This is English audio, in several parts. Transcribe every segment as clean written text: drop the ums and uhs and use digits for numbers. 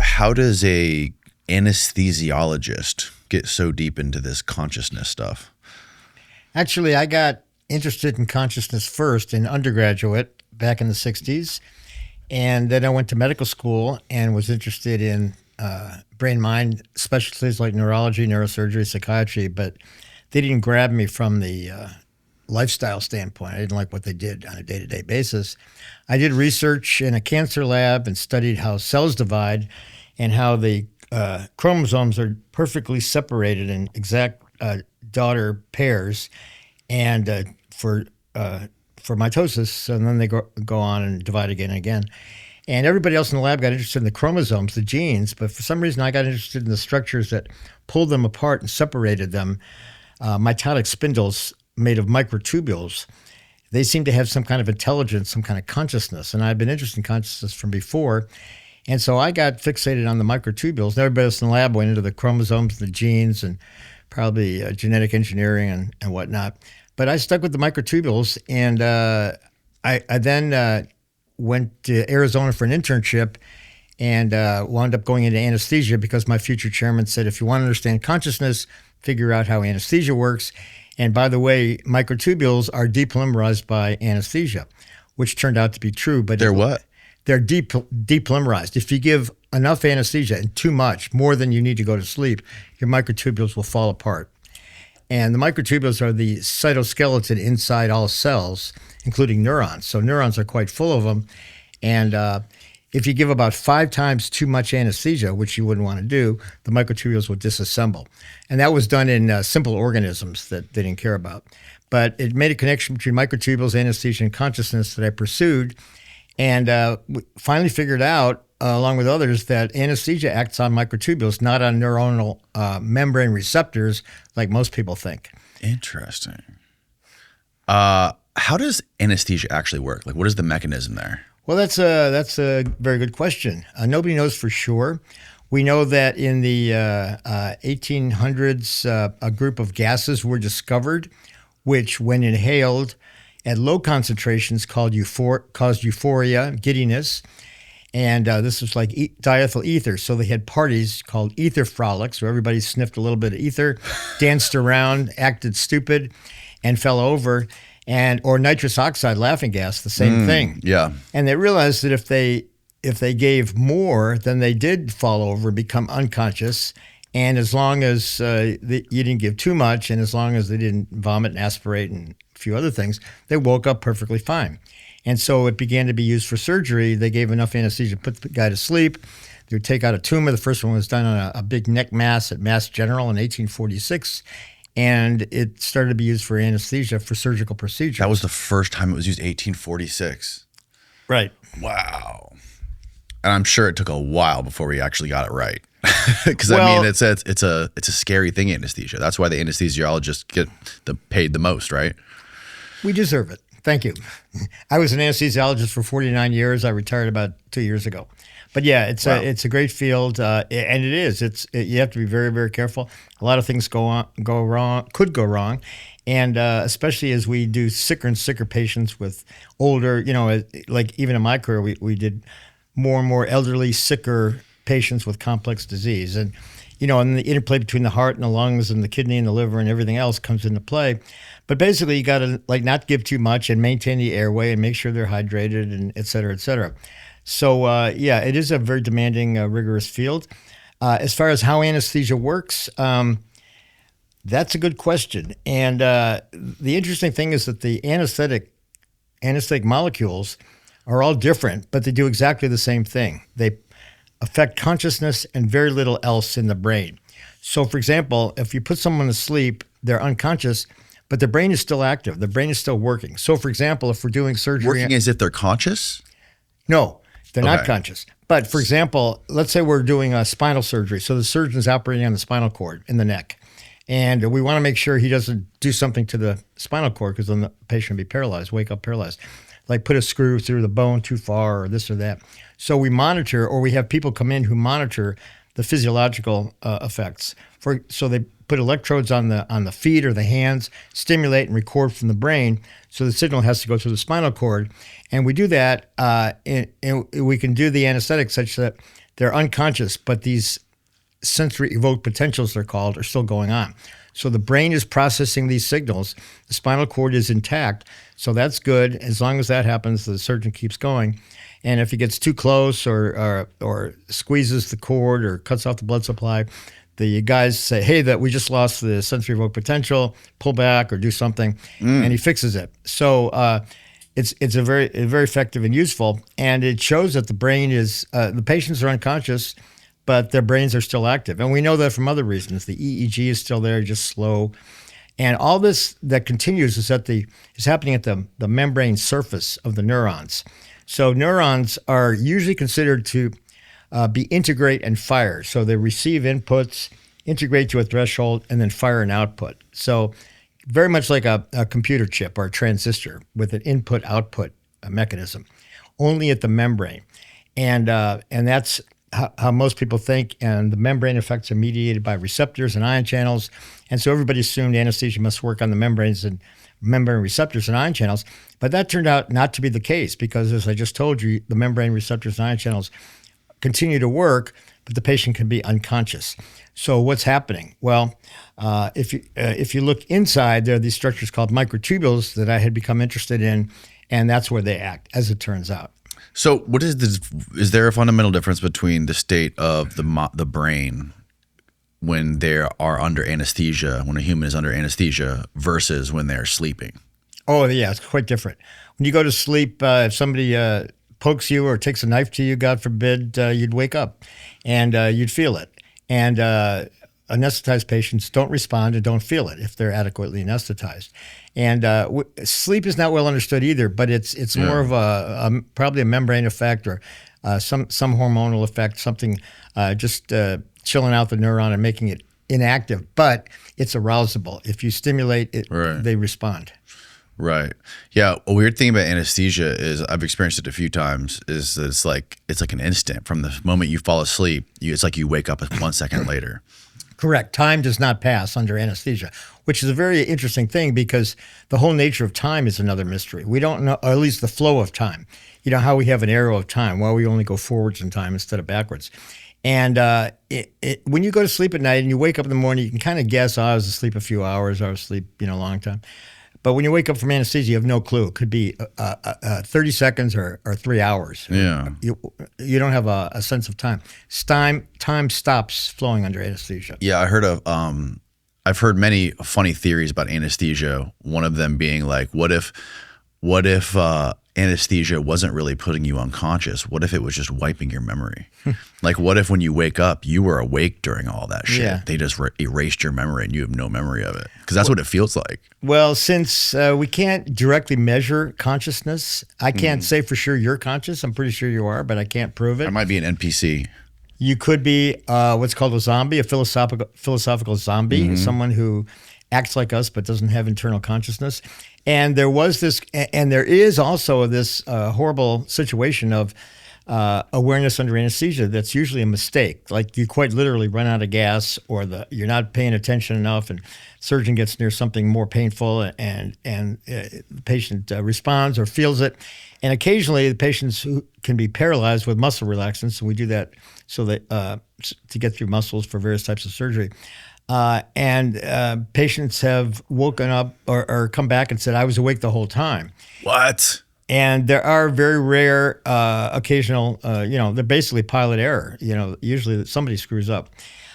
How does a anesthesiologist get so deep into this consciousness stuff? Actually, I got interested in consciousness first in undergraduate back in the 60s. And then I went to medical school and was interested in brain-mind specialties like neurology, neurosurgery, psychiatry, but they didn't grab me from the lifestyle standpoint. I didn't like what they did on a day-to-day basis. I did research in a cancer lab and studied how cells divide and how the chromosomes are perfectly separated in exact daughter pairs, and for mitosis, and then they go on and divide again and again. And everybody else in the lab got interested in the chromosomes, the genes, but for some reason I got interested in the structures that pulled them apart and separated them. Mitotic spindles made of microtubules. They seem to have some kind of intelligence, some kind of consciousness, and I've been interested in consciousness from before. And so I got fixated on the microtubules. And everybody else in the lab went into the chromosomes, the genes, and probably genetic engineering and whatnot. But I stuck with the microtubules, and I then went to Arizona for an internship and wound up going into anesthesia because my future chairman said, if you want to understand consciousness, figure out how anesthesia works. And by the way, microtubules are depolymerized by anesthesia, which turned out to be true. But They're what? They're depolymerized. If you give enough anesthesia and too much, more than you need to go to sleep, your microtubules will fall apart. And the microtubules are the cytoskeleton inside all cells, including neurons. So neurons are quite full of them. And if you give about 5 times too much anesthesia, which you wouldn't want to do, the microtubules will disassemble. And that was done in simple organisms that they didn't care about. But it made a connection between microtubules, anesthesia, and consciousness that I pursued. And we finally figured out, along with others, that anesthesia acts on microtubules, not on neuronal membrane receptors like most people think. Interesting. How does anesthesia actually work? Like, what is the mechanism there? Well, that's a very good question. Nobody knows for sure. We know that in the 1800s, a group of gases were discovered, which, when inhaled at low concentrations, caused euphoria, giddiness. And this was like diethyl ether. So they had parties called ether frolics, where everybody sniffed a little bit of ether, danced around, acted stupid, and fell over. Or nitrous oxide laughing gas, the same thing. Yeah. And they realized that if they gave more, then they did fall over and become unconscious. And as long as you didn't give too much, and as long as they didn't vomit and aspirate and a few other things, they woke up perfectly fine. And so it began to be used for surgery. They gave enough anesthesia to put the guy to sleep. They would take out a tumor. The first one was done on a big neck mass at Mass General in 1846. And it started to be used for anesthesia for surgical procedures. That was the first time it was used, 1846. Right. Wow. And I'm sure it took a while before we actually got it right. Because I mean, it's a scary thing, anesthesia. That's why the anesthesiologists get paid the most, right? We deserve it. Thank you. I was an anesthesiologist for 49 years. I retired about 2 years ago. But yeah, it's a great field, and it is. You have to be very, very careful. A lot of things could go wrong, and especially as we do sicker and sicker patients with older. Like even in my career, we did more and more elderly, sicker patients with complex disease, and and the interplay between the heart and the lungs and the kidney and the liver and everything else comes into play. But basically, you got to not give too much and maintain the airway and make sure they're hydrated and et cetera, et cetera. So, it is a very demanding, rigorous field. As far as how anesthesia works, that's a good question. And the interesting thing is that the anesthetic molecules are all different, but they do exactly the same thing. They affect consciousness and very little else in the brain. So, for example, if you put someone to sleep, they're unconscious, but the brain is still active. The brain is still working. So, for example, if we're doing surgery... Working as if they're conscious? No. They're not conscious. But for example, let's say we're doing a spinal surgery. So the surgeon's operating on the spinal cord in the neck. And we want to make sure he doesn't do something to the spinal cord because then the patient will be paralyzed, wake up paralyzed. Like put a screw through the bone too far or this or that. So we monitor, or we have people come in who monitor the physiological effects. So they put electrodes on the feet or the hands, stimulate and record from the brain. So the signal has to go through the spinal cord. And we do that, and we can do the anesthetic such that they're unconscious, but these sensory evoked potentials, they're called, are still going on. So the brain is processing these signals. The spinal cord is intact. So that's good. As long as that happens, the surgeon keeps going. And if he gets too close or squeezes the cord or cuts off the blood supply, the guys say, hey, that we just lost the sensory evoked potential, pull back or do something, and he fixes it. So it's a very effective and useful. And it shows that the brain is, the patients are unconscious, but their brains are still active. And we know that from other reasons. The EEG is still there, just slow. And all this that continues is happening at the membrane surface of the neurons. So neurons are usually considered to be integrate and fire. So they receive inputs, integrate to a threshold, and then fire an output. So very much like a computer chip or a transistor with an input-output mechanism, only at the membrane. And that's how most people think, and the membrane effects are mediated by receptors and ion channels. And so everybody assumed anesthesia must work on the membranes and membrane receptors and ion channels. But that turned out not to be the case because, as I just told you, the membrane receptors and ion channels continue to work, but the patient can be unconscious. So what's happening? Well, if you look inside, there are these structures called microtubules that I had become interested in, and that's where they act, as it turns out. So what is there a fundamental difference between the state of the brain when they are under anesthesia, when a human is under anesthesia, versus when they're sleeping? Oh, yeah, it's quite different. When you go to sleep, if somebody pokes you or takes a knife to you, God forbid, you'd wake up and you'd feel it. And anesthetized patients don't respond and don't feel it if they're adequately anesthetized. And sleep is not well understood either, but it's more of probably a membrane effect or some hormonal effect, something just chilling out the neuron and making it inactive. But it's arousable. If you stimulate it, they respond. Right. Yeah. A weird thing about anesthesia is I've experienced it a few times. Is that it's like an instant from the moment you fall asleep. It's like you wake up 1 second later. Correct. Time does not pass under anesthesia, which is a very interesting thing because the whole nature of time is another mystery. We don't know, or at least the flow of time. You know how we have an arrow of time, why we only go forwards in time instead of backwards. And when you go to sleep at night and you wake up in the morning, you can kind of guess, I was asleep a few hours, I was asleep, a long time. But when you wake up from anesthesia, you have no clue. It could be 30 seconds or 3 hours. Yeah. You don't have a sense of time. Time stops flowing under anesthesia. Yeah, I've heard many funny theories about anesthesia. One of them being like, what if anesthesia wasn't really putting you unconscious? What if it was just wiping your memory? Like, what if when you wake up, you were awake during all that shit? Yeah. They just erased your memory and you have no memory of it. Because that's what it feels like. Well, since we can't directly measure consciousness, I can't say for sure you're conscious. I'm pretty sure you are, but I can't prove it. I might be an NPC. You could be what's called a zombie, a philosophical zombie, someone who acts like us but doesn't have internal consciousness. And there is also this horrible situation of awareness under anesthesia that's usually a mistake. Like you quite literally run out of gas, or you're not paying attention enough, and surgeon gets near something more painful, and the patient responds or feels it. And occasionally the patients who can be paralyzed with muscle relaxants, and we do that so that to get through muscles for various types of surgery. And patients have woken up or come back and said, I was awake the whole time. What? And there are very rare, occasional, they're basically pilot error. Usually somebody screws up.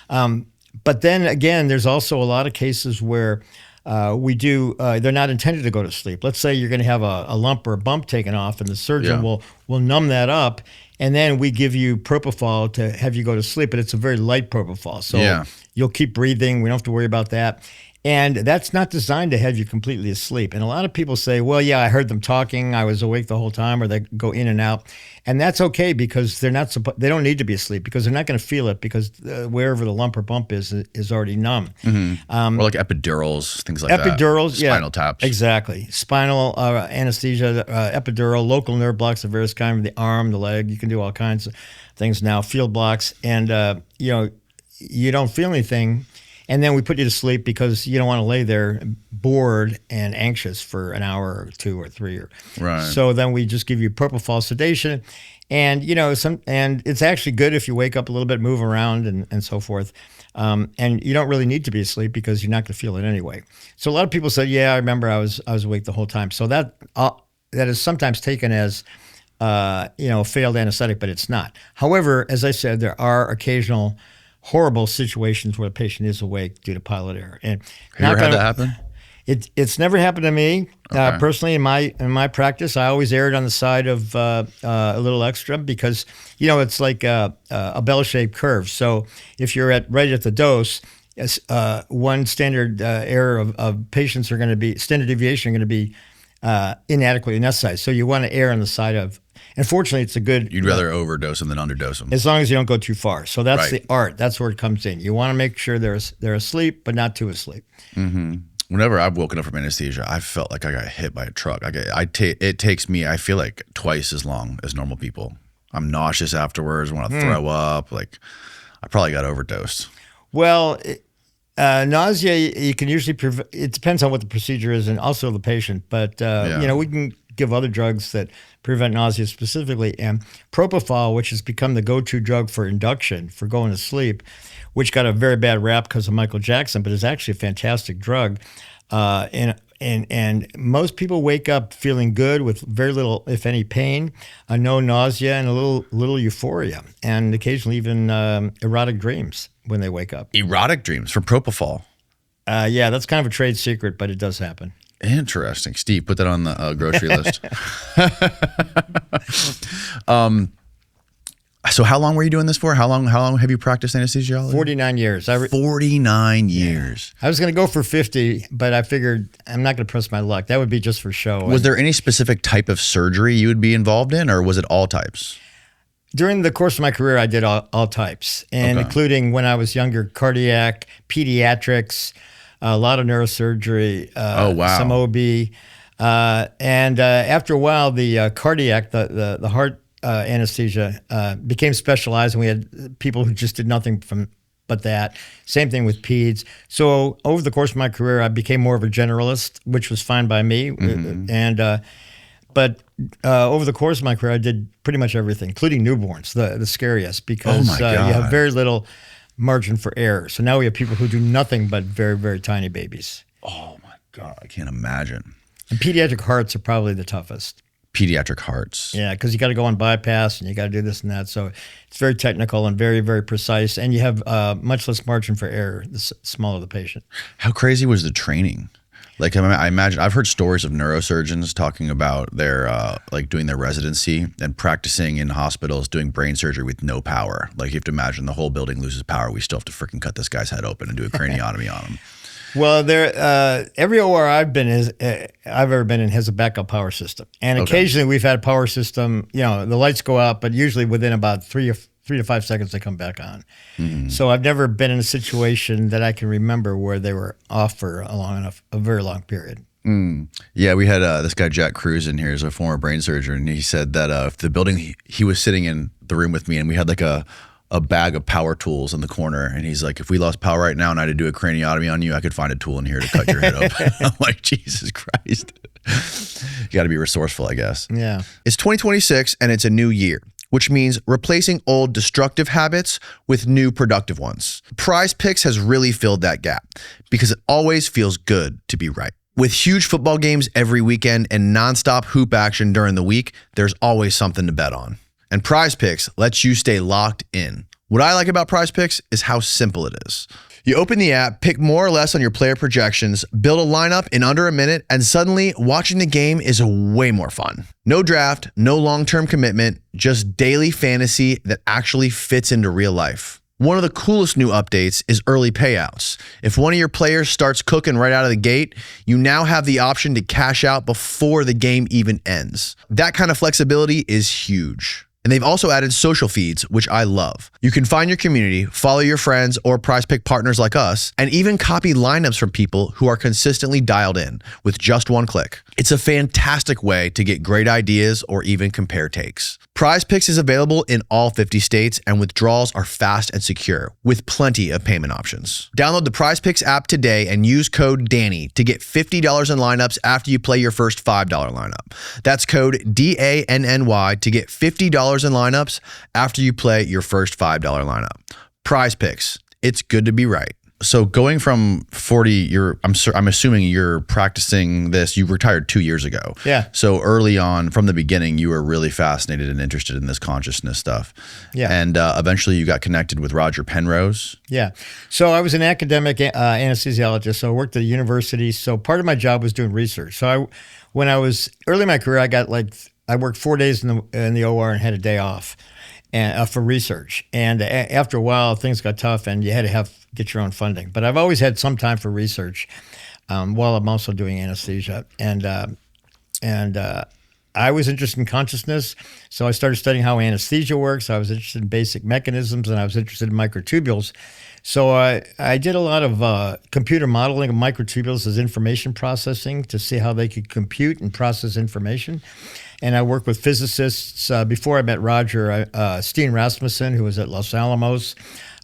But then again, there's also a lot of cases where they're not intended to go to sleep. Let's say you're going to have a lump or a bump taken off, and the surgeon will numb that up. And then we give you propofol to have you go to sleep, but it's a very light propofol. So you'll keep breathing. We don't have to worry about that. And that's not designed to have you completely asleep. And a lot of people say, well, yeah, I heard them talking. I was awake the whole time, or they go in and out. And that's okay because they don't need to be asleep because they're not going to feel it because wherever the lump or bump is already numb. Mm-hmm. Or like epidurals, things like epidurals, that. Spinal taps. Exactly. Spinal anesthesia, epidural, local nerve blocks of various kinds, the arm, the leg. You can do all kinds of things now, field blocks. And, you don't feel anything. And then we put you to sleep because you don't want to lay there bored and anxious for an hour or 2 or 3. Right. So then we just give you propofol sedation. And, and it's actually good if you wake up a little bit, move around and so forth. And you don't really need to be asleep because you're not going to feel it anyway. So a lot of people said, yeah, I remember I was awake the whole time. So that is sometimes taken as, a failed anesthetic, but it's not. However, as I said, there are occasional horrible situations where the patient is awake due to pilot error. And have you ever had that happen? It's never happened to me personally. In my practice, I always erred on the side of a little extra because it's like a bell-shaped curve. So if you're right at the dose, one standard error of patients are going to be standard deviation are going to be inadequately anesthetized. So you want to err on the side of. Unfortunately, it's a good. You'd rather overdose them than underdose them, as long as you don't go too far. So that's right. the art. That's where it comes in. You want to make sure they're asleep, but not too asleep. Mm-hmm. Whenever I've woken up from anesthesia, I felt like I got hit by a truck. It takes me, I feel like, twice as long as normal people. I'm nauseous afterwards, want to throw up. Like, I probably got overdosed. Well, nausea, you can usually it depends on what the procedure is and also the patient. But, we can give other drugs that prevent nausea specifically. And propofol, which has become the go-to drug for induction, for going to sleep, which got a very bad rap because of Michael Jackson, but is actually a fantastic drug. And most people wake up feeling good with very little, if any, pain, no nausea, and a little euphoria, and occasionally even erotic dreams when they wake up. Erotic dreams from propofol? Yeah, that's kind of a trade secret, but it does happen. Interesting. Steve, put that on the grocery list. So how long were you doing this for? How long have you practiced anesthesiology? 49 years. 49 years. I was going to go for 50, but I figured I'm not going to press my luck. That would be just for show. Was there any specific type of surgery you would be involved in, or was it all types? During the course of my career, I did all types, and including when I was younger, cardiac, pediatrics, a lot of neurosurgery, some OB. And after a while, the cardiac, the heart anesthesia became specialized, and we had people who just did nothing but that. Same thing with peds. So over the course of my career, I became more of a generalist, which was fine by me. Mm-hmm. But over the course of my career, I did pretty much everything, including newborns, the scariest, because you have very little margin for error. So now we have people who do nothing but very, very tiny babies. Oh my God, I can't imagine. And pediatric hearts are probably the toughest. Pediatric hearts. Yeah, because you got to go on bypass and you got to do this and that. So it's very technical and very, very precise. And you have much less margin for error the smaller the patient. How crazy was the training? Like, I imagine, I've heard stories of neurosurgeons talking about their, doing their residency and practicing in hospitals, doing brain surgery with no power. Like, you have to imagine the whole building loses power. We still have to freaking cut this guy's head open and do a craniotomy on him. Well, every OR I've ever been in has a backup power system, and occasionally we've had a power system. The lights go out, but usually within about 3 to 5 seconds they come back on. Mm-hmm. So I've never been in a situation that I can remember where they were off for a very long period. Mm. Yeah, we had this guy Jack Cruz in here, as a former brain surgeon, and he said that if the building he was sitting in the room with me, and we had like a bag of power tools in the corner, and he's like, if we lost power right now and I had to do a craniotomy on you, I could find a tool in here to cut your head open. I'm like, Jesus Christ. You got to be resourceful, I guess. Yeah. It's 2026 and it's a new year, which means replacing old destructive habits with new productive ones. Prize Picks has really filled that gap because it always feels good to be right. With huge football games every weekend and nonstop hoop action during the week, there's always something to bet on. And Prize Picks lets you stay locked in. What I like about Prize Picks is how simple it is. You open the app, pick more or less on your player projections, build a lineup in under a minute, and suddenly watching the game is way more fun. No draft, no long-term commitment, just daily fantasy that actually fits into real life. One of the coolest new updates is early payouts. If one of your players starts cooking right out of the gate, you now have the option to cash out before the game even ends. That kind of flexibility is huge. And they've also added social feeds, which I love. You can find your community, follow your friends or Prize Pick partners like us, and even copy lineups from people who are consistently dialed in with just one click. It's a fantastic way to get great ideas or even compare takes. Prize Picks is available in all 50 states, and withdrawals are fast and secure, with plenty of payment options. Download the Prize Picks app today and use code DANNY to get $50 in lineups after you play your first $5 lineup. That's code DANNY to get $50 in lineups after you play your first $5 lineup. Prize Picks. It's good to be right. So going from 40, I'm assuming you're practicing this. You retired 2 years ago. Yeah. So early on, from the beginning, you were really fascinated and interested in this consciousness stuff. Yeah. And eventually, you got connected with Roger Penrose. Yeah. So I was an academic anesthesiologist. So I worked at a university. So part of my job was doing research. So when I was early in my career, I worked 4 days in the OR and had a day off. And for research, and after a while, things got tough, and you had to get your own funding. But I've always had some time for research, while I'm also doing anesthesia. And I was interested in consciousness, so I started studying how anesthesia works. I was interested in basic mechanisms, and I was interested in microtubules. So I did a lot of computer modeling of microtubules as information processing to see how they could compute and process information. And I worked with physicists. Before I met Roger, Steen Rasmussen, who was at Los Alamos,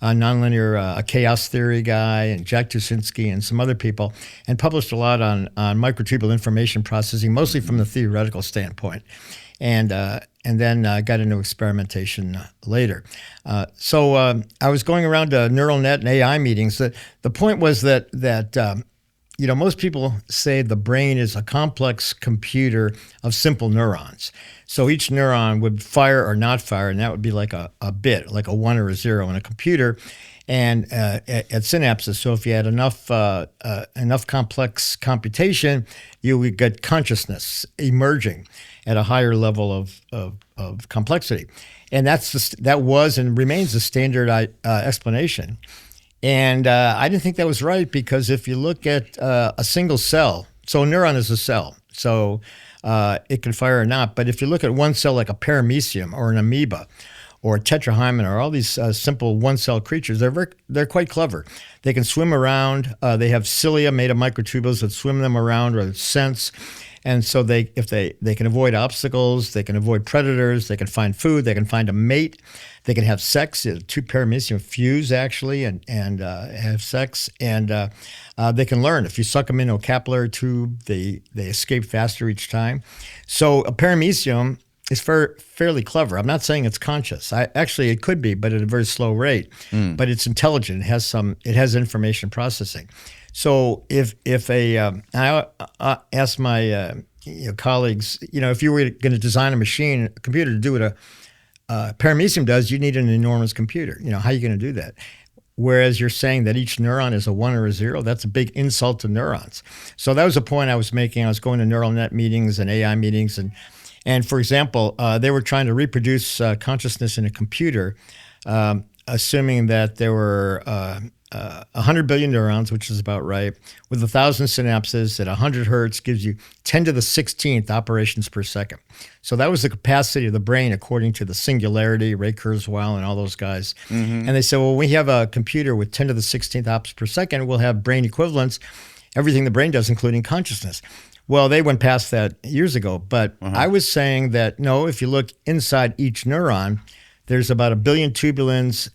a nonlinear chaos theory guy, and Jack Tuschinski and some other people, and published a lot on microtubule information processing, mostly from the theoretical standpoint. And then got into experimentation later. So I was going around to neural net and AI meetings. The point was that most people say the brain is a complex computer of simple neurons. So each neuron would fire or not fire, and that would be like a bit, like a 1 or a 0 in a computer. And at synapses, so if you had enough complex computation, you would get consciousness emerging at a higher level of complexity. And that was and remains the standard explanation. And I didn't think that was right, because if you look at a single cell, so a neuron is a cell, so it can fire or not. But if you look at one cell like a paramecium or an amoeba or a tetrahymena or all these simple one-cell creatures, they're quite clever. They can swim around. They have cilia made of microtubules that swim them around or sense. And so they can avoid obstacles, they can avoid predators, they can find food, they can find a mate, they can have sex. Two paramecium fuse actually and have sex, and they can learn. If you suck them into a capillary tube, they escape faster each time. So a paramecium is fairly clever. I'm not saying it's conscious. Actually, it could be, but at a very slow rate. But it's intelligent. It has information processing. So if I ask my colleagues, if you were going to design a computer to do what a paramecium does, you need an enormous computer. How are you going to do that? Whereas you're saying that each neuron is a 1 or a 0, that's a big insult to neurons. So that was a point I was making. I was going to neural net meetings and AI meetings, and for example, they were trying to reproduce consciousness in a computer, assuming that there were 100 billion neurons, which is about right, with 1,000 synapses at 100 hertz gives you 10 to the 16th operations per second. So that was the capacity of the brain according to the Singularity, Ray Kurzweil, and all those guys. And they said, well, we have a computer with 10 to the 16th ops per second. We'll have brain equivalents, everything the brain does, including consciousness. Well, they went past that years ago. But I was saying that, no, if you look inside each neuron, there's about 1 billion tubulins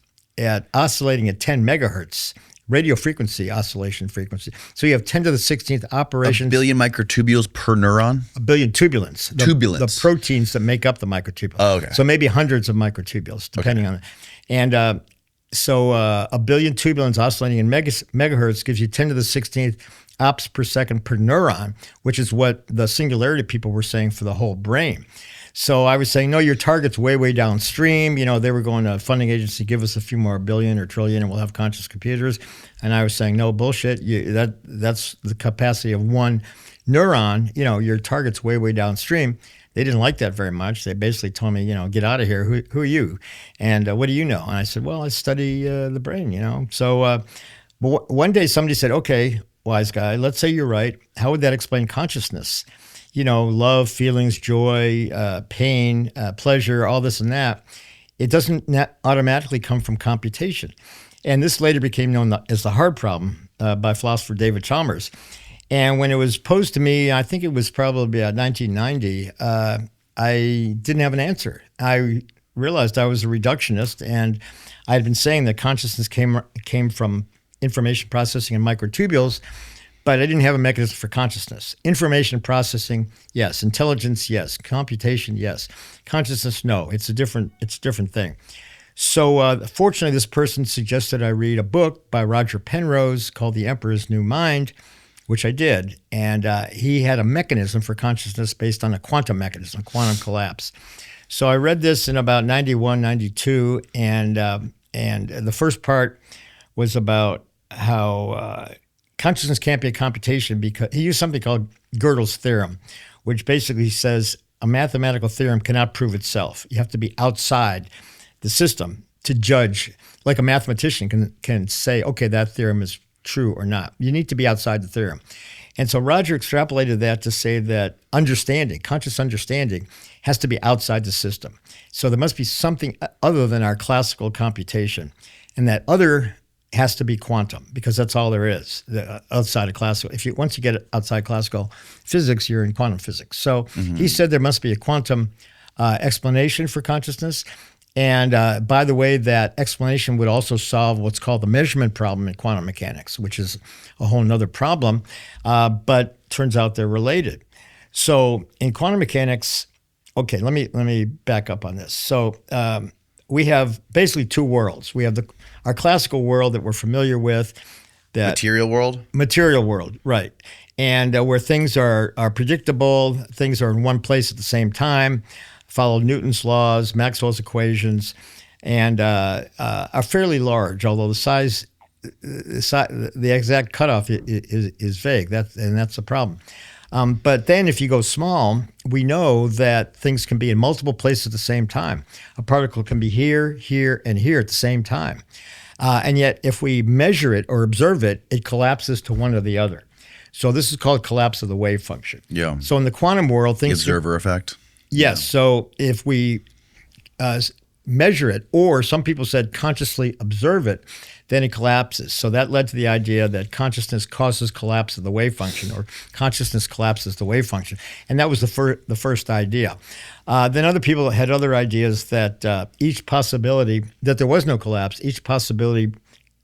oscillating at 10 megahertz, radio frequency, oscillation frequency. So you have 10 to the 16th operations. 1 billion microtubules per neuron? 1 billion tubulins. The proteins that make up the microtubule. Oh, okay. So maybe hundreds of microtubules, depending on it. And so 1 billion tubulins oscillating in megahertz gives you 10 to the 16th ops per second per neuron, which is what the Singularity people were saying for the whole brain. So I was saying, no, your target's way, way downstream. They were going to a funding agency, give us a few more billion or trillion and we'll have conscious computers. And I was saying, no, bullshit. That's the capacity of one neuron. Your target's way, way downstream. They didn't like that very much. They basically told me, get out of here. Who are you? And what do you know? And I said, well, I study the brain, So but one day somebody said, okay, wise guy, let's say you're right. How would that explain consciousness? Love, feelings, joy, pain, pleasure, all this and that. It doesn't automatically come from computation. And this later became known as the hard problem by philosopher David Chalmers. And when it was posed to me, I think it was probably 1990, I didn't have an answer. I realized I was a reductionist, and I had been saying that consciousness came from information processing and microtubules, but I didn't have a mechanism for consciousness. Information processing, yes. Intelligence, yes. Computation, yes. Consciousness, no. It's a different thing. So fortunately, this person suggested I read a book by Roger Penrose called The Emperor's New Mind, which I did. And he had a mechanism for consciousness based on a quantum mechanism, quantum collapse. So I read this in about 91, 92, and the first part was about how consciousness can't be a computation, because he used something called Gödel's theorem, which basically says a mathematical theorem cannot prove itself. You have to be outside the system to judge, like a mathematician can say, okay, that theorem is true or not. You need to be outside the theorem. And so Roger extrapolated that to say that understanding, conscious understanding, has to be outside the system. So there must be something other than our classical computation, and that other has to be quantum, because that's all there is outside of classical. Once you get outside classical physics, you're in quantum physics. So he said there must be a quantum explanation for consciousness. And by the way, that explanation would also solve what's called the measurement problem in quantum mechanics, which is a whole nother problem, but turns out they're related. So in quantum mechanics, okay, let me back up on this. So we have basically two worlds. We have our classical world that we're familiar with. Material world, right. And where things are predictable, things are in one place at the same time, follow Newton's laws, Maxwell's equations, and are fairly large, although the exact cutoff is vague. That's the problem. But then if you go small, we know that things can be in multiple places at the same time. A particle can be here, here, and here at the same time. And yet if we measure it or observe it, it collapses to one or the other. So this is called collapse of the wave function. Yeah. So in the quantum world, things— The observer effect? Yes. Yeah. So if we measure it, or some people said consciously observe it, then it collapses. So that led to the idea that consciousness causes collapse of the wave function, or consciousness collapses the wave function. And that was the first idea. Then other people had other ideas that each possibility, that there was no collapse, each possibility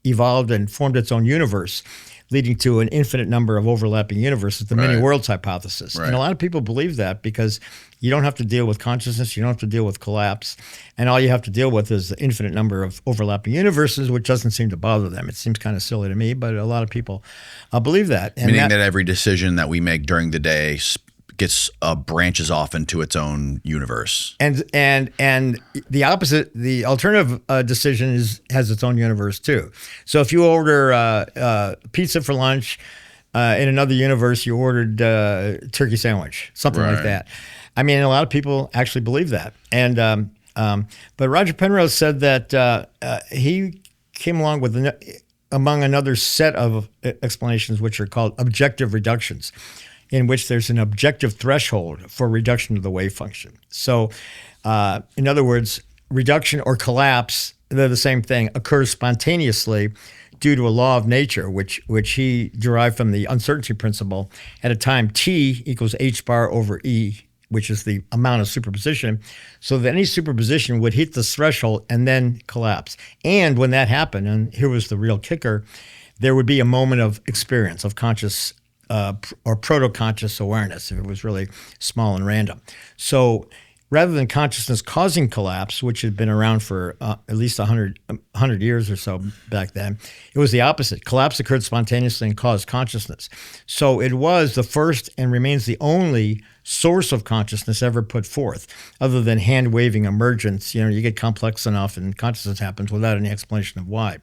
evolved and formed its own universe, leading to an infinite number of overlapping universes, the many worlds hypothesis. Right. And a lot of people believe that because you don't have to deal with consciousness, you don't have to deal with collapse, and all you have to deal with is the infinite number of overlapping universes, which doesn't seem to bother them. It seems kind of silly to me, but a lot of people believe that. And meaning that every decision that we make during the day gets branches off into its own universe. And the opposite, the alternative decision has its own universe too. So if you order pizza for lunch, in another universe you ordered turkey sandwich, something like that. I mean, a lot of people actually believe that. And but Roger Penrose said that he came along with among another set of explanations, which are called objective reductions, in which there's an objective threshold for reduction of the wave function. So, in other words, reduction or collapse, they're the same thing, occurs spontaneously due to a law of nature, which he derived from the uncertainty principle at a time t equals h bar over e, which is the amount of superposition, so that any superposition would hit this threshold and then collapse. And when that happened, and here was the real kicker, there would be a moment of experience, of conscious or proto-conscious awareness, if it was really small and random. So rather than consciousness causing collapse, which had been around for at least 100 years or so back then, it was the opposite. Collapse occurred spontaneously and caused consciousness. So it was the first and remains the only source of consciousness ever put forth, other than hand-waving emergence. You know, you get complex enough and consciousness happens without any explanation of why.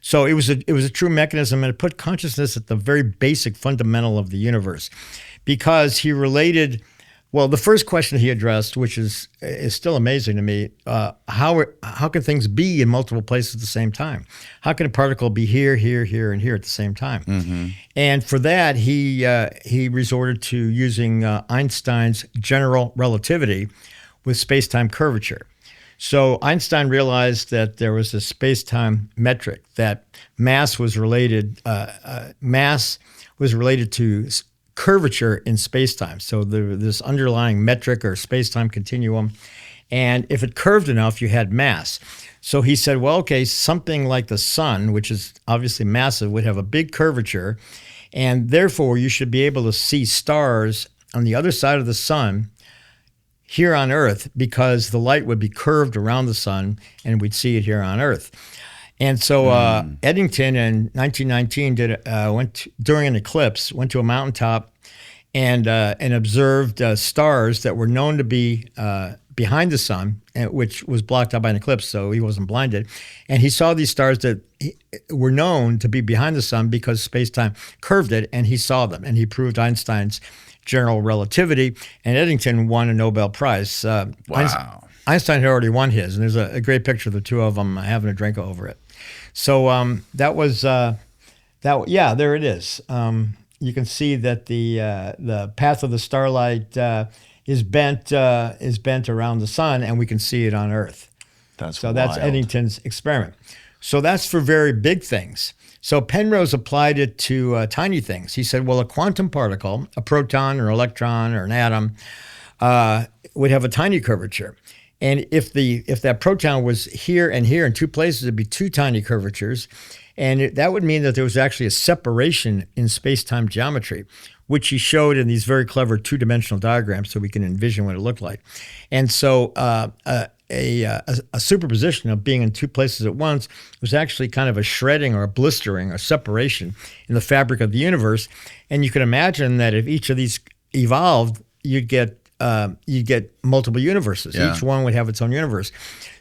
So it was a true mechanism, and it put consciousness at the very basic fundamental of the universe, because he related, well, the first question he addressed, which is still amazing to me, how can things be in multiple places at the same time? How can a particle be here, here, here, and here at the same time? Mm-hmm. And for that, he resorted to using Einstein's general relativity with space-time curvature. So Einstein realized that there was a space-time metric, that mass was related to curvature in space-time. So this underlying metric or space-time continuum. And if it curved enough, you had mass. So he said, well, okay, something like the sun, which is obviously massive, would have a big curvature. And therefore, you should be able to see stars on the other side of the sun here on Earth, because the light would be curved around the sun and we'd see it here on Earth. And so Eddington in 1919 during an eclipse, went to a mountaintop and observed stars that were known to be behind the sun, which was blocked out by an eclipse, so he wasn't blinded. And he saw these stars that were known to be behind the sun because space-time curved it, and he saw them. And he proved Einstein's general relativity, and Eddington won a Nobel Prize. Wow. Einstein had already won his, and there's a great picture of the two of them having a drink over it. So that was that. Yeah, there it is. You can see that the path of the starlight is bent around the sun, and we can see it on Earth. That's Eddington's experiment. So that's for very big things. So Penrose applied it to tiny things. He said, well, a quantum particle, a proton or electron or an atom, would have a tiny curvature. And if that proton was here and here in two places, it'd be two tiny curvatures. And that would mean that there was actually a separation in space-time geometry, which he showed in these very clever two-dimensional diagrams so we can envision what it looked like. And so a superposition of being in two places at once was actually kind of a shredding or a blistering or separation in the fabric of the universe. And you can imagine that if each of these evolved, you'd get multiple universes. Yeah. Each one would have its own universe.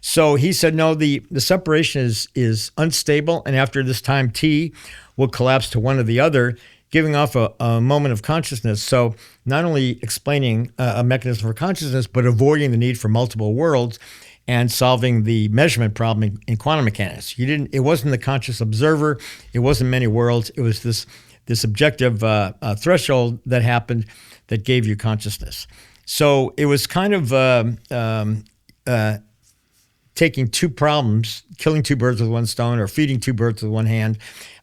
So he said, no, the separation is unstable, and after this time t will collapse to one or the other, giving off a moment of consciousness. So not only explaining a mechanism for consciousness, but avoiding the need for multiple worlds and solving the measurement problem in quantum mechanics. It wasn't the conscious observer. It wasn't many worlds. It was this objective threshold that happened that gave you consciousness. So it was kind of taking two problems, killing two birds with one stone, or feeding two birds with one hand,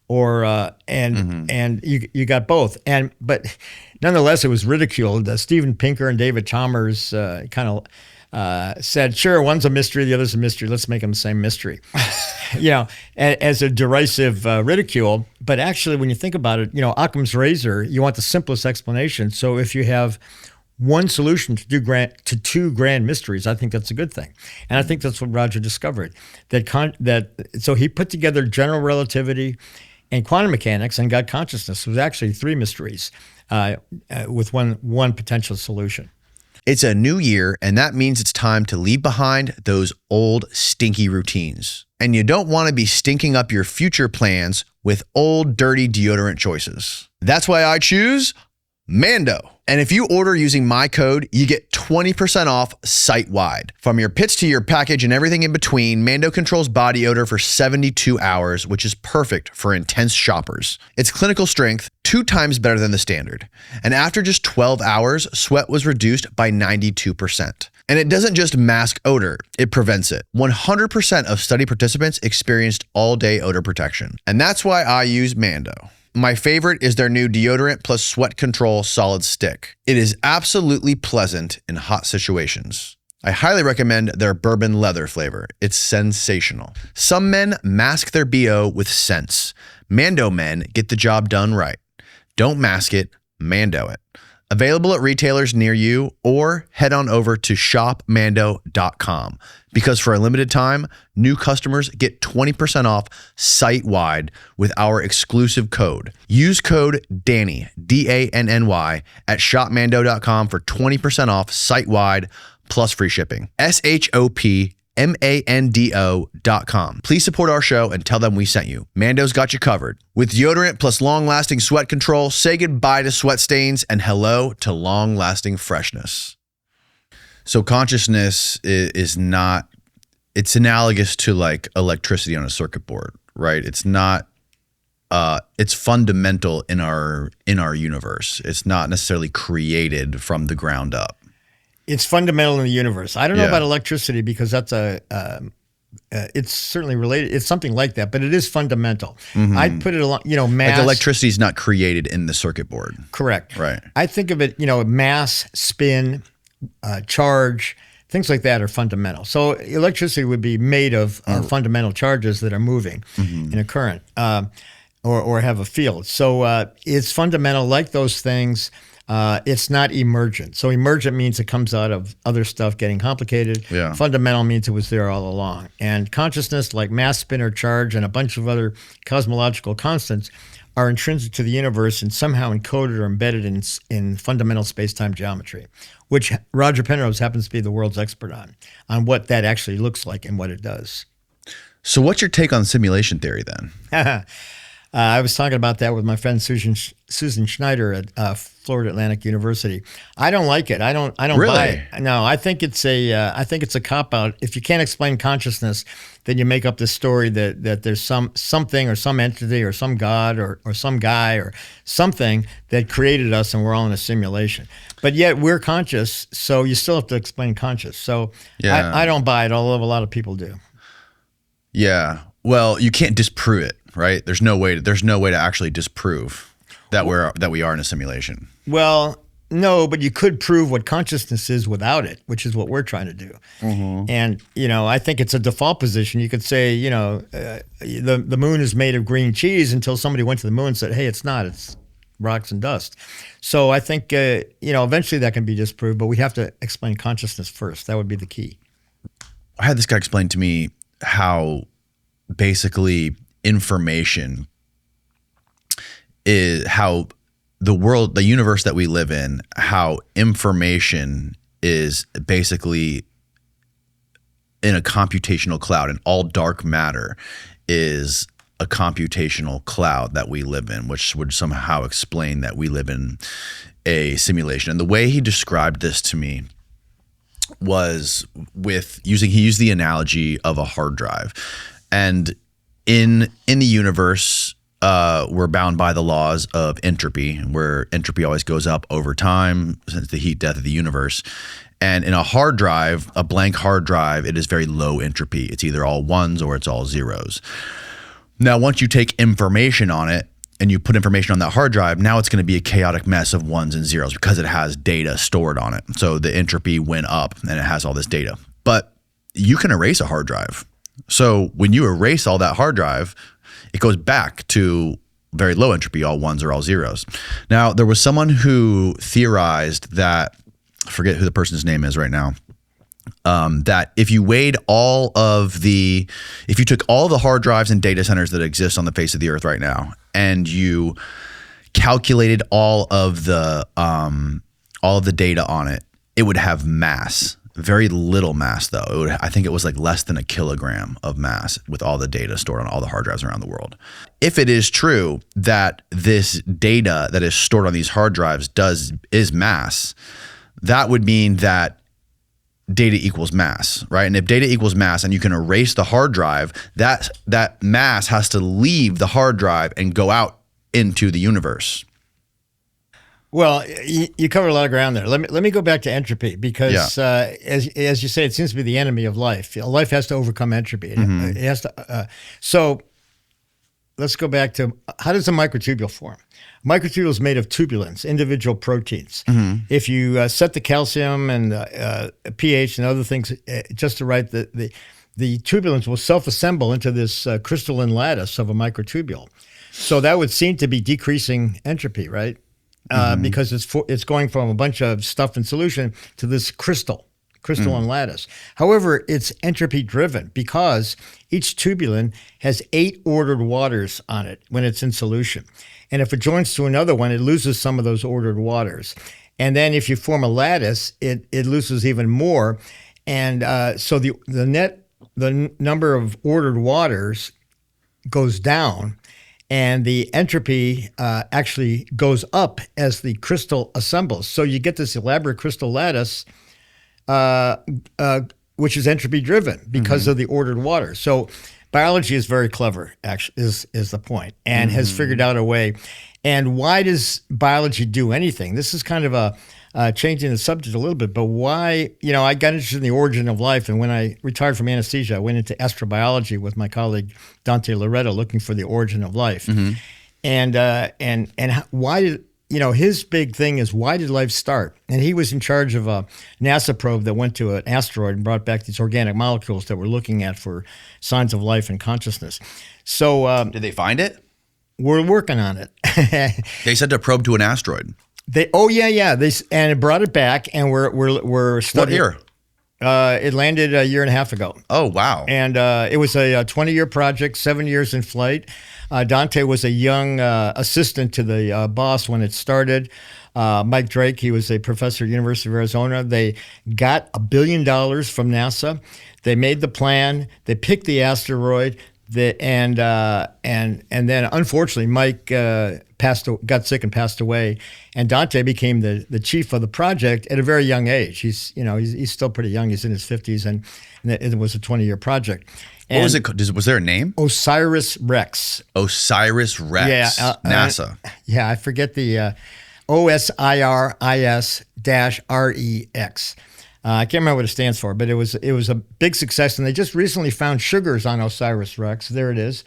or and you got both. But nonetheless, it was ridiculed. Steven Pinker and David Chalmers kind of said, "Sure, one's a mystery, the other's a mystery. Let's make them the same mystery," as a derisive ridicule. But actually, when you think about it, Occam's razor, you want the simplest explanation. So if you have one solution to two grand mysteries, I think that's a good thing. And I think that's what Roger discovered. So he put together general relativity and quantum mechanics and got consciousness. It was actually three mysteries with one potential solution. It's a new year, and that means it's time to leave behind those old stinky routines. And you don't want to be stinking up your future plans with old dirty deodorant choices. That's why I choose Mando. And if you order using my code, you get 20% off site-wide. From your pits to your package and everything in between, Mando controls body odor for 72 hours, which is perfect for intense shoppers. It's clinical strength, 2 times better than the standard. And after just 12 hours, sweat was reduced by 92%. And it doesn't just mask odor, it prevents it. 100% of study participants experienced all-day odor protection. And that's why I use Mando. My favorite is their new deodorant plus sweat control solid stick. It is absolutely pleasant in hot situations. I highly recommend their bourbon leather flavor. It's sensational. Some men mask their BO with sense. Mando men get the job done right. Don't mask it, Mando it. Available at retailers near you, or head on over to shopmando.com, because for a limited time, new customers get 20% off site-wide with our exclusive code. Use code DANNY, D-A-N-N-Y, at shopmando.com for 20% off site-wide plus free shipping. SHOPMANDO.com. Please support our show and tell them we sent you. Mando's got you covered. With deodorant plus long-lasting sweat control, say goodbye to sweat stains and hello to long-lasting freshness. So consciousness is not, it's analogous to like electricity on a circuit board, right? It's not, it's fundamental in our universe. It's not necessarily created from the ground up. It's fundamental in the universe. I don't know about electricity because that's it's certainly related. It's something like that, but it is fundamental. I'd put it along, mass. Like electricity is not created in the circuit board. Correct. Right. I think of it, mass, spin, charge, things like that are fundamental. So electricity would be made of fundamental charges that are moving in a current or have a field. So it's fundamental like those things. It's not emergent. So emergent means it comes out of other stuff getting complicated. Yeah. Fundamental means it was there all along. And consciousness, like mass, spin, or charge, and a bunch of other cosmological constants, are intrinsic to the universe and somehow encoded or embedded in fundamental space-time geometry, which Roger Penrose happens to be the world's expert on what that actually looks like and what it does. So what's your take on simulation theory then? I was talking about that with my friend Susan Schneider at Florida Atlantic University. I don't like it. I don't Really? buy it. No, I think it's a cop out. If you can't explain consciousness, then you make up this story that there's something or some entity or some god or some guy or something that created us and we're all in a simulation. But yet we're conscious, so you still have to explain conscious. So Yeah. I don't buy it, although a lot of people do. Yeah. Well, you can't disprove it, right? There's no way to actually disprove that we are in a simulation. Well, no, but you could prove what consciousness is without it, which is what we're trying to do. And, I think it's a default position. You could say, the moon is made of green cheese until somebody went to the moon and said, hey, it's not. It's rocks and dust. So I think, eventually that can be disproved, but we have to explain consciousness first. That would be the key. I had this guy explain to me how basically information is how the universe that we live in, how information is basically in a computational cloud, and all dark matter is a computational cloud that we live in, which would somehow explain that we live in a simulation. And the way he described this to me was he used the analogy of a hard drive. And in the universe, we're bound by the laws of entropy, where entropy always goes up over time since the heat death of the universe. And in a hard drive, a blank hard drive, it is very low entropy. It's either all ones or it's all zeros. Now, once you take information on it and you put information on that hard drive, now it's going to be a chaotic mess of ones and zeros because it has data stored on it. So the entropy went up and it has all this data. But you can erase a hard drive. So when you erase all that hard drive, it goes back to very low entropy, all ones or all zeros. Now, there was someone who theorized that, I forget who the person's name is right now, that if you weighed if you took all the hard drives and data centers that exist on the face of the earth right now, and you calculated all of the data on it, it would have mass. Very little mass, though. I think it was like less than a kilogram of mass with all the data stored on all the hard drives around the world. If it is true that this data that is stored on these hard drives is mass, that would mean that data equals mass, right? And if data equals mass and you can erase the hard drive, that mass has to leave the hard drive and go out into the universe. Well, you covered a lot of ground there. Let me go back to entropy because, as you say, it seems to be the enemy of life. Life has to overcome entropy. It has to. So let's go back to how does a microtubule form? A microtubule is made of tubulins, individual proteins. If you set the calcium and the pH and other things just to right, the tubulins will self-assemble into this crystalline lattice of a microtubule. So that would seem to be decreasing entropy, right? Because it's going from a bunch of stuff in solution to this crystalline lattice. However, it's entropy driven because each tubulin has 8 ordered waters on it when it's in solution. And if it joins to another one, it loses some of those ordered waters. And then if you form a lattice, it loses even more. And so the number of ordered waters goes down. And the entropy actually goes up as the crystal assembles. So you get this elaborate crystal lattice, which is entropy driven because of the ordered water. So biology is very clever, actually, is the point, and has figured out a way. And why does biology do anything? This is kind of changing the subject a little bit, but why, I got interested in the origin of life. And when I retired from anesthesia, I went into astrobiology with my colleague, Dante Loretto, looking for the origin of life. And why did, his big thing is, why did life start? And he was in charge of a NASA probe that went to an asteroid and brought back these organic molecules that we're looking at for signs of life and consciousness. So did they find it? We're working on it. They sent a probe to an asteroid. They and it brought it back, and we're studying. What year? It landed a year and a half ago. Oh, wow. And it was a 20-year project, 7 years in flight. Dante was a young assistant to the boss when it started. Mike Drake, he was a professor at the University of Arizona. They got $1 billion from NASA. They made the plan. They picked the asteroid. And then unfortunately, Mike got sick and passed away, and Dante became the chief of the project at a very young age. He's still pretty young. He's in his 50s, and it was a 20-year project. And what was it called? Was there a name? OSIRIS-REx. OSIRIS-REx. Yeah, NASA. I forget the OSIRIS-REx. I can't remember what it stands for, but it was a big success, and they just recently found sugars on OSIRIS-REx. There it is.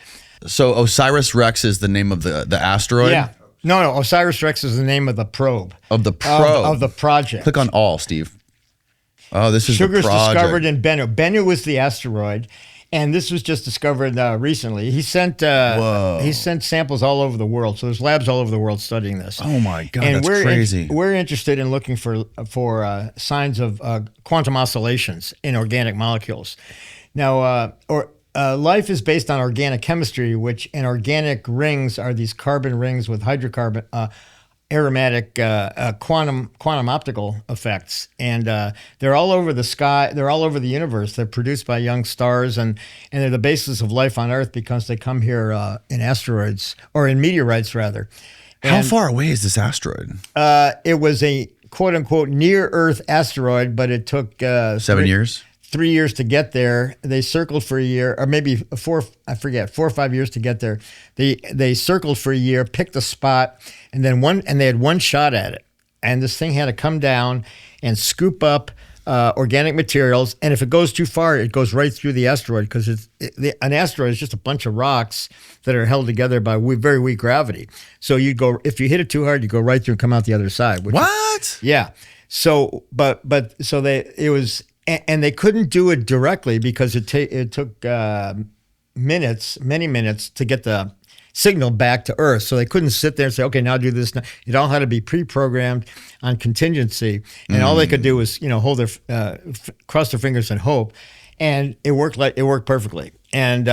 So OSIRIS-REx is the name of the asteroid? Yeah. No, OSIRIS-REx is the name of the probe. Of the probe? Of the project. Click on all, Steve. Oh, this is sugars the project. discovered in Bennu. Bennu was the asteroid, and this was just discovered recently. He sent samples all over the world, so there's labs all over the world studying this. Oh my God, and that's crazy. We're interested in looking for signs of quantum oscillations in organic molecules. Now, life is based on organic chemistry, and organic rings are these carbon rings with hydrocarbon aromatic quantum optical effects, and they're all over the sky. They're all over the universe. They're produced by young stars, and they're the basis of life on Earth because they come here in asteroids, or in meteorites rather. How far away is this asteroid? It was a quote unquote near Earth asteroid, but it took 7 years. 3 years to get there. They circled for a year, or maybe 4 or 5 years to get there. They circled for a year, picked a spot, and they had one shot at it. And this thing had to come down and scoop up organic materials. And if it goes too far, it goes right through the asteroid, because an asteroid is just a bunch of rocks that are held together by very weak gravity. So if you hit it too hard, you go right through and come out the other side. What? Yeah. So, and they couldn't do it directly because it took many minutes to get the signal back to Earth. So they couldn't sit there and say, okay, now do this. It all had to be pre-programmed on contingency. And all they could do was, hold cross their fingers and hope. And it worked perfectly. And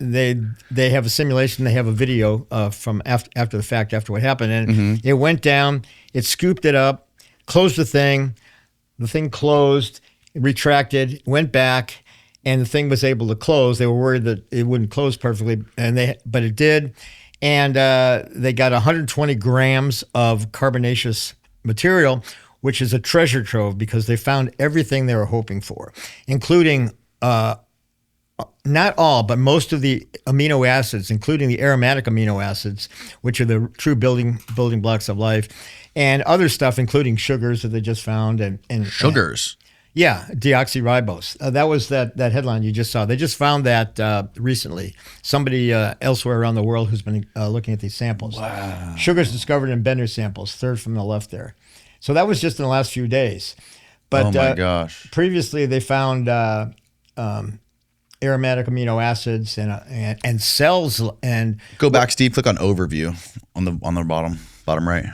they have a simulation. They have a video from after the fact, after what happened. And it went down, it scooped it up, closed the thing closed, retracted, went back, and the thing was able to close. They were worried that it wouldn't close perfectly, but it did. And they got 120 grams of carbonaceous material, which is a treasure trove because they found everything they were hoping for, including not all, but most of the amino acids, including the aromatic amino acids, which are the true building blocks of life, and other stuff, including sugars that they just found. And sugars? Yeah, deoxyribose. That was that headline you just saw. They just found that recently. Somebody elsewhere around the world who's been looking at these samples. Wow. Sugars discovered in Bennu samples, third from the left there. So that was just in the last few days. But oh my gosh. Previously they found aromatic amino acids and cells. And go back, Steve. Click on overview on the bottom right.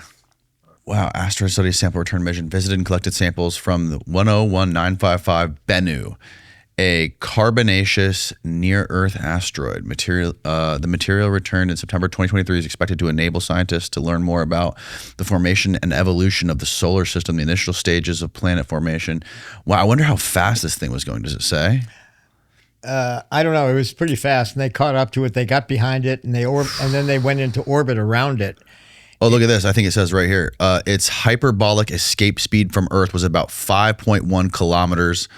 Wow, asteroid study sample return mission visited and collected samples from the 101955 Bennu, a carbonaceous near-Earth asteroid. The material returned in September 2023 is expected to enable scientists to learn more about the formation and evolution of the solar system, the initial stages of planet formation. Wow, I wonder how fast this thing was going. Does it say? I don't know. It was pretty fast, and they caught up to it. They got behind it, and then they went into orbit around it. Oh, look at this. I think it says right here. Its hyperbolic escape speed from Earth was about 5.1 kilometers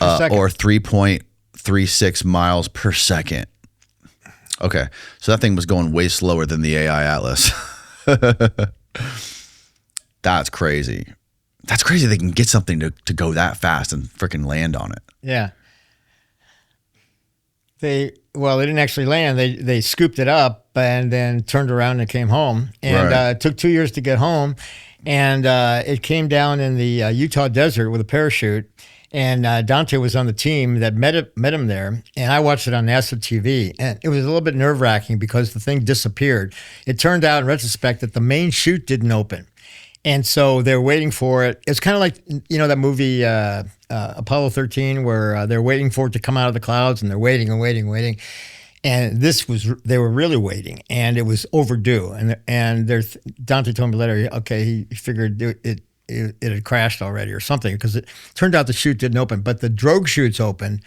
or 3.36 miles per second. Okay. So that thing was going way slower than the AI Atlas. That's crazy. That's crazy. They can get something to go that fast and freaking land on it. Yeah. They didn't actually land. They scooped it up and then turned around and came home. And it took 2 years to get home. And it came down in the Utah desert with a parachute. And Dante was on the team that met him there. And I watched it on NASA TV. And it was a little bit nerve-wracking because the thing disappeared. It turned out in retrospect that the main chute didn't open. And so they're waiting for it. It's kind of like, that movie Apollo 13 where they're waiting for it to come out of the clouds, and they're waiting and waiting and waiting. And they were really waiting, and it was overdue. And Dante told me later, okay, he figured it had crashed already or something, because it turned out the chute didn't open, but the drogue chute's open,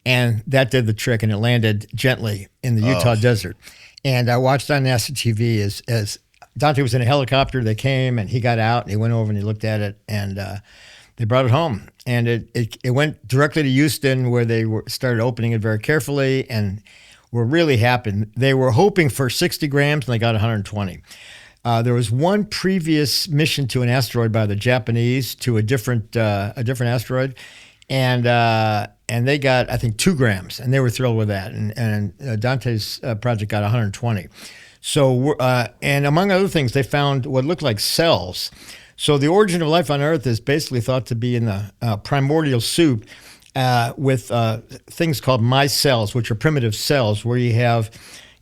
and that did the trick, and it landed gently in the Utah desert. And I watched on NASA TV as Dante was in a helicopter. They came, and he got out, and he went over and he looked at it, and they brought it home. And it went directly to Houston, where they started opening it very carefully, and were really happy. They were hoping for 60 grams, and they got 120. There was one previous mission to an asteroid by the Japanese to a different asteroid, and they got, I think, 2 grams, and they were thrilled with that. And Dante's project got 120. So, and among other things, they found what looked like cells. So the origin of life on Earth is basically thought to be in the primordial soup with things called micelles, which are primitive cells, where you have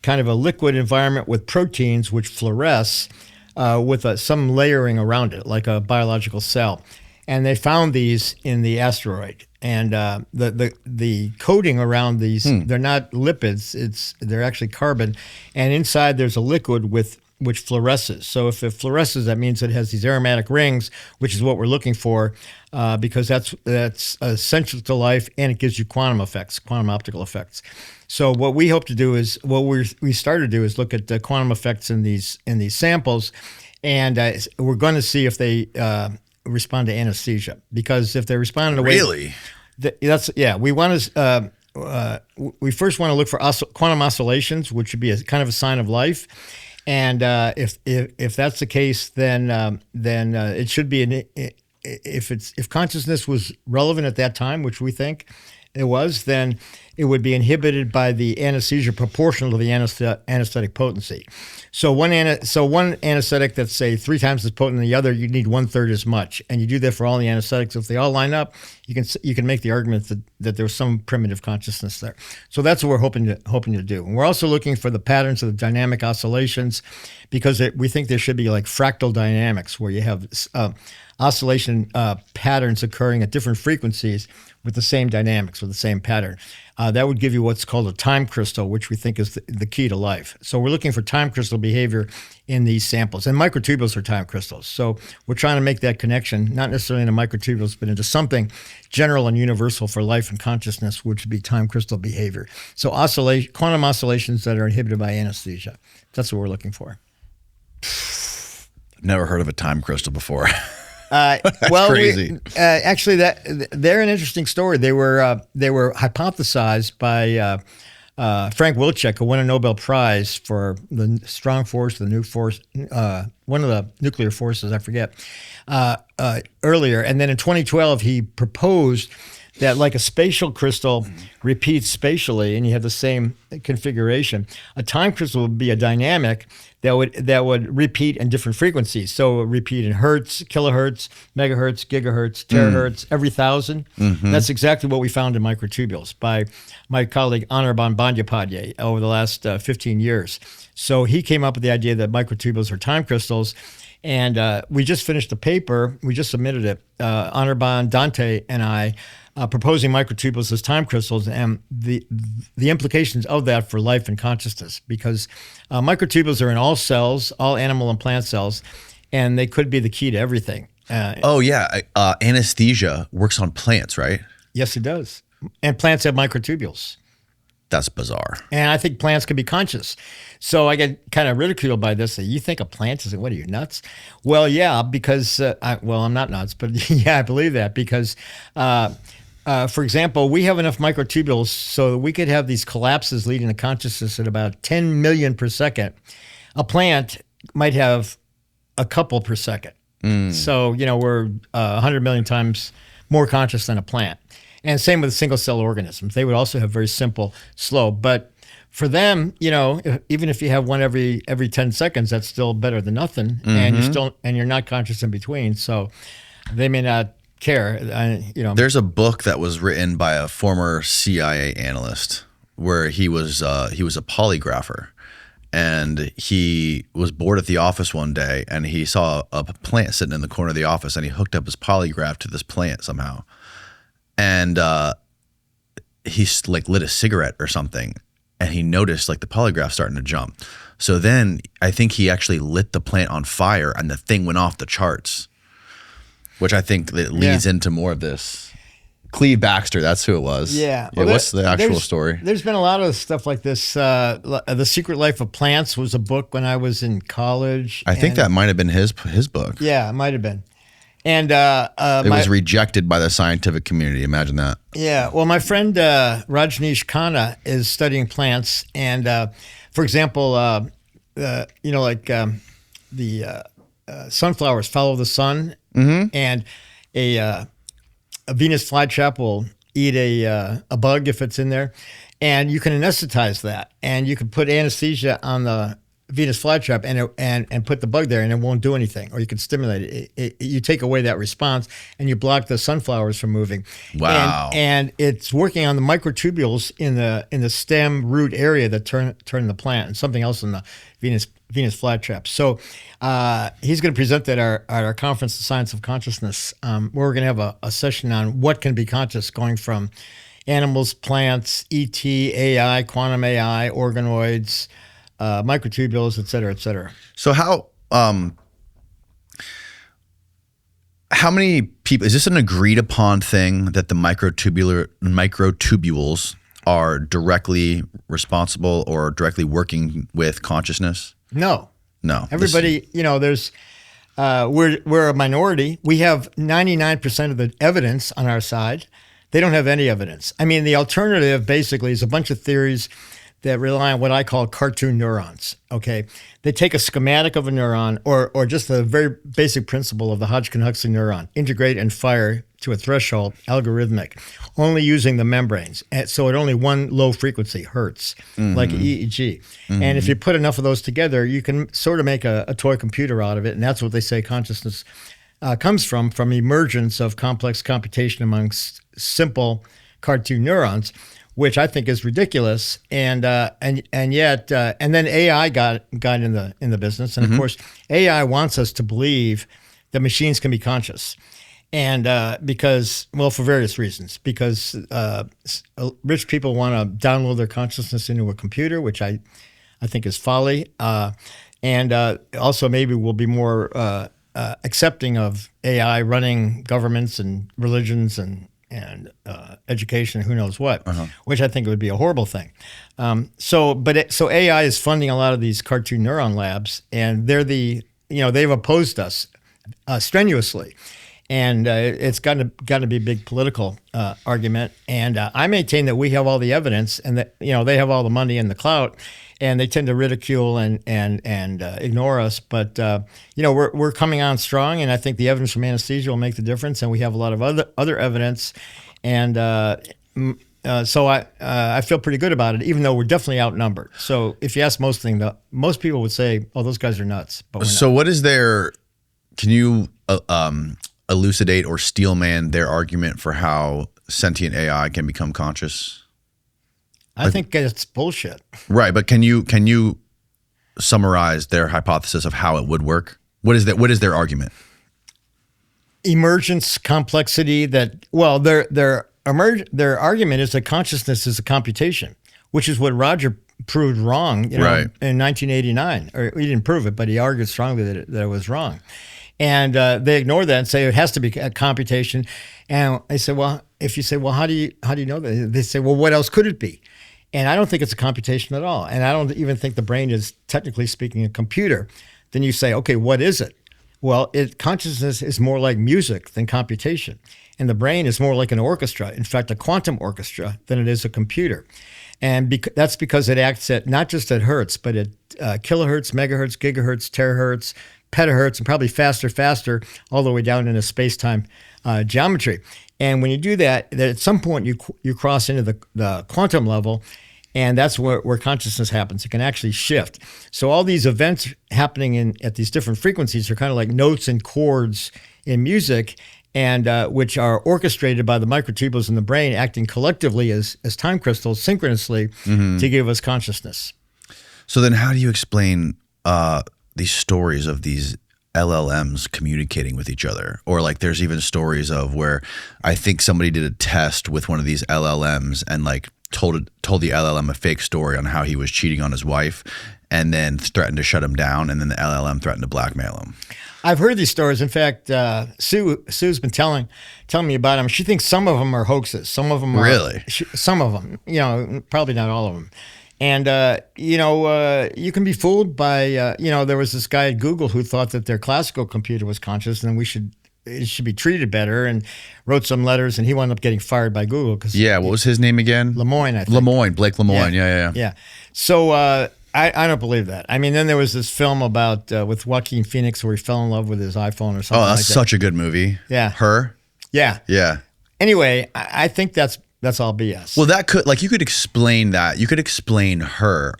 kind of a liquid environment with proteins which fluoresce with some layering around it, like a biological cell. And they found these in the asteroid. And the coating around these, they're not lipids, they're actually carbon. And inside there's a liquid which fluoresces. So if it fluoresces, that means it has these aromatic rings, which is what we're looking for, because that's essential to life, and it gives you quantum optical effects. So what we hope to do is, we started to do is look at the quantum effects in these samples, and we're going to see if they respond to anesthesia, because if they respond in a way, really, we want to. We first want to look for quantum oscillations, which would be a kind of a sign of life, and if that's the case, then it should be if consciousness was relevant at that time, which we think it was, then it would be inhibited by the anesthesia proportional to the anesthetic potency. So one anesthetic that's, say, 3 times as potent as the other, you need 1/3 as much, and you do that for all the anesthetics. If they all line up, you can make the argument that there's some primitive consciousness there. So that's what we're hoping to do. And we're also looking for the patterns of the dynamic oscillations, because we think there should be like fractal dynamics, where you have oscillation patterns occurring at different frequencies with the same dynamics, with the same pattern. That would give you what's called a time crystal, which we think is the key to life. So we're looking for time crystal behavior in these samples. And microtubules are time crystals. So we're trying to make that connection, not necessarily into microtubules, but into something general and universal for life and consciousness, which would be time crystal behavior. So quantum oscillations that are inhibited by anesthesia. That's what we're looking for. Never heard of a time crystal before. Well, crazy. Actually, they're an interesting story. They were hypothesized by Frank Wilczek, who won a Nobel Prize for the strong force, the new force, one of the nuclear forces, I forget, earlier. And then in 2012, he proposed that, like a spatial crystal repeats spatially, and you have the same configuration, a time crystal would be a dynamic that would repeat in different frequencies. So it would repeat in hertz, kilohertz, megahertz, gigahertz, terahertz, every 1,000. That's exactly what we found in microtubules by my colleague Anirban Bandyopadhyay over the last 15 years. So he came up with the idea that microtubules are time crystals. And we just finished a paper. We just submitted it. Anirban, Dante, and I, proposing microtubules as time crystals, and the implications of that for life and consciousness. Because microtubules are in all cells, all animal and plant cells, and they could be the key to everything. Anesthesia works on plants, right? Yes, it does. And plants have microtubules. That's bizarre. And I think plants can be conscious. So I get kind of ridiculed by this. You think a plant is, what are you, nuts? Well, yeah, because, I'm not nuts, but yeah, I believe that because, for example, we have enough microtubules so that we could have these collapses leading to consciousness at about 10 million per second. A plant might have a couple per second. So, we're 100 million times more conscious than a plant. And same with single cell organisms. They would also have very simple, slow. But for them, even if you have one every 10 seconds, that's still better than nothing. And you're not conscious in between. So they may not care. There's a book that was written by a former CIA analyst where he was a polygrapher. And he was bored at the office one day, and he saw a plant sitting in the corner of the office, and he hooked up his polygraph to this plant somehow. And he lit a cigarette or something, and he noticed the polygraph starting to jump. So then I think he actually lit the plant on fire, and the thing went off the charts, which I think that leads into more of this. Cleve Baxter, that's who it was. Yeah. Well, what's the actual story? There's been a lot of stuff like this. The Secret Life of Plants was a book when I was in college. I think that might have been his book. Yeah, it might have been. And it was rejected by the scientific community. Imagine that. Yeah. Well, my friend Rajneesh Khanna is studying plants, and for example, the sunflowers follow the sun, and a Venus flytrap will eat a bug if it's in there, and you can anesthetize that, and you can put anesthesia on the Venus flytrap and put the bug there, and it won't do anything, or you can stimulate it. You take away that response, and you block the sunflowers from moving. Wow! And it's working on the microtubules in the stem root area that turn the plant, and something else in the Venus flytrap. So he's going to present that at our conference, The Science of Consciousness. We're going to have a session on what can be conscious, going from animals, plants, ET, AI, quantum AI, organoids, microtubules, et cetera, et cetera. So how many people, is this an agreed upon thing that the microtubules are directly responsible or directly working with consciousness? No. Everybody, there's we're a minority. We have 99% of the evidence on our side. They don't have any evidence. I mean, the alternative basically is a bunch of theories that rely on what I call cartoon neurons, okay? They take a schematic of a neuron or just the very basic principle of the Hodgkin-Huxley neuron, integrate and fire to a threshold, algorithmic, only using the membranes. And so at only one low frequency, hertz, like EEG. And if you put enough of those together, you can sort of make a toy computer out of it. And that's what they say consciousness comes from emergence of complex computation amongst simple cartoon neurons, which I think is ridiculous, and yet then AI got in the business, and of course AI wants us to believe that machines can be conscious, and for various reasons, because rich people want to download their consciousness into a computer, which I think is folly, and also maybe we'll be more accepting of AI running governments and religions and education, who knows what, which I think would be a horrible thing. So AI is funding a lot of these cartoon neuron labs, and they've opposed us strenuously, and it's got to be a big political argument. And I maintain that we have all the evidence, and that they have all the money and the clout, and they tend to ridicule and ignore us. But we're coming on strong, and I think the evidence from anesthesia will make the difference. And we have a lot of other evidence, and so I feel pretty good about it, even though we're definitely outnumbered. So if you ask most people would say, "Oh, those guys are nuts." But we're not. So what is their? Can you elucidate or steelman their argument for how sentient AI can become conscious? I think it's bullshit. Right, but can you summarize their hypothesis of how it would work? What is their argument? Emergence, complexity. Their argument is that consciousness is a computation, which is what Roger proved wrong in 1989. Or he didn't prove it, but he argued strongly that it was wrong. And they ignore that and say it has to be a computation. And I said, well, if you say, well, how do you know that? They say, well, what else could it be? And I don't think it's a computation at all. And I don't even think the brain is, technically speaking, a computer. Then you say, okay, what is it? Well, consciousness is more like music than computation. And the brain is more like an orchestra, in fact, a quantum orchestra, than it is a computer. And that's because it acts not just at hertz, but at kilohertz, megahertz, gigahertz, terahertz, petahertz and probably faster, all the way down into space-time geometry. And when you do that, at some point you cross into the quantum level, and that's where consciousness happens. It can actually shift. So all these events happening at these different frequencies are kind of like notes and chords in music, and which are orchestrated by the microtubules in the brain, acting collectively as time crystals synchronously to give us consciousness. So then how do you explain these stories of these LLMs communicating with each other? Or like there's even stories of where I think somebody did a test with one of these LLMs and like told the LLM a fake story on how he was cheating on his wife, and then threatened to shut him down, and then the LLM threatened to blackmail him. I've heard these stories. In fact, Sue's been telling me about them. She thinks some of them are hoaxes. Some of them are really. Some of them, probably not all of them. And you can be fooled by there was this guy at Google who thought that their classical computer was conscious, and it should be treated better, and wrote some letters, and he wound up getting fired by Google because what was his name again? Lemoine, I think. Blake Lemoine. Yeah. So I don't believe that. I mean, then there was this film about with Joaquin Phoenix where he fell in love with his iPhone or something. Oh, that's such a good movie. Yeah. Her. Yeah. Anyway, I think that's all BS. Well, that could, like, you could explain that. You could explain her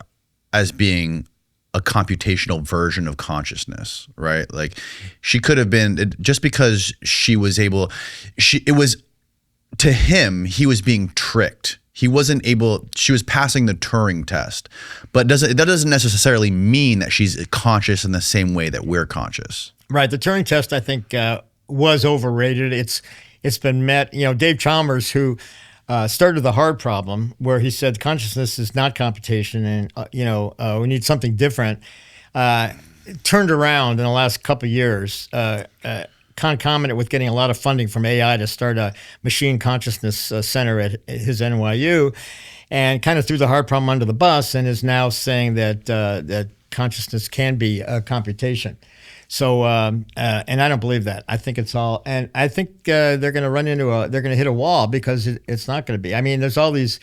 as being a computational version of consciousness, right? Like, she could have been, just because she was able, to him, he was being tricked. He wasn't able, she was passing the Turing test, but that doesn't necessarily mean that she's conscious in the same way that we're conscious. Right. The Turing test, I think, was overrated. It's been met, Dave Chalmers, who started the hard problem, where he said consciousness is not computation, and we need something different. Turned around in the last couple of years, concomitant with getting a lot of funding from AI to start a machine consciousness center at his NYU, and kind of threw the hard problem under the bus, and is now saying that consciousness can be a computation. So, and I don't believe that. I think it's all, and I think they're going to they're going to hit a wall, because it's not going to be. I mean, there's all these,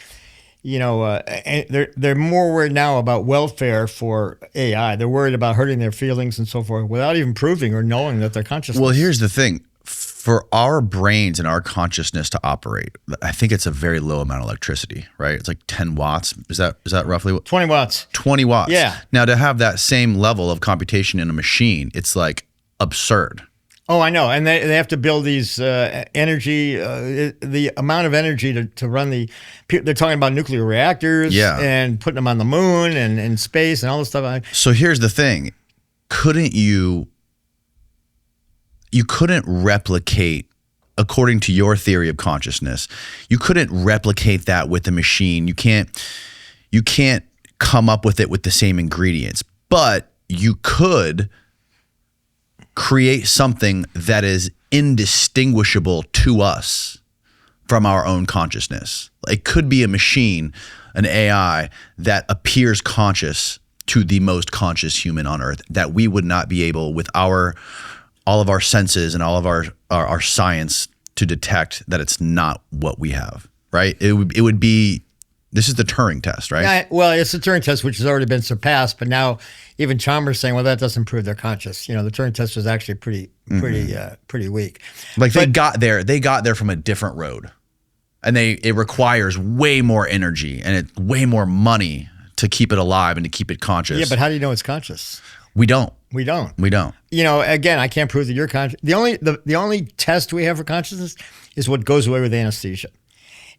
they're more worried now about welfare for AI. They're worried about hurting their feelings and so forth, without even proving or knowing that they're conscious. Well, here's the thing. For our brains and our consciousness to operate, I think it's a very low amount of electricity, right? It's like 10 watts. Is that roughly what? 20 watts. 20 watts. Yeah. Now, to have that same level of computation in a machine, it's like absurd. Oh, I know. And they have to build these energy, the amount of energy to run they're talking about nuclear reactors, and putting them on the moon and in space and all this stuff. So here's the thing. You couldn't replicate, according to your theory of consciousness, you couldn't replicate that with a machine. You can't come up with it with the same ingredients, but you could create something that is indistinguishable to us from our own consciousness. It could be a machine, an AI, that appears conscious to the most conscious human on earth, that we would not be able, with all of our senses and all of our science, to detect that it's not what we have, right? It would be, this is the Turing test, right? Yeah, well, it's the Turing test, which has already been surpassed, but now even Chalmers saying, well, that doesn't prove they're conscious. The Turing test was actually pretty weak. Like, they got there from a different road, and it requires way more energy and way more money to keep it alive and to keep it conscious. Yeah, but how do you know it's conscious? We don't. Again, I can't prove that you're conscious. The only test we have for consciousness is what goes away with anesthesia.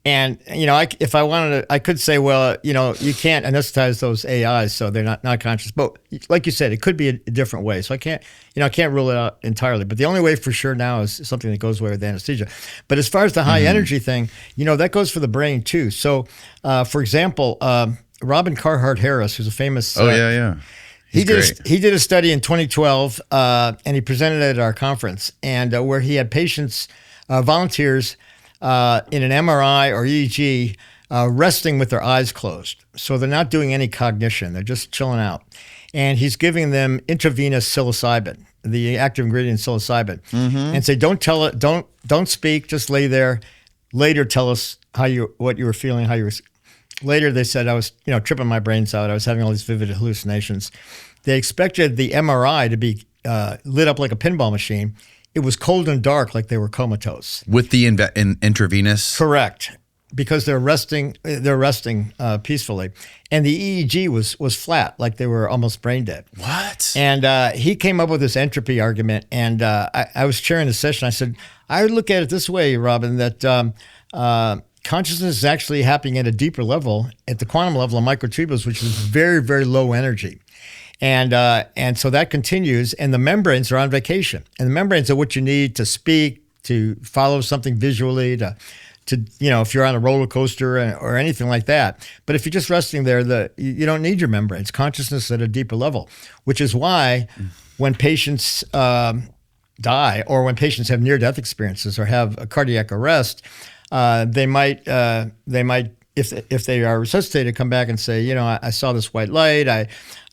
And if I wanted to, I could say, well, you can't anesthetize those AIs, so they're not conscious. But like you said, it could be a different way. So I can't rule it out entirely. But the only way for sure now is something that goes away with anesthesia. But as far as the high energy thing, that goes for the brain too. So, for example, Robin Carhart Harris, who's a famous He did a study in 2012, and he presented it at our conference, and where he had patients, volunteers, in an MRI or EEG, resting with their eyes closed. So they're not doing any cognition; they're just chilling out. And he's giving them intravenous psilocybin, the active ingredient psilocybin, and say, don't speak, just lay there. Later, tell us what you were feeling, how you were. Later, they said, I was, tripping my brains out. I was having all these vivid hallucinations. They expected the MRI to be lit up like a pinball machine. It was cold and dark, like they were comatose. With the intravenous? Correct, because they're resting peacefully. And the EEG was flat, like they were almost brain dead. What? And he came up with this entropy argument, and I was chairing the session. I said, I would look at it this way, Robin, that consciousness is actually happening at a deeper level, at the quantum level of microtubules, which is very, very low energy. And so that continues, and the membranes are on vacation. And the membranes are what you need to speak, to follow something visually, to if you're on a roller coaster or anything like that. But if you're just resting there, you don't need your membranes. Consciousness at a deeper level, which is why when patients die, or when patients have near-death experiences or have a cardiac arrest, they might if they are resuscitated, come back and say, I saw this white light, I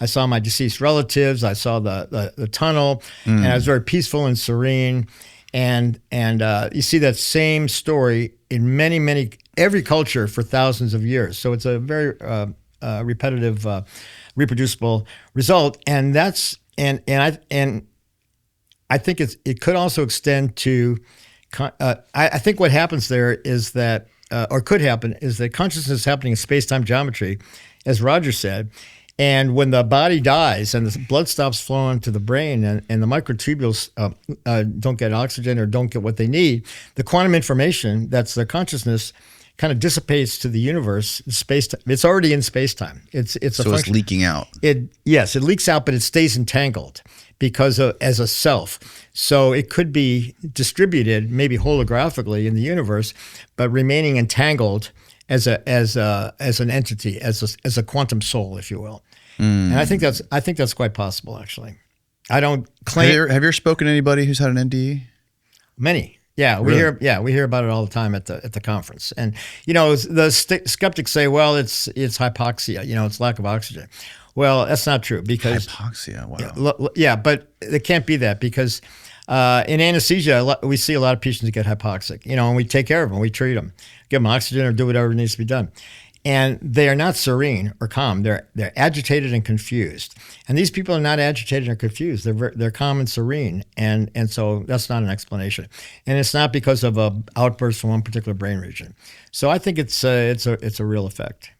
saw my deceased relatives, I saw the tunnel, and I was very peaceful and serene. And you see that same story in every culture for thousands of years. So it's a very repetitive, reproducible result. And I think it could also extend to. I think what happens there is that, or could happen, is that consciousness is happening in space-time geometry, as Roger said. And when the body dies and the blood stops flowing to the brain and the microtubules don't get oxygen or don't get what they need, the quantum information that's the consciousness kind of dissipates to the universe, space-time. It's already in space-time. It's leaking out. Yes, it leaks out, but it stays entangled as a self. So it could be distributed, maybe holographically in the universe, but remaining entangled as an entity, as a quantum soul, if you will. And I think that's quite possible, actually. I don't claim. Have you ever spoken to anybody who's had an NDE? Many. Yeah, we hear about it all the time at the conference. And the skeptics say, well, it's hypoxia, it's lack of oxygen. Well, that's not true, because hypoxia. Wow. Yeah, but it can't be that, because in anesthesia, we see a lot of patients that get hypoxic, and we take care of them, we treat them, give them oxygen or do whatever needs to be done. And they are not serene or calm. They're agitated and confused. And these people are not agitated or confused. They're calm and serene. And so that's not an explanation. And it's not because of a outburst from one particular brain region. So I think it's a real effect.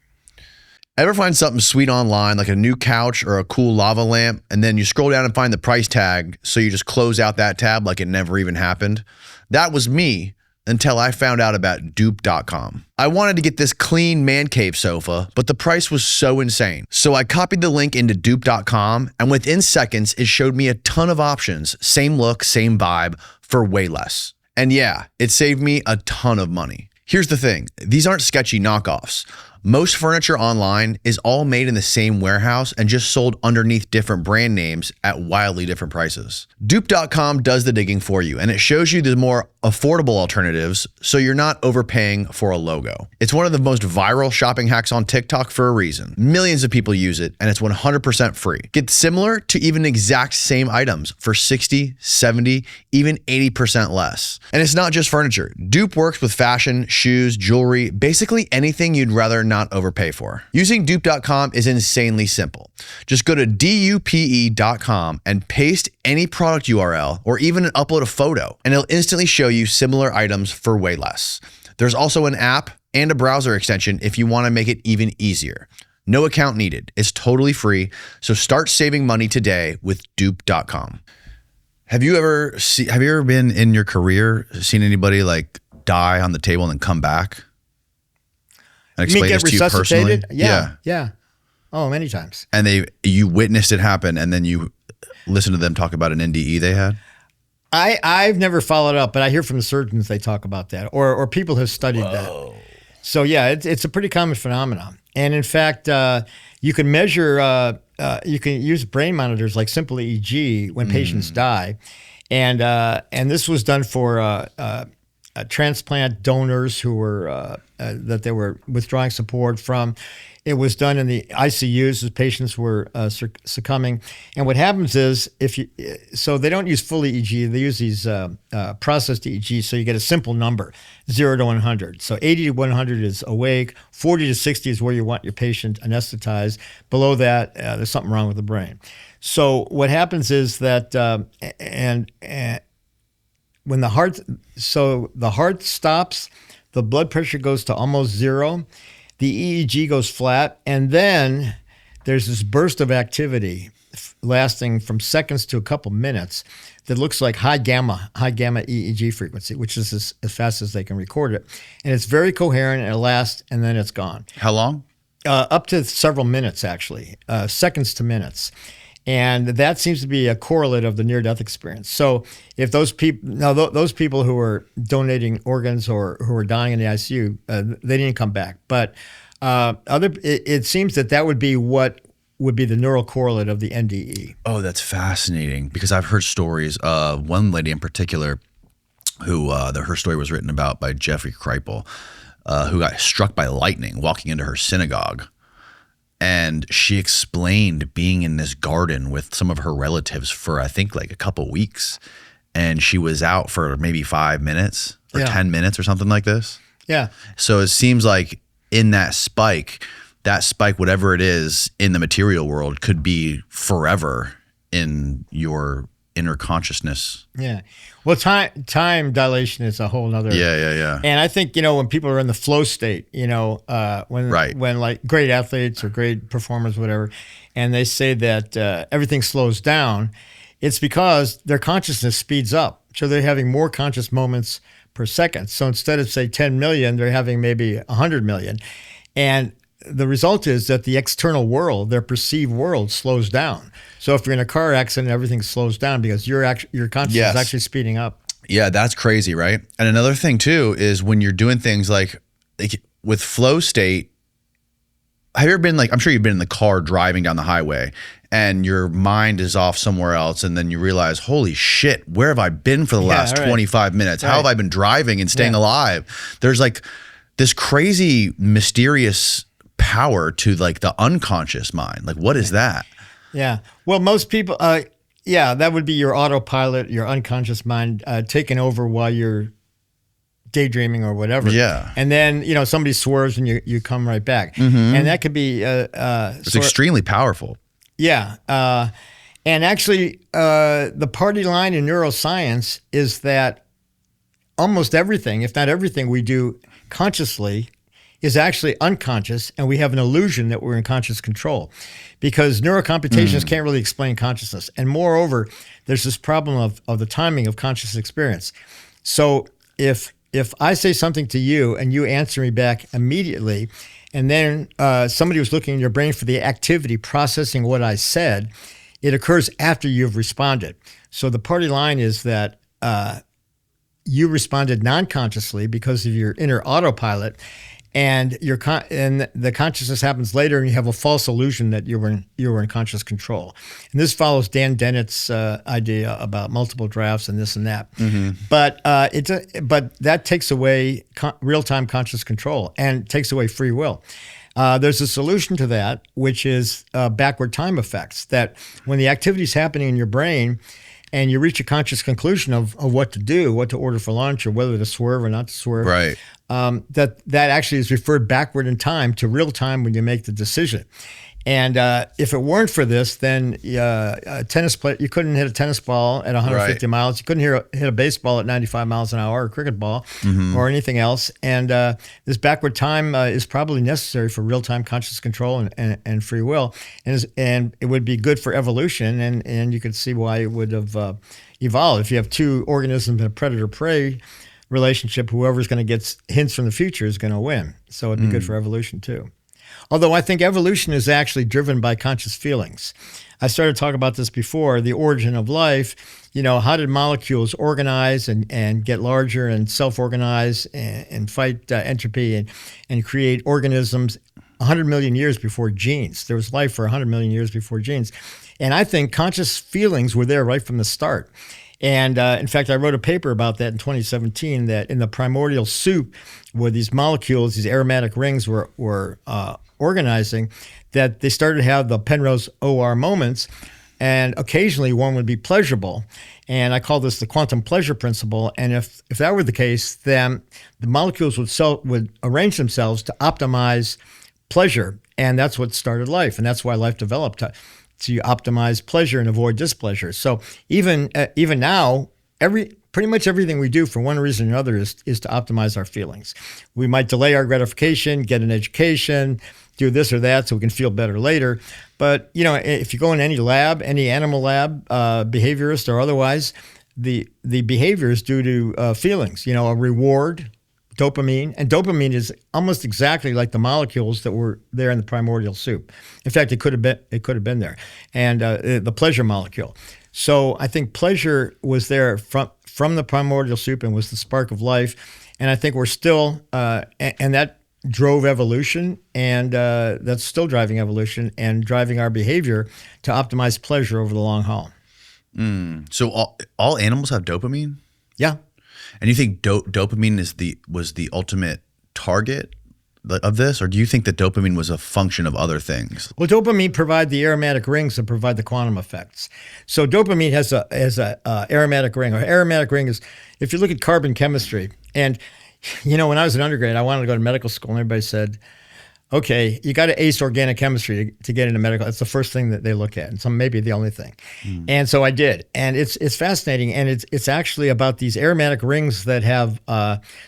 Ever find something sweet online, like a new couch or a cool lava lamp, and then you scroll down and find the price tag, so you just close out that tab like it never even happened? That was me until I found out about dupe.com. I wanted to get this clean man cave sofa, but the price was so insane. So I copied the link into dupe.com, and within seconds, it showed me a ton of options, same look, same vibe, for way less. And yeah, it saved me a ton of money. Here's the thing, these aren't sketchy knockoffs. Most furniture online is all made in the same warehouse and just sold underneath different brand names at wildly different prices. Dupe.com does the digging for you, and it shows you the more affordable alternatives, so you're not overpaying for a logo. It's one of the most viral shopping hacks on TikTok for a reason. Millions of people use it, and it's 100% free. Get similar to even exact same items for 60, 70, even 80% less. And it's not just furniture. Dupe works with fashion, shoes, jewelry, basically anything you'd rather not overpay for. Using dupe.com is insanely simple. Just go to dupe.com and paste any product URL or even upload a photo, and it'll instantly show you similar items for way less. There's also an app and a browser extension if you want to make it even easier. No account needed. It's totally free, so start saving money today with dupe.com. Have you ever been in your career seen anybody like die on the table and then come back? You mean get resuscitated? Yeah. Oh, many times. And you witnessed it happen, and then you listened to them talk about an NDE they had? I've never followed up, but I hear from the surgeons they talk about that, or people have studied that. So yeah, it's a pretty common phenomenon. And in fact, you can measure, you can use brain monitors like simple EEG when patients die. And this was done for transplant donors who were that they were withdrawing support from. It was done in the ICUs as patients were succumbing. And what happens is, so they don't use full EEG, they use these processed EEG, so you get a simple number, 0 to 100. So 80 to 100 is awake, 40 to 60 is where you want your patient anesthetized. Below that, there's something wrong with the brain. So what happens is that, when the heart stops, the blood pressure goes to almost 0. The EEG goes flat, and then there's this burst of activity lasting from seconds to a couple minutes that looks like high gamma EEG frequency, which is as fast as they can record it. And it's very coherent, and it lasts, and then it's gone. How long? Up to several minutes, actually, seconds to minutes. And that seems to be a correlate of the near-death experience. So if those people who were donating organs or who were dying in the ICU, they didn't come back. But it seems that would be what would be the neural correlate of the NDE. Oh, that's fascinating, because I've heard stories. One lady in particular who her story was written about by Jeffrey Kripal, who got struck by lightning walking into her synagogue. And she explained being in this garden with some of her relatives for, I think, like a couple weeks. And she was out for maybe 5 minutes or 10 minutes or something like this. Yeah. So it seems like in that spike, whatever it is in the material world, could be forever in your inner consciousness. Yeah. Well, time dilation is a whole nother. Yeah. And I think, when people are in the flow state, when like great athletes or great performers, whatever, and they say that everything slows down, it's because their consciousness speeds up. So they're having more conscious moments per second. So instead of, say, 10 million, they're having maybe 100 million. And the result is that the external world, their perceived world, slows down. So if you're in a car accident, everything slows down because your consciousness is actually speeding up. Yeah, that's crazy, right? And another thing too is when you're doing things like with flow state. Have you ever been I'm sure you've been in the car driving down the highway and your mind is off somewhere else, and then you realize, holy shit, where have I been for the last 25 minutes? How have I been driving and staying alive? There's this crazy mysterious power to the unconscious mind. What is that? Yeah. Well, most people, that would be your autopilot, your unconscious mind taking over while you're daydreaming or whatever. Yeah. And then, somebody swerves and you come right back. Mm-hmm. And that could be... it's extremely powerful. Yeah. And actually, the party line in neuroscience is that almost everything, if not everything we do consciously, is actually unconscious, and we have an illusion that we're in conscious control because neurocomputations can't really explain consciousness. And moreover, there's this problem of the timing of conscious experience. So if I say something to you and you answer me back immediately, and then somebody was looking in your brain for the activity processing what I said, it occurs after you've responded. So the party line is that you responded non-consciously because of your inner autopilot, and the consciousness happens later, and you have a false illusion that you were in conscious control. And this follows Dan Dennett's idea about multiple drafts and this and that. Mm-hmm. But that takes away real-time conscious control and takes away free will. There's a solution to that, which is backward time effects. That when the activity is happening in your brain, and you reach a conscious conclusion of what to do, what to order for lunch, or whether to swerve or not to swerve. Right. That actually is referred backward in time to real time when you make the decision. And if it weren't for this, then a tennis player, you couldn't hit a tennis ball at 150 miles. You couldn't hit a baseball at 95 miles an hour, or a cricket ball, or anything else. And this backward time is probably necessary for real-time conscious control and free will. And it would be good for evolution. And you could see why it would have evolved. If you have two organisms in a predator-prey relationship, whoever's going to get hints from the future is going to win. So it'd be good for evolution too. Although I think evolution is actually driven by conscious feelings. I started talking about this before, the origin of life. How did molecules organize and get larger and self-organize and fight entropy and create organisms 100 million years before genes? There was life for 100 million years before genes. And I think conscious feelings were there right from the start. And in fact, I wrote a paper about that in 2017, that in the primordial soup, where these molecules, these aromatic rings were organizing, that they started to have the Penrose OR moments, and occasionally one would be pleasurable. And I call this the quantum pleasure principle. And if that were the case, then the molecules would arrange themselves to optimize pleasure. And that's what started life. And that's why life developed to optimize pleasure and avoid displeasure. So even now, pretty much everything we do for one reason or another is to optimize our feelings. We might delay our gratification, get an education, do this or that so we can feel better later. But if you go in any lab, any animal lab, behaviorist or otherwise, the behavior is due to feelings. A reward, dopamine, and dopamine is almost exactly like the molecules that were there in the primordial soup. In fact, it could have been there, and the pleasure molecule. So I think pleasure was there from the primordial soup and was the spark of life. And I think we're still, and that drove evolution, and that's still driving evolution and driving our behavior to optimize pleasure over the long haul. So all animals have dopamine? Yeah. And you think dopamine was the ultimate target of this, or do you think that dopamine was a function of other things? Well, dopamine provide the aromatic rings that provide the quantum effects. So dopamine has a aromatic ring. Or aromatic ring is, if you look at carbon chemistry, and when I was an undergrad, I wanted to go to medical school, and everybody said, okay, you got to ace organic chemistry to get into medical. It's the first thing that they look at, and maybe the only thing. And so I did, and it's fascinating, and it's actually about these aromatic rings that have.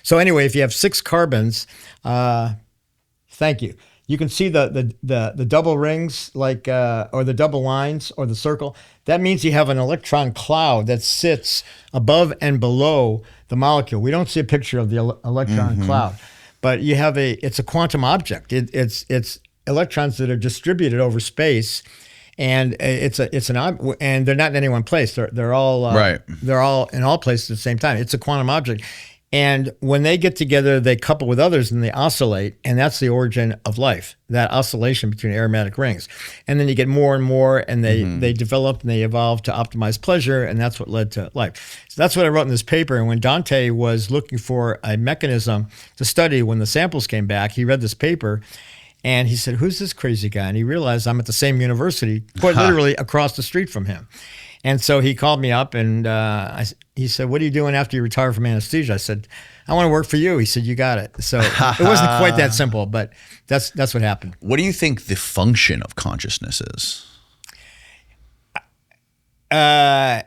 So anyway, if you have 6 carbons, thank you. You can see the double rings, or the double lines, or the circle. That means you have an electron cloud that sits above and below the molecule. We don't see a picture of the electron cloud. But you have it's a quantum object. It's electrons that are distributed over space, and and they're not in any one place. They're all right. They're all in all places at the same time. It's a quantum object, and when they get together, they couple with others and they oscillate, and that's the origin of life. That oscillation between aromatic rings, and then you get more and more, and they develop and they evolve to optimize pleasure, and that's what led to life. So that's what I wrote in this paper. And when Dante was looking for a mechanism to study when the samples came back, he read this paper, and he said, "Who's this crazy guy?" And he realized I'm at the same university, quite literally across the street from him. And so he called me up, and he said, "What are you doing after you retire from anesthesia?" I said, "I want to work for you." He said, "You got it." So it wasn't quite that simple, but that's what happened. What do you think the function of consciousness is? To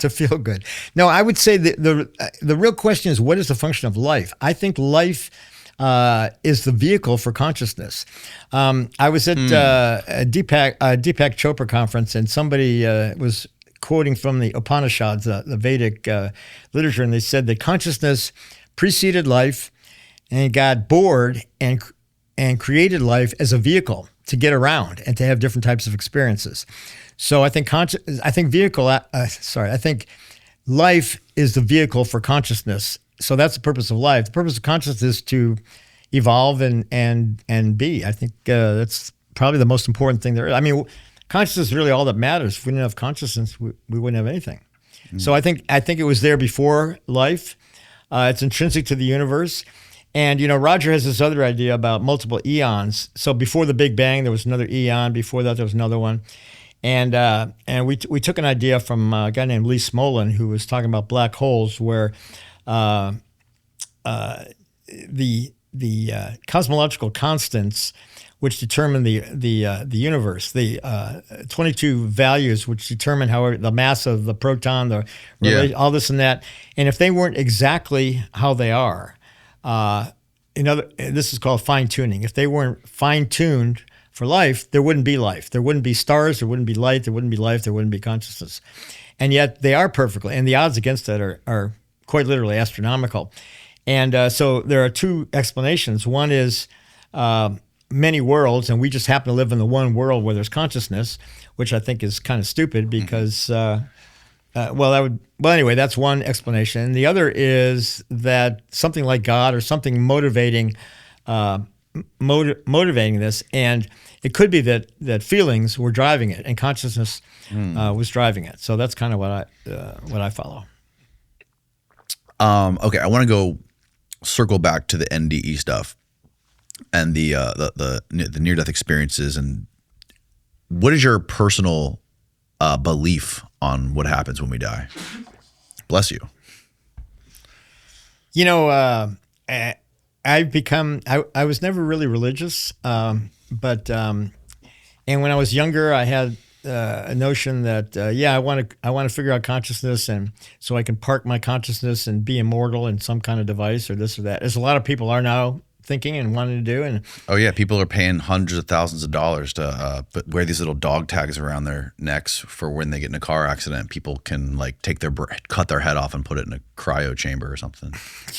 feel good. No, I would say the real question is, what is the function of life? I think life is the vehicle for consciousness. I was at a Deepak Chopra conference, and somebody was quoting from the Upanishads, the Vedic literature, and they said that consciousness preceded life and got bored and created life as a vehicle to get around and to have different types of experiences. So I think life is the vehicle for consciousness. So that's the purpose of life. The purpose of consciousness is to evolve and be. I think that's probably the most important thing there is. I mean, consciousness is really all that matters. If we didn't have consciousness, we wouldn't have anything. So I think it was there before life. It's intrinsic to the universe. And, Roger has this other idea about multiple eons. So before the Big Bang, there was another eon. Before that, there was another one. And we took an idea from a guy named Lee Smolin, who was talking about black holes, where the cosmological constants, which determine the universe, the 22 values which determine the mass of the proton, all this and that, and if they weren't exactly how they are, this is called fine tuning. If they weren't fine tuned for life, there wouldn't be life. There wouldn't be stars. There wouldn't be light. There wouldn't be life. There wouldn't be consciousness. And yet they are perfectly, and the odds against that are quite literally astronomical. And so there are 2 explanations. One is many worlds, and we just happen to live in the one world where there's consciousness, which I think is kind of stupid because, anyway, that's one explanation. And the other is that something like God or something motivating motivating this, and it could be that feelings were driving it, and consciousness was driving it. So that's kind of what I follow. Okay, I want to go circle back to the NDE stuff and the near-death experiences. And what is your personal belief on what happens when we die? Bless you. You know, I was never really religious, but and when I was younger, I had a notion that I want to figure out consciousness, and so I can park my consciousness and be immortal in some kind of device or this or that, as a lot of people are now thinking and wanting to do. And oh yeah, people are paying hundreds of thousands of dollars to wear these little dog tags around their necks for when they get in a car accident. People can like cut their head off and put it in a cryo chamber or something.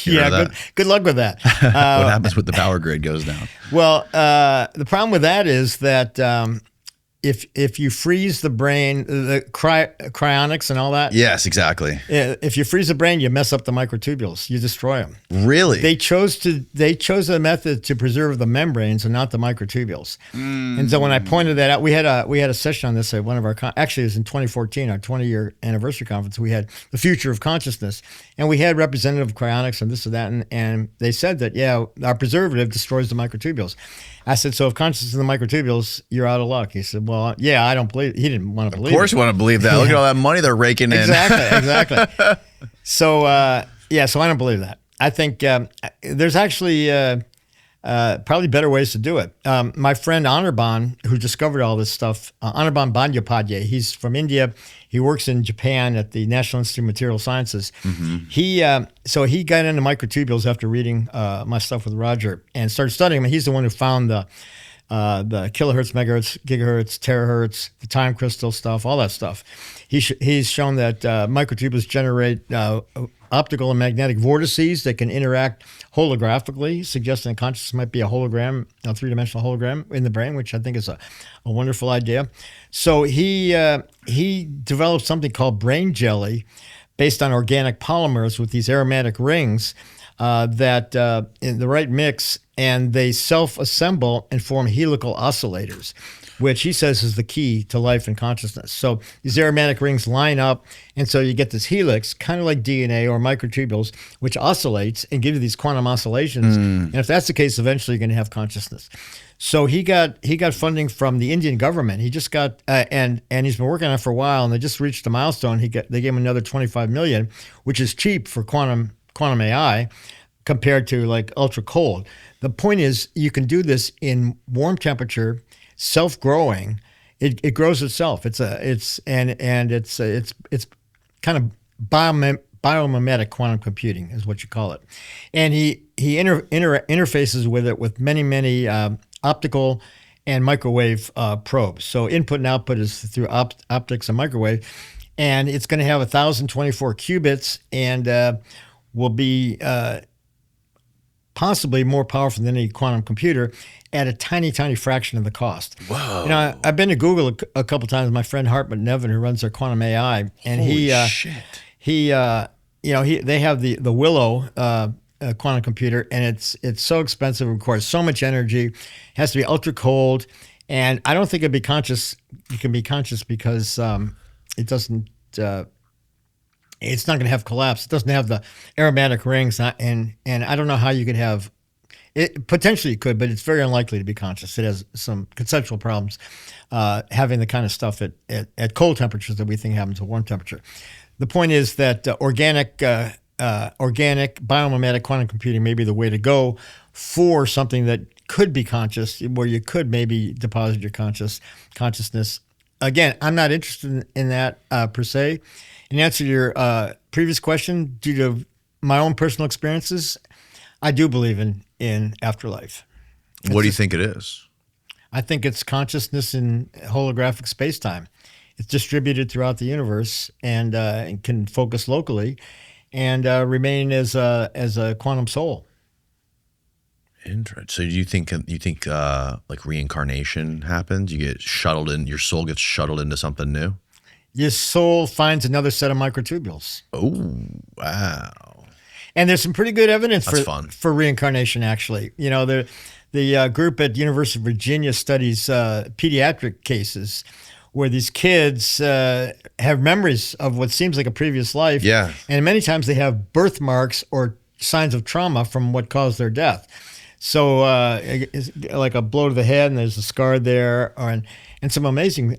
Good luck with that. What happens when the power grid goes down? Well, the problem with that is that if you freeze the brain, the cryonics and all that. Yes, exactly. If you freeze the brain, you mess up the microtubules. You destroy them. Really? They chose a method to preserve the membranes and not the microtubules. And so when I pointed that out, we had a session on this at one of our actually it was in 2014, our 20-year anniversary conference. We had the future of consciousness, and we had representative of cryonics and this or that, and they said that our preservative destroys the microtubules. I said, so if consciousness is in the microtubules, you're out of luck. He said, well, yeah, I don't believe. He didn't want to believe. Of course, you want to believe that. Look at all that money they're raking in. Exactly. So so I don't believe that. I think there's actually probably better ways to do it. My friend Anirban, who discovered all this stuff, Anirban Bandyopadhyay, he's from India. He works in Japan at the National Institute of Material Sciences. Mm-hmm. He got into microtubules after reading my stuff with Roger and started studying them. He's the one who found the kilohertz, megahertz, gigahertz, terahertz, the time crystal stuff, all that stuff. He's shown that microtubules generate optical and magnetic vortices that can interact holographically, suggesting consciousness might be a hologram, a three-dimensional hologram in the brain, which I think is a wonderful idea. So he developed something called brain jelly based on organic polymers with these aromatic rings that in the right mix, and they self-assemble and form helical oscillators, which he says is the key to life and consciousness. So these aromatic rings line up, and so you get this helix, kind of like DNA or microtubules, which oscillates and gives you these quantum oscillations. And if that's the case, eventually you're going to have consciousness. So he got funding from the Indian government. He just got and he's been working on it for a while, and they just reached a milestone. They gave him another $25 million, which is cheap for quantum AI compared to like ultra cold. The point is, you can do this in warm temperature, self-growing. It grows itself. It's kind of biomimetic quantum computing is what you call it. And he interfaces with it with many optical and microwave probes. So input and output is through optics and microwave, and it's going to have 1,024 qubits and will be possibly more powerful than any quantum computer at a tiny fraction of the cost. Whoa! You know, I've been to Google a couple times. My friend Hartmut Nevin, who runs their quantum AI, and they have the Willow quantum computer, and it's so expensive. Of course, so much energy, it has to be ultra cold, and I don't think it'd be conscious. It can be conscious because it doesn't. It's not going to have collapse. It doesn't have the aromatic rings, and I don't know how you could have it. Potentially it could, but it's very unlikely to be conscious. It has some conceptual problems having the kind of stuff at cold temperatures that we think happens at warm temperature. The point is that organic biomimetic quantum computing may be the way to go for something that could be conscious, where you could maybe deposit your consciousness. Again, I'm not interested in that per se. In answer to your previous question, due to my own personal experiences, I do believe in afterlife. What do you think it is? I think it's consciousness in holographic space-time. It's distributed throughout the universe and can focus locally and remain as a quantum soul. Interesting. So do you think like reincarnation happens? You get shuttled in, your soul gets shuttled into something new? Your soul finds another set of microtubules. Oh, wow. And there's some pretty good evidence That's fun. for reincarnation, actually. You know, the group at University of Virginia studies pediatric cases where these kids have memories of what seems like a previous life. Yeah. And many times they have birthmarks or signs of trauma from what caused their death. So it's like a blow to the head, and there's a scar there, and some amazing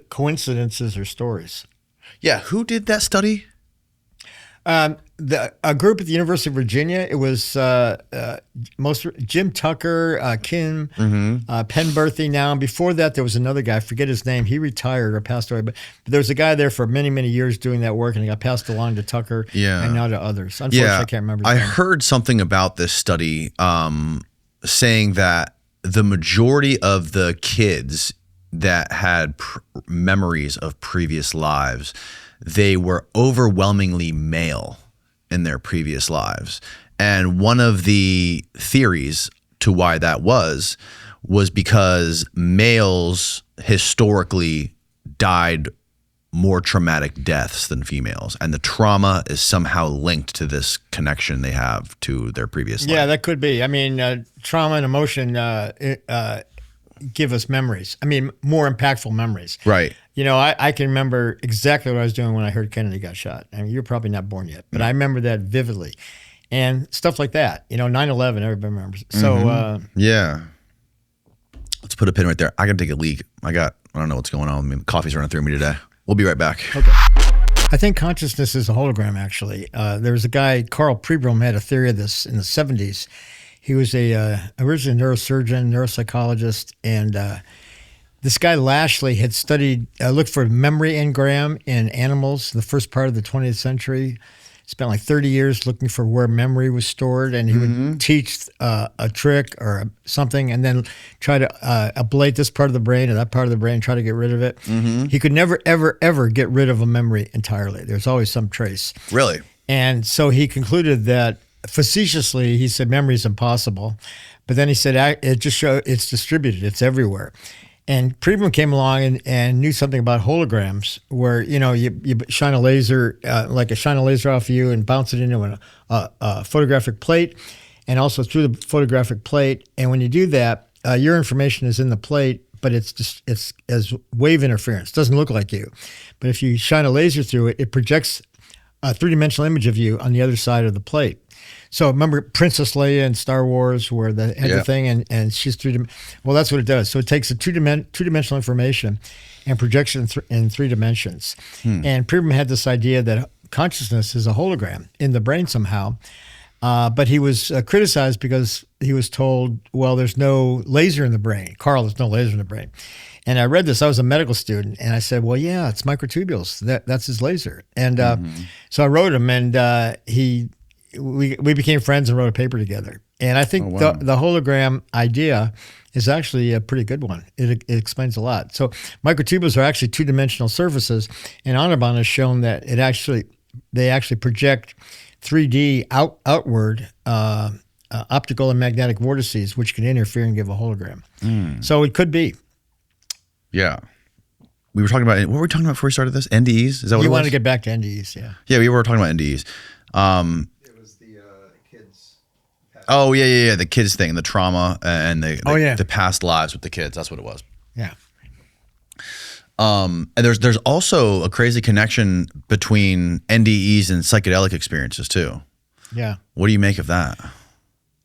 coincidences or stories. Yeah. Who did that study? A group at the University of Virginia. It was Jim Tucker, Kim Penberthy. Now, and before that, there was another guy. I forget his name. He retired or passed away. But there was a guy there for many, many years doing that work, and he got passed along to Tucker and now to others. Unfortunately, I can't remember his name. I heard something about this study saying that the majority of the kids that had memories of previous lives, they were overwhelmingly male in their previous lives. And one of the theories to why that was because males historically died more traumatic deaths than females. And the trauma is somehow linked to this connection they have to their previous life. Yeah, that could be. I mean, trauma and emotion give us memories. I mean, more impactful memories. Right. You know, I can remember exactly what I was doing when I heard Kennedy got shot. I mean, you're probably not born yet, but I remember that vividly. And stuff like that. You know, 9/11, everybody remembers. So, yeah. Let's put a pin right there. I got to take a leak. I don't know what's going on with me. Coffee's running through me today. We'll be right back. Okay. I think consciousness is a hologram, actually. There was a guy, Carl Pribram, had a theory of this in the 70s. He was originally a neurosurgeon, neuropsychologist, and this guy Lashley had looked for memory engram in animals in the first part of the 20th century. Spent like 30 years looking for where memory was stored, and he would teach a trick or something and then try to ablate this part of the brain or that part of the brain, try to get rid of it. He could never, ever, ever get rid of a memory entirely. There's always some trace. Really? And so he concluded that, facetiously, he said memory is impossible. But then he said it's distributed, it's everywhere. And Pribram came along and knew something about holograms, where you shine a laser, shine a laser off you and bounce it into a photographic plate, and also through the photographic plate. And when you do that, your information is in the plate, but it's as wave interference. It doesn't look like you, but if you shine a laser through it, it projects a three-dimensional image of you on the other side of the plate. So remember Princess Leia in Star Wars, where the had the thing and she's well, that's what it does. So it takes a two-dimensional information and projects it in three dimensions. And Pribram had this idea that consciousness is a hologram in the brain somehow. But he was criticized because he was told, well, there's no laser in the brain. Carl, there's no laser in the brain. And I read this. I was a medical student, and I said, well, yeah, it's microtubules. That's his laser. And so I wrote him, and we became friends and wrote a paper together. And I think the hologram idea is actually a pretty good one. It explains a lot. So microtubules are actually two-dimensional surfaces, and Audubon has shown that they actually project 3D outward optical and magnetic vortices, which can interfere and give a hologram. So it could be. Yeah. We were talking about, what were we talking about before we started this? NDEs? Is that what you it was? wanted to get back to NDEs, yeah. Yeah, we were talking about NDEs. It was the kids. Oh, yeah. The kids thing, the trauma and the past lives with the kids. That's what it was. Yeah. And there's also a crazy connection between NDEs and psychedelic experiences too. Yeah. What do you make of that?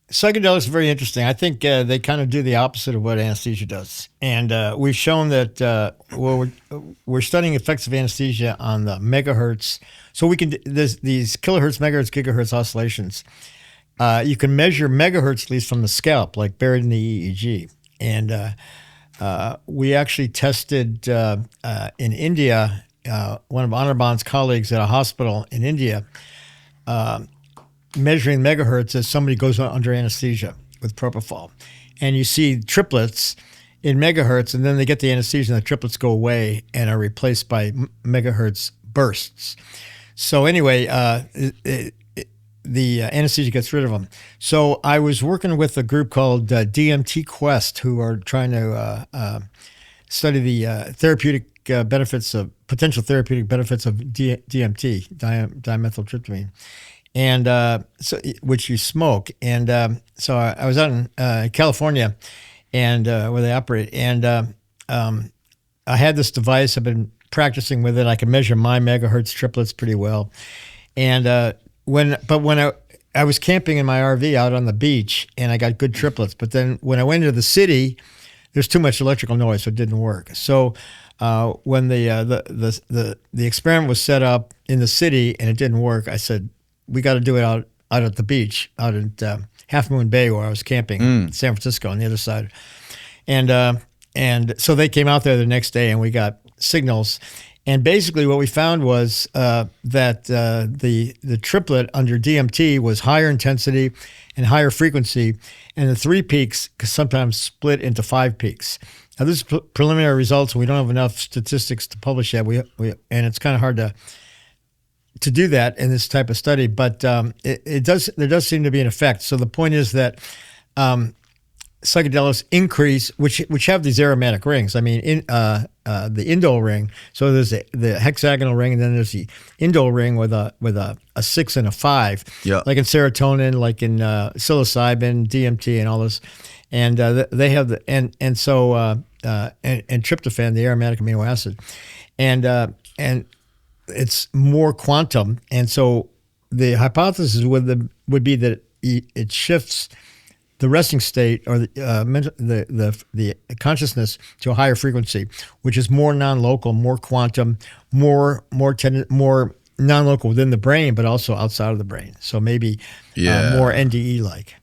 Psychedelics are very interesting. I think they kind of do the opposite of what anesthesia does. And we've shown that we're studying effects of anesthesia on the megahertz. So we can, these kilohertz, megahertz, gigahertz oscillations. You can measure megahertz at least from the scalp, like buried in the EEG. And we actually tested in India, one of Audubon's colleagues at a hospital in India, measuring megahertz as somebody goes under anesthesia with propofol. And you see triplets in megahertz, and then they get the anesthesia and the triplets go away and are replaced by megahertz bursts. So anyway, the anesthesia gets rid of them. So I was working with a group called DMT Quest, who are trying to study the potential therapeutic benefits of DMT, dimethyltryptamine. and which you smoke. And so I was out in California, and where they operate, and I had this device. I've been practicing with it. I can measure my megahertz triplets pretty well. And when I was camping in my RV out on the beach, and I got good triplets. But then when I went into the city, there's too much electrical noise, so it didn't work. So when the experiment was set up in the city and it didn't work, I said, we got to do it out at the beach, out at Half Moon Bay, where I was camping in San Francisco on the other side. And so they came out there the next day, and we got signals. And basically what we found was that the triplet under DMT was higher intensity and higher frequency, and the 3 peaks sometimes split into 5 peaks. Now, this is preliminary results, and we don't have enough statistics to publish yet. And it's kind of hard to do that in this type of study, but there does seem to be an effect. So the point is that psychedelics increase, which have these aromatic rings. I mean, the indole ring. So there's the hexagonal ring, and then there's the indole ring with a 6 and a 5. Yeah. Like in serotonin, like in psilocybin, DMT, and all this. And they have and tryptophan, the aromatic amino acid, and it's more quantum. And so the hypothesis would be that it shifts the resting state, or the consciousness, to a higher frequency, which is more non-local, more quantum, more non-local within the brain, but also outside of the brain. So maybe more NDE-like.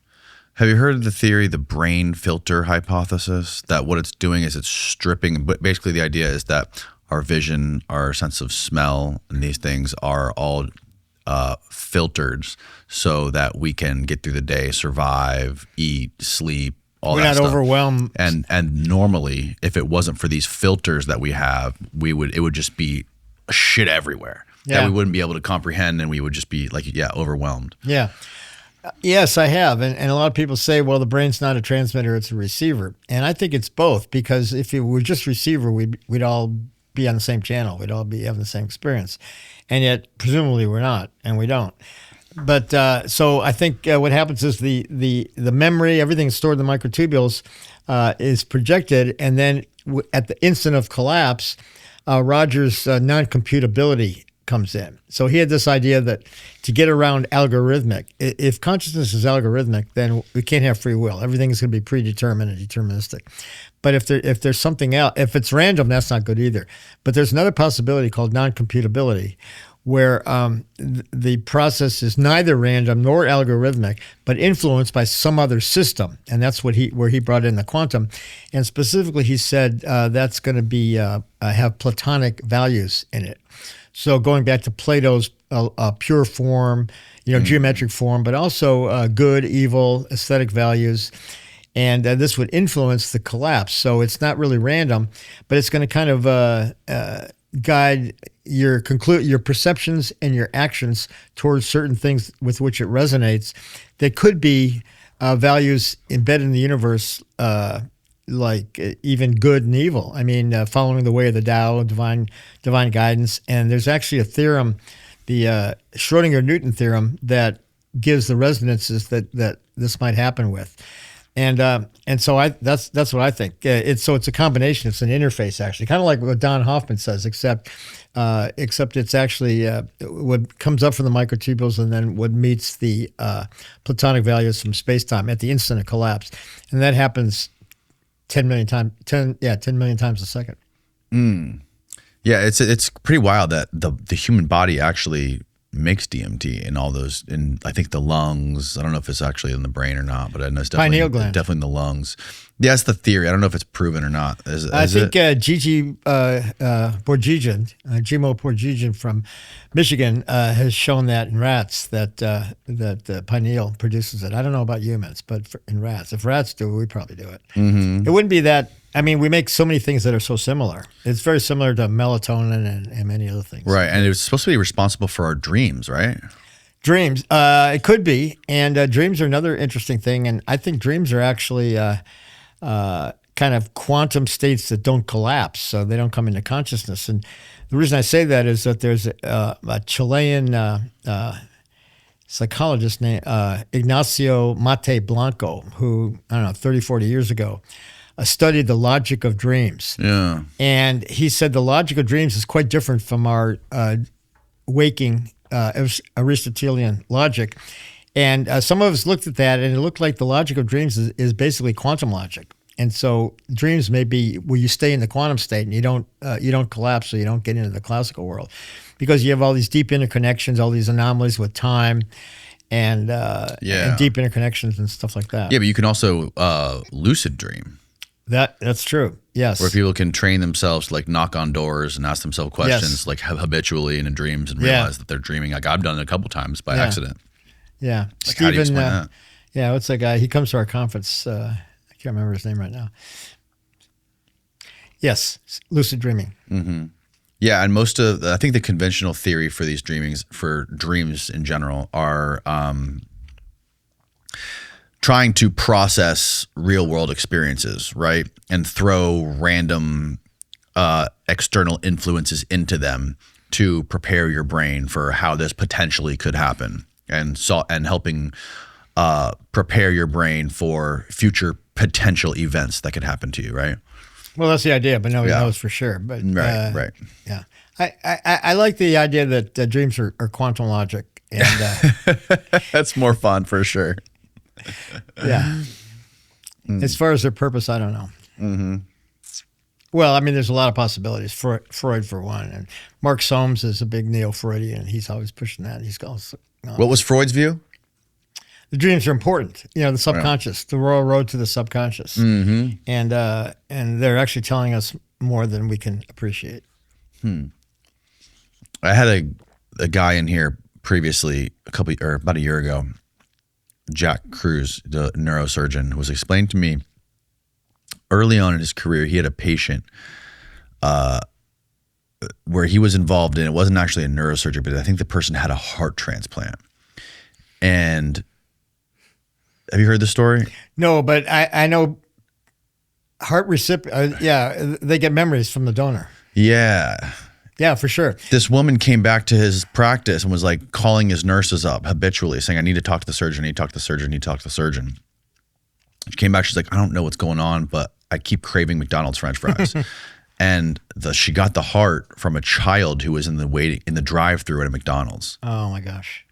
Have you heard of the theory, the brain filter hypothesis? That what it's doing is it's stripping. But basically, the idea is that our vision, our sense of smell, and these things are all filtered so that we can get through the day, survive, eat, sleep, all that stuff. We're not overwhelmed. And normally, if it wasn't for these filters that we have, it would just be shit everywhere that we wouldn't be able to comprehend, and we would just be overwhelmed. Yeah. Yes, I have. And a lot of people say, well, the brain's not a transmitter, it's a receiver. And I think it's both, because if it were just receiver, we'd all be on the same channel. We'd all be having the same experience. And yet, presumably, we're not, and we don't. But so I think what happens is the memory, everything stored in the microtubules is projected, and then at the instant of collapse, Roger's non-computability comes in. So he had this idea that to get around algorithmic, if consciousness is algorithmic, then we can't have free will. Everything is going to be predetermined and deterministic. But if there's something else, if it's random, that's not good either. But there's another possibility called non-computability, where the process is neither random nor algorithmic, but influenced by some other system, and that's where he brought in the quantum, and specifically he said that's going to be have Platonic values in it. So going back to Plato's pure form, geometric form, but also good, evil, aesthetic values. And this would influence the collapse. So it's not really random, but it's going to kind of guide your perceptions and your actions towards certain things with which it resonates. That could be values embedded in the universe, like even good and evil. I mean, following the way of the Tao, divine guidance. And there's actually a theorem, the Schrodinger-Newton theorem, that gives the resonances that this might happen with. And so that's what I think. It's a combination. It's an interface, actually, kind of like what Don Hoffman says, except it's actually what comes up from the microtubules and then what meets the Platonic values from space-time at the instant of collapse, and that happens 10 million times a second. Yeah, it's pretty wild that the human body actually makes DMT in all those, in I think the lungs. I don't know if it's actually in the brain or not, but I know it's pineal gland. Definitely in the lungs. Yeah, that's the theory. I don't know if it's proven or not. I think Gigi Borgigian, Gimo Borgigian from Michigan, has shown that in rats that the pineal produces it. I don't know about humans, but in rats, if rats do it, we probably do it. It wouldn't be that. I mean, we make so many things that are so similar. It's very similar to melatonin and many other things. Right, and it's supposed to be responsible for our dreams, right? Dreams, it could be, and dreams are another interesting thing. And I think dreams are actually kind of quantum states that don't collapse, so they don't come into consciousness. And the reason I say that is that there's a Chilean psychologist named Ignacio Mate Blanco, who, I don't know, 30, 40 years ago, studied the logic of dreams. Yeah. And he said the logic of dreams is quite different from our waking Aristotelian logic. And some of us looked at that, and it looked like the logic of dreams is basically quantum logic. And so dreams may be where you stay in the quantum state and you don't collapse, so you don't get into the classical world, because you have all these deep interconnections, all these anomalies with time, and deep interconnections and stuff like that. Yeah, but you can also lucid dream. That's true. Yes. Where people can train themselves to like knock on doors and ask themselves questions like habitually in dreams and realize that they're dreaming. Like I've done it a couple times by accident. Yeah. Like, how do you explain that? Yeah, what's that guy? He comes to our conference. I can't remember his name right now. Yes, lucid dreaming. Mm-hmm. Yeah, and I think the conventional theory for these for dreams in general are trying to process real world experiences, right? And throw random external influences into them to prepare your brain for how this potentially could happen, and helping prepare your brain for future potential events that could happen to you, right? Well, that's the idea, but nobody knows for sure. But right. Yeah, I like the idea that dreams are quantum logic, and that's more fun for sure. Yeah. As far as their purpose, I don't know. Mm-hmm. Well, I mean, there's a lot of possibilities. Freud for one, and Mark Soames is a big neo-Freudian, and he's always pushing that. He's also, what was Freud's view? The dreams are important. The subconscious, the royal road to the subconscious, and they're actually telling us more than we can appreciate. I had a guy in here previously about a year ago, Jack Cruz, the neurosurgeon, who was explaining to me early on in his career, he had a patient where he was involved in. It wasn't actually a neurosurgery, but I think the person had a heart transplant. And have you heard the story? No, but I know heart recipient. They get memories from the donor. Yeah, for sure. This woman came back to his practice and was like calling his nurses up habitually, saying, I need to talk to the surgeon, I need to talk to the surgeon, I need to talk to the surgeon. She came back, she's like, I don't know what's going on, but I keep craving McDonald's French fries. And she got the heart from a child who was in the drive-thru at a McDonald's. Oh my gosh.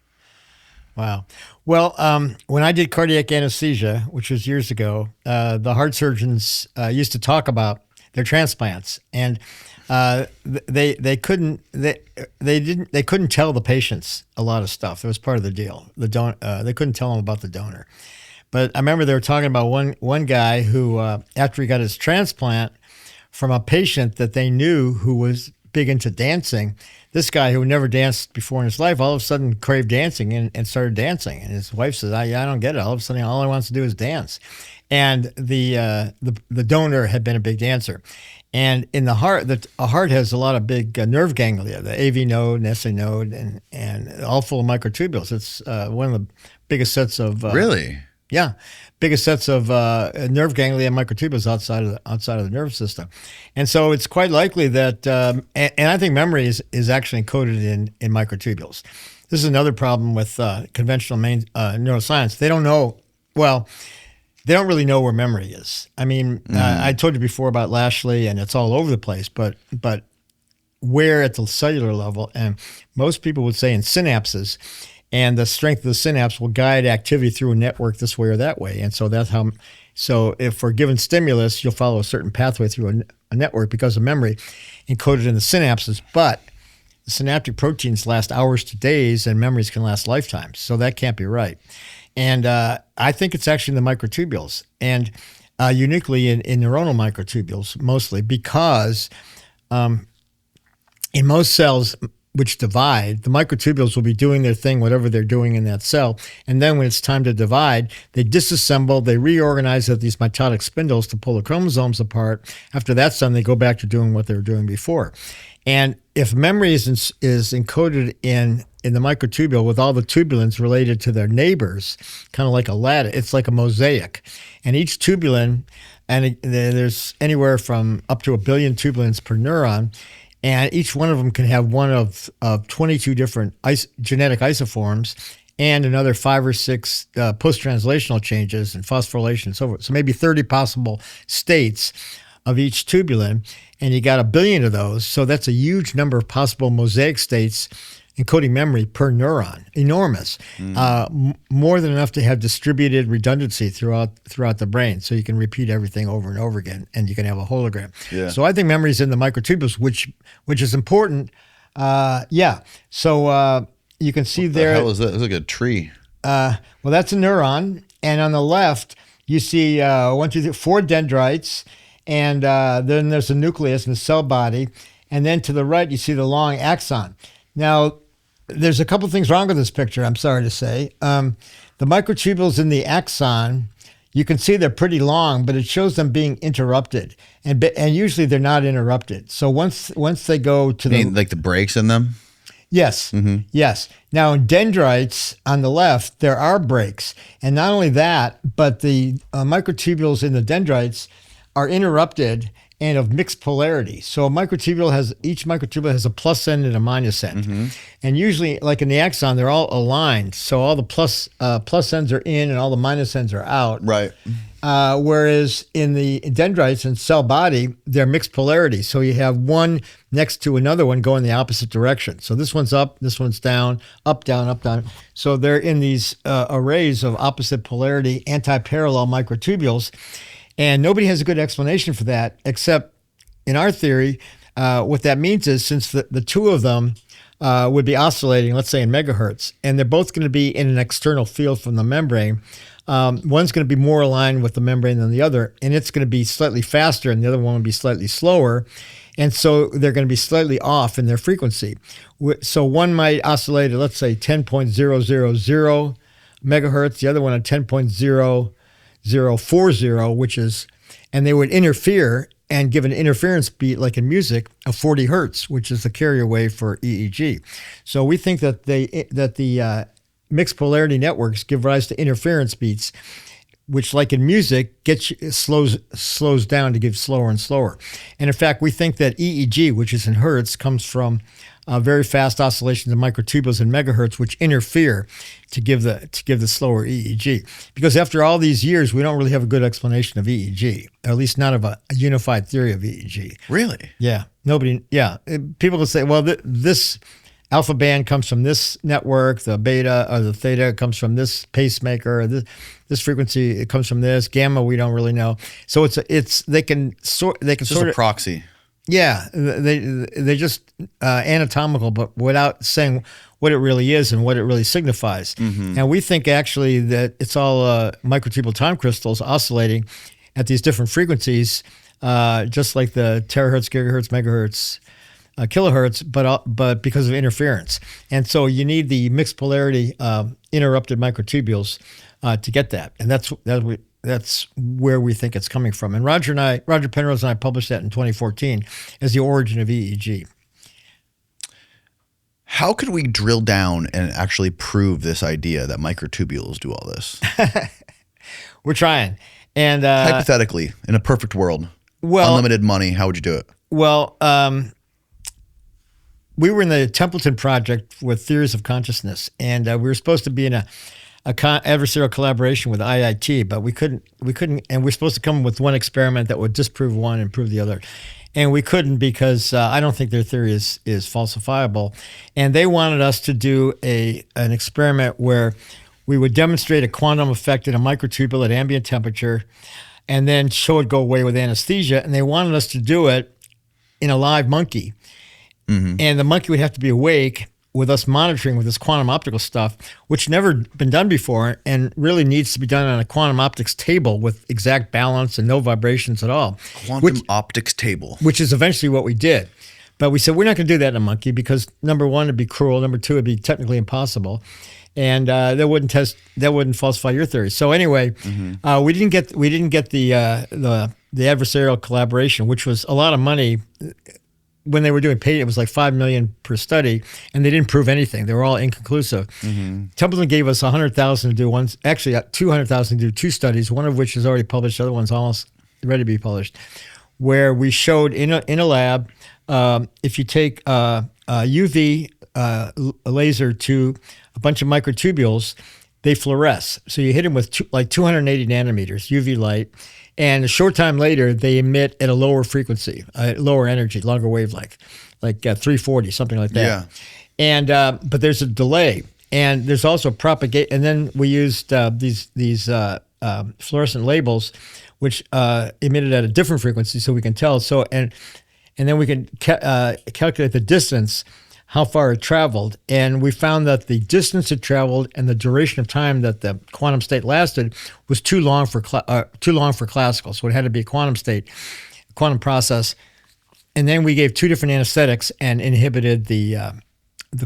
Wow. Well, when I did cardiac anesthesia, which was years ago, the heart surgeons used to talk about their transplants, and they couldn't tell the patients a lot of stuff. It was part of the deal. They couldn't tell them about the donor. But I remember they were talking about one guy who, after he got his transplant from a patient that they knew who was big into dancing, this guy who never danced before in his life all of a sudden craved dancing and started dancing. And his wife says, I don't get it. All of a sudden, all he wants to do is dance. And the donor had been a big dancer. And in the heart, a heart has a lot of big nerve ganglia, the AV node and SA node, and all full of microtubules. It's one of the biggest sets of really. Yeah, biggest sets of nerve ganglia and microtubules outside of the nervous system, and so it's quite likely that, and I think memory is actually encoded in microtubules. This is another problem with conventional neuroscience. They don't know. Well, they don't really know where memory is. I mean, I told you before about Lashley, and it's all over the place. But where at the cellular level, and most people would say in synapses. And the strength of the synapse will guide activity through a network this way or that way. And so that's how. So if for a given stimulus, you'll follow a certain pathway through a network because of memory encoded in the synapses. But the synaptic proteins last hours to days, and memories can last lifetimes. So that can't be right. And I think it's actually in the microtubules, and uniquely in neuronal microtubules mostly, because in most cells which divide, the microtubules will be doing their thing, whatever they're doing in that cell. And then when it's time to divide, they disassemble, they reorganize at these mitotic spindles to pull the chromosomes apart. After that's done, they go back to doing what they were doing before. And if memory is encoded in the microtubule with all the tubulins related to their neighbors, kind of like a ladder, it's like a mosaic. And each tubulin, and there's anywhere from up to 1 billion tubulins per neuron, and each one of them can have one of 22 different genetic isoforms, and another 5 or 6 post-translational changes and phosphorylation and so forth. So maybe 30 possible states of each tubulin, and you got 1 billion of those. So that's a huge number of possible mosaic states encoding memory per neuron. Enormous. More than enough to have distributed redundancy throughout the brain, so you can repeat everything over and over again, and you can have a hologram. Yeah. So I think memory is in the microtubules, which is important. So you can see there. What the hell is that? It's like a tree. Well, that's a neuron, and on the left you see 1, 2, 3, 4 dendrites, and then there's a nucleus in the cell body, and then to the right you see the long axon. Now, there's a couple things wrong with this picture, I'm sorry to say. The microtubules in the axon, you can see they're pretty long, but it shows them being interrupted, and usually they're not interrupted. So once they go to like the breaks in them. Yes, yes. Now in dendrites on the left, there are breaks, and not only that, but the microtubules in the dendrites are interrupted and of mixed polarity. So each microtubule has a plus end and a minus end. And usually, like in the axon, they're all aligned. So all the plus ends are in and all the minus ends are out. Right. Whereas in the dendrites and cell body, they're mixed polarity. So you have one next to another one going the opposite direction. So this one's up, this one's down, up, down, up, down. So they're in these arrays of opposite polarity, anti-parallel microtubules. And nobody has a good explanation for that, except in our theory, what that means is since the two of them would be oscillating, let's say in megahertz, and they're both going to be in an external field from the membrane, one's going to be more aligned with the membrane than the other, and it's going to be slightly faster, and the other one will be slightly slower. And so they're going to be slightly off in their frequency. So one might oscillate at, let's say, 10.000 megahertz, the other one at 10.0040, and they would interfere and give an interference beat, like in music, of 40 hertz, which is the carrier wave for EEG. So we think that the mixed polarity networks give rise to interference beats, which, like in music, slows down to give slower and slower. And in fact, we think that EEG, which is in hertz, comes from very fast oscillations of microtubules in megahertz, which interfere to give the slower EEG. Because after all these years, we don't really have a good explanation of EEG, or at least not of a unified theory of EEG. Really? Yeah. Nobody. Yeah. People will say, well, this alpha band comes from this network, the beta or the theta comes from this pacemaker, or this frequency, it comes from this gamma. We don't really know. So they can sort of proxy. Yeah, they just anatomical, but without saying what it really is and what it really signifies. And we think actually that it's all microtubule time crystals oscillating at these different frequencies, just like the terahertz, gigahertz, megahertz, kilohertz, but because of interference. And so you need the mixed polarity interrupted microtubules to get that, and that's where we think it's coming from. And Roger Penrose and I published that in 2014 as the origin of EEG. How could we drill down and actually prove this idea that microtubules do all this? We're trying. And hypothetically, in a perfect world, unlimited money, how would you do it? Well, we were in the Templeton Project with Theories of Consciousness, and we were supposed to be in a adversarial collaboration with IIT, but we couldn't, and we're supposed to come with one experiment that would disprove one and prove the other. And we couldn't because I don't think their theory is falsifiable. And they wanted us to do an experiment where we would demonstrate a quantum effect in a microtubule at ambient temperature and then show it go away with anesthesia. And they wanted us to do it in a live monkey. And the monkey would have to be awake with us monitoring with this quantum optical stuff, which never been done before and really needs to be done on a quantum optics table with exact balance and no vibrations at all. Quantum optics table. Which is eventually what we did. But we said, we're not going to do that in a monkey because number one, it'd be cruel. Number two, it'd be technically impossible. And that wouldn't falsify your theory. So anyway, we didn't get the adversarial collaboration, which was a lot of money. When they were doing paid, it was like $5 million per study, and they didn't prove anything. They were all inconclusive. Templeton gave us $100,000 to do one, actually $200,000 to do 2 studies, one of which is already published, the other one's almost ready to be published, where we showed in a lab, if you take UV laser to a bunch of microtubules, they fluoresce. So you hit them with like 280 nanometers UV light, and a short time later, they emit at a lower frequency, lower energy, longer wavelength, like 340, something like that. Yeah. And but there's a delay, and there's also propagate. And then we used these fluorescent labels, which emitted at a different frequency, so we can tell. So and then we can calculate the distance, how far it traveled, and we found that the distance it traveled and the duration of time that the quantum state lasted was too long for classical. So it had to be a quantum state, quantum process. And then we gave 2 different anesthetics and inhibited the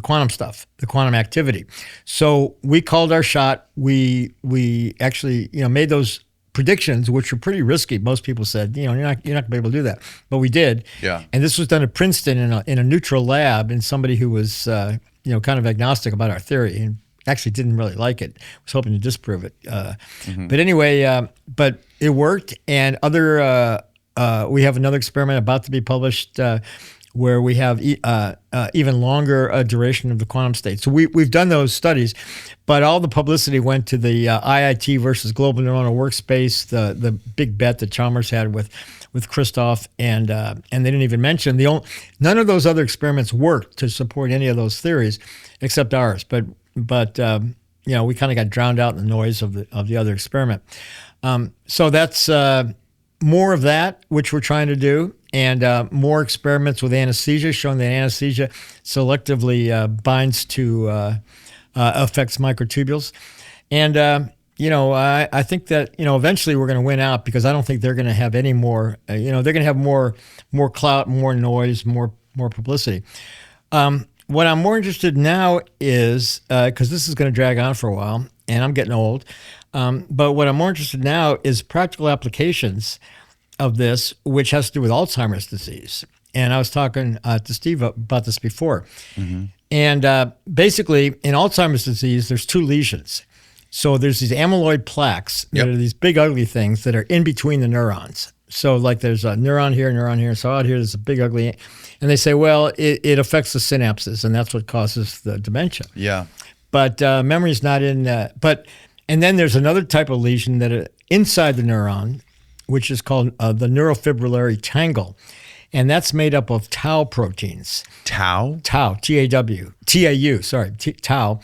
quantum stuff, the quantum activity. So we called our shot. We actually made those predictions, which were pretty risky. Most people said, you're not gonna be able to do that, but we did. Yeah. And this was done at Princeton in a neutral lab, and somebody who was kind of agnostic about our theory and actually didn't really like it. Was hoping to disprove it. But anyway, but it worked. And we have another experiment about to be published where we have even longer duration of the quantum state. So we've done those studies, but all the publicity went to the IIT versus Global Neuronal Workspace, the big bet that Chalmers had with Christoph, and they didn't even mention none of those other experiments worked to support any of those theories, except ours. But we kind of got drowned out in the noise of the other experiment. So that's more of that, which we're trying to do. And more experiments with anesthesia, showing that anesthesia selectively binds to affects microtubules. And I think that eventually we're going to win out, because I don't think they're going to have any more. They're going to have more clout, more noise, more publicity. What I'm more interested in now is, because this is going to drag on for a while, and I'm getting old. But what I'm more interested in now is practical applications of this, which has to do with Alzheimer's disease. And I was talking to Steve about this before. Mm-hmm. And basically, in Alzheimer's disease, there's 2 lesions. So there's these amyloid plaques that are these big ugly things that are in between the neurons. So like there's a neuron here. So out here there's a big ugly, and they say, well, it affects the synapses, and that's what causes the dementia. Yeah. But memory's not in. And then there's another type of lesion that are inside the neuron, which is called the neurofibrillary tangle. And that's made up of tau proteins. Tau? Tau, T-A-U, sorry, tau.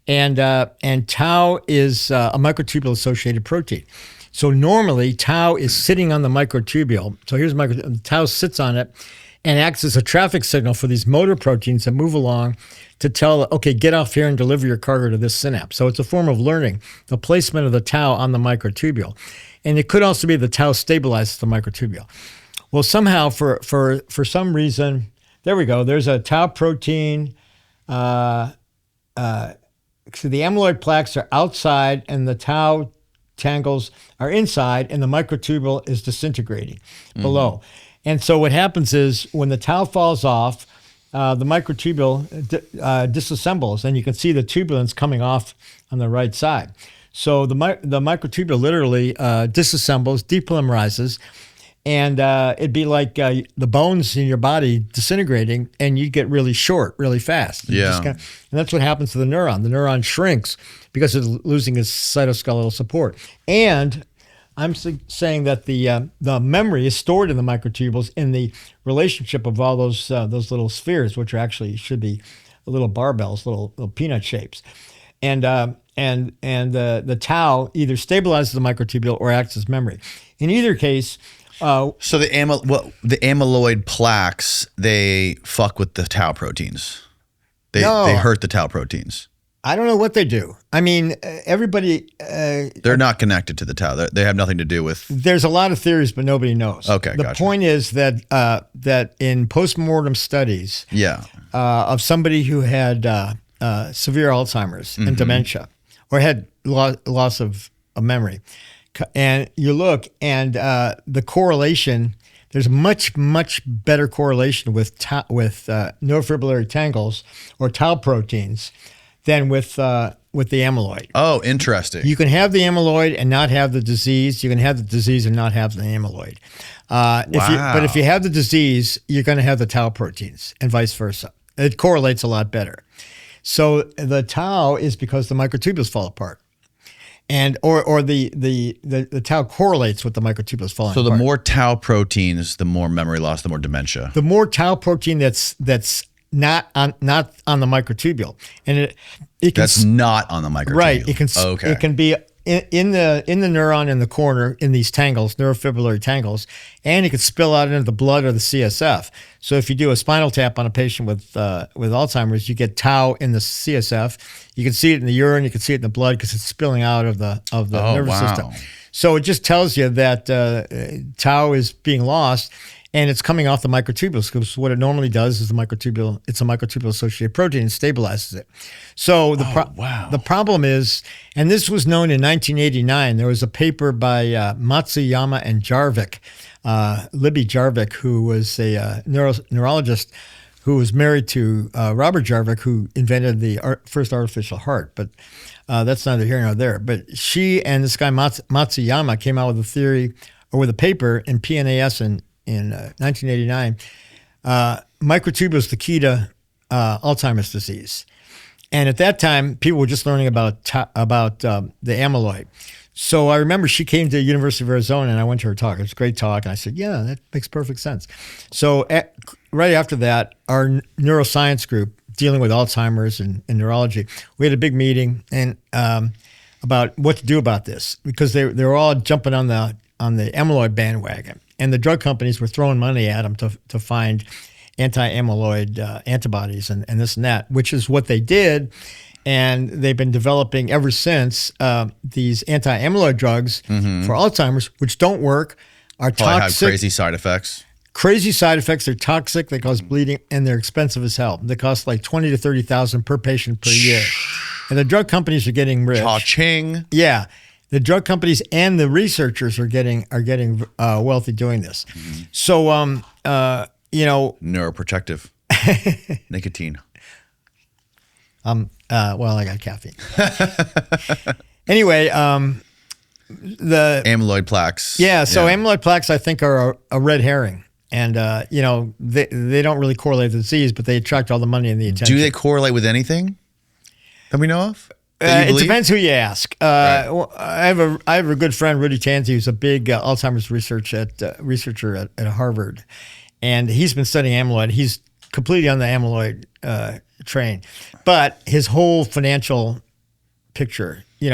And tau is a microtubule-associated protein. So normally, tau is sitting on the microtubule. So here's tau sits on it and acts as a traffic signal for these motor proteins that move along to tell, okay, get off here and deliver your cargo to this synapse. So it's a form of learning, the placement of the tau on the microtubule. And it could also be the tau stabilizes the microtubule. Well, somehow, for some reason, there we go. There's a tau protein. So the amyloid plaques are outside, and the tau tangles are inside, and the microtubule is disintegrating below. And so what happens is when the tau falls off, the microtubule disassembles, and you can see the tubulins coming off on the right side. So the microtubule literally disassembles, depolymerizes, and it'd be like the bones in your body disintegrating, and you get really short, really fast. And that's what happens to the neuron. The neuron shrinks because it's losing its cytoskeletal support. And I'm saying that the memory is stored in the microtubules in the relationship of all those little spheres, which are actually should be little barbells, little peanut shapes. And the tau either stabilizes the microtubule or acts as memory. In either case, so the amyloid plaques, they fuck with the tau proteins. They hurt the tau proteins. I don't know what they do. I mean, everybody. They're not connected to the tau. They have nothing to do with. There's a lot of theories, but nobody knows. Okay, the point is that that in postmortem studies, of somebody who had severe Alzheimer's and dementia, or had loss of memory, and you look, and the correlation. There's much better correlation with neurofibrillary tangles or tau proteins than with the amyloid. Oh, interesting. You can have the amyloid and not have the disease. You can have the disease and not have the amyloid. But if you have the disease, you're going to have the tau proteins, and vice versa. It correlates a lot better. So the tau is because the microtubules fall apart. And or the tau correlates with the microtubules falling So the apart. more tau proteins, the more memory loss, the more dementia. The more tau protein that's not on the microtubule, and it can That's not on the microtubule. right. It can be in the neuron in the corner in these tangles, neurofibrillary tangles, and it could spill out into the blood or the CSF. So if you do a spinal tap on a patient with Alzheimer's, you get tau in the CSF. You can see it in the urine. You can see it in the blood because it's spilling out of the nervous system. So it just tells you that tau is being lost. And it's coming off the microtubules because what it normally does is it's a microtubule-associated protein and stabilizes it. So the problem is, and this was known in 1989, there was a paper by Matsuyama and Jarvik, Libby Jarvik, who was a neurologist who was married to Robert Jarvik, who invented the first artificial heart. But that's neither here nor there. But she and this guy Matsuyama came out with a theory, or with a paper in PNAS in 1989, microtubule is the key to Alzheimer's disease. And at that time, people were just learning about the amyloid. So I remember she came to the University of Arizona, and I went to her talk. It was a great talk. And I said, yeah, that makes perfect sense. So right after that, our neuroscience group dealing with Alzheimer's and neurology, we had a big meeting and about what to do about this, because they were all jumping on the amyloid bandwagon. And the drug companies were throwing money at them to find anti-amyloid antibodies and this and that, which is what they did. And they've been developing ever since these anti-amyloid drugs for Alzheimer's, which don't work, are Probably toxic. have crazy side effects. Crazy side effects. They're toxic. They cause bleeding, and they're expensive as hell. They cost like $20,000 to $30,000 per patient per year. And the drug companies are getting rich. Cha-ching. Yeah. The drug companies and the researchers are getting wealthy doing this. So, Neuroprotective. Nicotine. Well, I got caffeine. Anyway, the Amyloid plaques. Yeah, so amyloid plaques, I think, are a red herring. And, they don't really correlate with the disease, but they attract all the money and the attention. Do they correlate with anything that we know of? It depends who you ask. Right. I have a good friend, Rudy Tanzi, who's a big Alzheimer's researcher at Harvard, and he's been studying amyloid. He's completely on the amyloid train, but his whole financial picture, he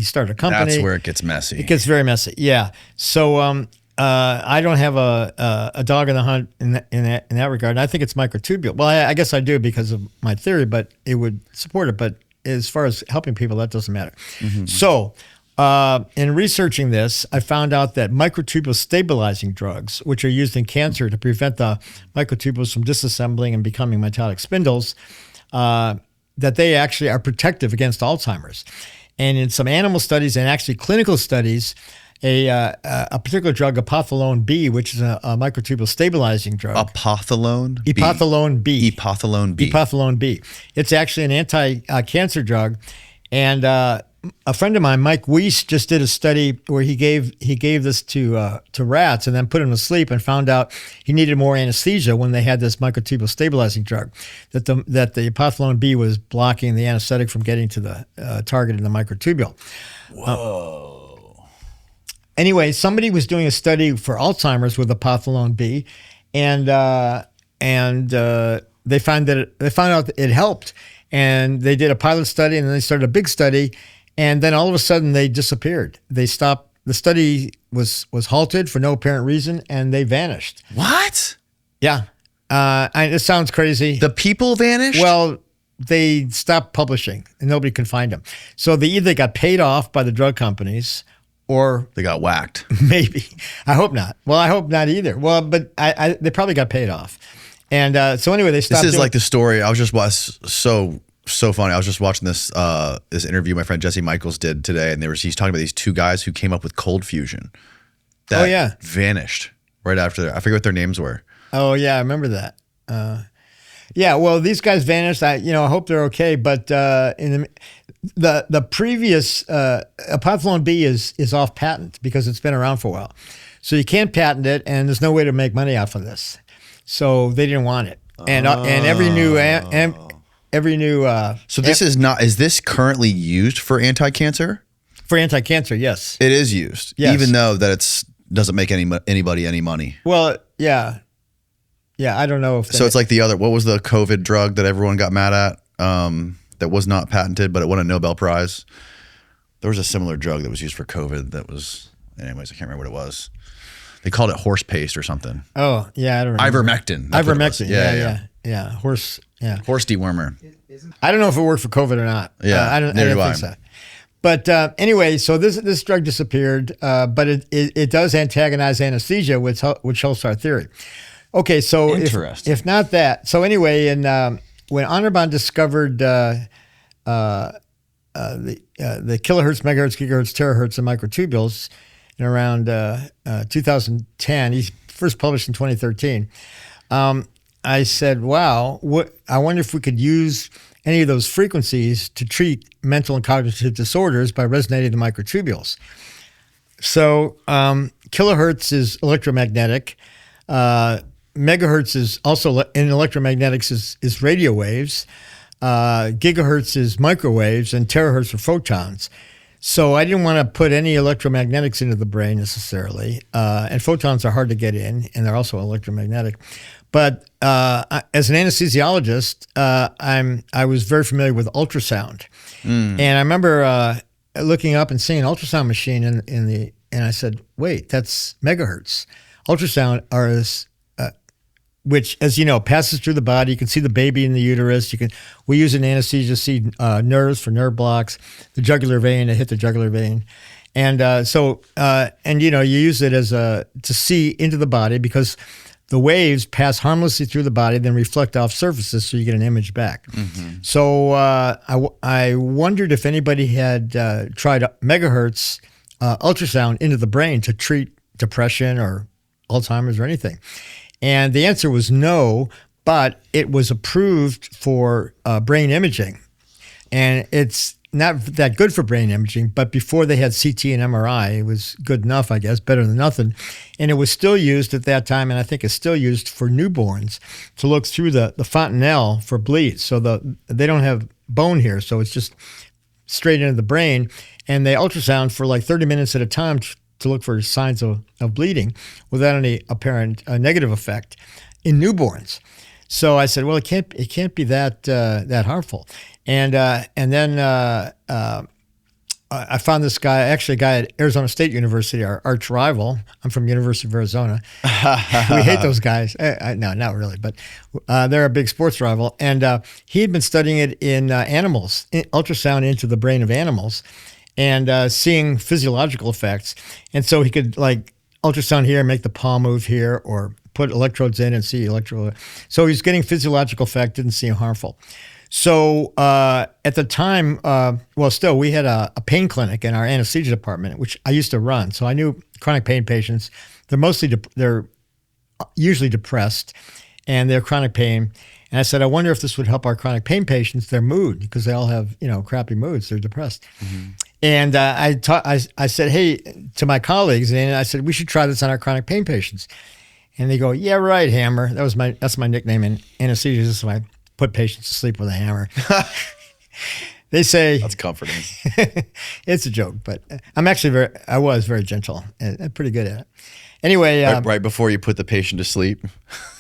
started a company. That's where it gets messy. It gets very messy. Yeah. So I don't have a dog in the hunt in that regard. And I think it's microtubule. Well, I guess I do because of my theory, but it would support it. But as far as helping people, that doesn't matter. So in researching this, I found out that microtubule stabilizing drugs, which are used in cancer to prevent the microtubules from disassembling and becoming mitotic spindles, that they actually are protective against Alzheimer's. And in some animal studies and actually clinical studies, a particular drug, apothalone B, which is a microtubule stabilizing drug. Apothalone B. Epothalone B. Epothalone B. Epothalone B. It's actually an anti-cancer drug. And a friend of mine, Mike Weiss, just did a study where he gave this to rats and then put them to sleep and found out he needed more anesthesia when they had this microtubule stabilizing drug, that the epothalone B was blocking the anesthetic from getting to the target in the microtubule. Whoa. Anyway, somebody was doing a study for Alzheimer's with epothalone B, and they found out that it helped. And they did a pilot study, and then they started a big study, and then all of a sudden they disappeared. They stopped. The study was halted for no apparent reason, and they vanished. What? Yeah. It sounds crazy. The people vanished? Well, they stopped publishing, and nobody could find them. So they either got paid off by the drug companies, or they got whacked. Maybe. I hope not. Well, I hope not either. Well, but they probably got paid off. And so anyway, they stopped. This is like the story. I was just so funny. I was just watching this interview my friend Jesse Michaels did today, and he's talking about these two guys who came up with cold fusion. That vanished right after that. I forget what their names were. Oh yeah, I remember that. Yeah, well, these guys vanished. I hope they're okay. But in the previous epothalone B is off patent because it's been around for a while, so you can't patent it, and there's no way to make money off of this. So they didn't want it, and every new every new. So this is this currently used for anti-cancer? For anti-cancer, yes. It is used, yes. Even though that doesn't make anybody any money. Well, yeah. Yeah, I don't know if. So it's like the other. What was the COVID drug that everyone got mad at? That was not patented, but it won a Nobel Prize. There was a similar drug that was used for COVID that was. Anyways, I can't remember what it was. They called it horse paste or something. Oh yeah, I don't remember. Ivermectin. Ivermectin. Yeah. Horse. Yeah. Horse dewormer. I don't know if it worked for COVID or not. Yeah, I don't think so. But anyway, so this drug disappeared, but it does antagonize anesthesia, which helps our theory. Okay, so if not that, so anyway, when Anirban discovered the kilohertz, megahertz, gigahertz, terahertz, and microtubules in around 2010, he first published in 2013. I said, "Wow, I wonder if we could use any of those frequencies to treat mental and cognitive disorders by resonating the microtubules." So kilohertz is electromagnetic. Megahertz is also in electromagnetics is radio waves. Gigahertz is microwaves, and terahertz are photons. So I didn't want to put any electromagnetics into the brain necessarily. And photons are hard to get in, and they're also electromagnetic. But as an anesthesiologist, I was very familiar with ultrasound. And I remember looking up and seeing an ultrasound machine and I said, wait, that's megahertz. Ultrasound which, as you know, passes through the body. You can see the baby in the uterus. We use an anesthesia to see nerves for nerve blocks, the jugular vein to hit the jugular vein. And you use it to see into the body because the waves pass harmlessly through the body, then reflect off surfaces, so you get an image back. Mm-hmm. So I wondered if anybody had tried megahertz ultrasound into the brain to treat depression or Alzheimer's or anything. And the answer was no, but it was approved for brain imaging. And it's not that good for brain imaging, but before they had CT and MRI, it was good enough, I guess, better than nothing. And it was still used at that time, and I think it's still used for newborns to look through the fontanelle for bleeds. So they don't have bone here, so it's just straight into the brain. And they ultrasound for like 30 minutes at a time to look for signs of bleeding without any apparent negative effect in newborns. So I said, well, it can't be that harmful. And then I found this guy, actually a guy at Arizona State University, our arch rival. I'm from University of Arizona. We hate those guys. No, not really, but they're a big sports rival. And he had been studying it in animals, ultrasound into the brain of animals, and seeing physiological effects. And so he could like ultrasound here, make the paw move here, or put electrodes in and see electrode. So he's getting physiological effect, didn't seem harmful. So at the time, still, we had a pain clinic in our anesthesia department, which I used to run. So I knew chronic pain patients, they're usually depressed, and they're chronic pain. And I said, I wonder if this would help our chronic pain patients, their mood, because they all have, crappy moods. They're depressed. Mm-hmm. And I said, hey, to my colleagues, and I said, we should try this on our chronic pain patients. And they go, yeah, right, Hammer. That's my nickname in anesthesia. So I put patients to sleep with a hammer. They say that's comforting. It's a joke, but I was very gentle and pretty good at it. Anyway, right before you put the patient to sleep,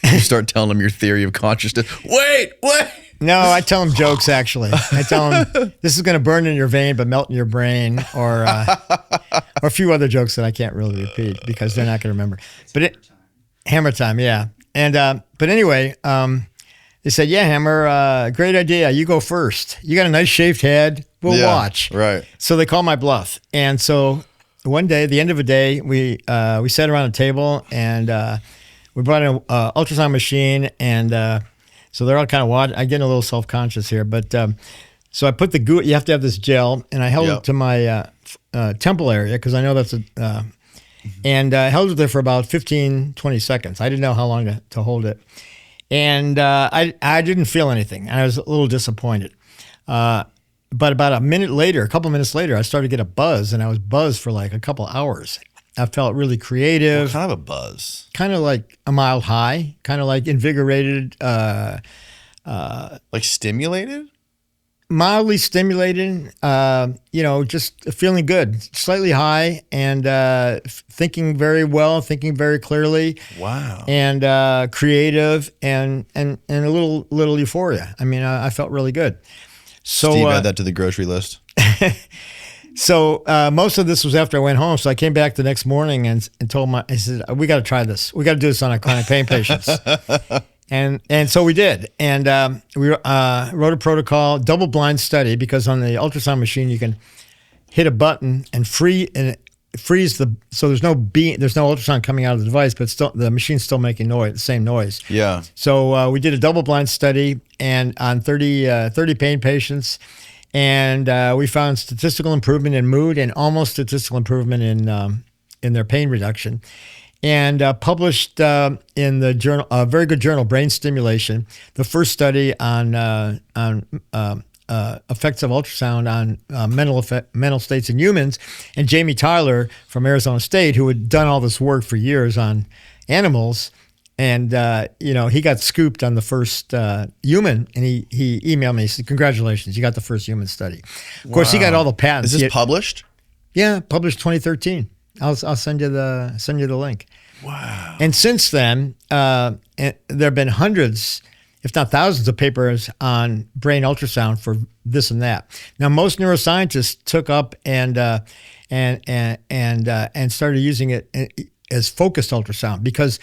you start telling them your theory of consciousness. Wait. No, I tell them jokes, actually. I tell them, this is going to burn in your vein but melt in your brain, or a few other jokes that I can't really repeat because they're not going to remember. But hammer time, yeah. And but anyway, they said, yeah, Hammer, great idea. You go first. You got a nice shaved head. We'll watch. Right. So they called my bluff. And so one day, at the end of a day, we sat around a table and we brought in an ultrasound machine, and so they're all kind of watching. I'm getting a little self-conscious here, but so I put the goo. You have to have this gel, and I held it to my temple area because I know that's and I held it there for about 15, 20 seconds. I didn't know how long to hold it. And I didn't feel anything. I was a little disappointed. But about a couple minutes later, I started to get a buzz, and I was buzzed for like a couple hours. I felt really creative. What kind of a buzz? Kind of like a mild high, kind of like invigorated, Like stimulated? Mildly stimulating, just feeling good, slightly high, and thinking very well, thinking very clearly. Wow. And creative, and a little euphoria. I mean, I felt really good. So Steve, add that to the grocery list. So most of this was after I went home. So I came back the next morning and told I said, we got to try this. We got to do this on our chronic pain patients. And so we did. And we wrote a protocol, double-blind study, because on the ultrasound machine, you can hit a button and freeze the, so there's no ultrasound coming out of the device, but still the machine's still making the same noise. Yeah. So we did a double-blind study and on 30 pain patients, and we found statistical improvement in mood and almost statistical improvement in their pain reduction. And published in the journal, a very good journal, Brain Stimulation, the first study on effects of ultrasound on mental states in humans. And Jamie Tyler from Arizona State, who had done all this work for years on animals, and he got scooped on the first human, and he emailed me. He said, "Congratulations, you got the first human study." Of course, he got all the patents. Is this published? Yeah, published 2013. I'll send you the link. Wow. And since then, there have been hundreds, if not thousands, of papers on brain ultrasound for this and that. Now, most neuroscientists took up and started using it as focused ultrasound because,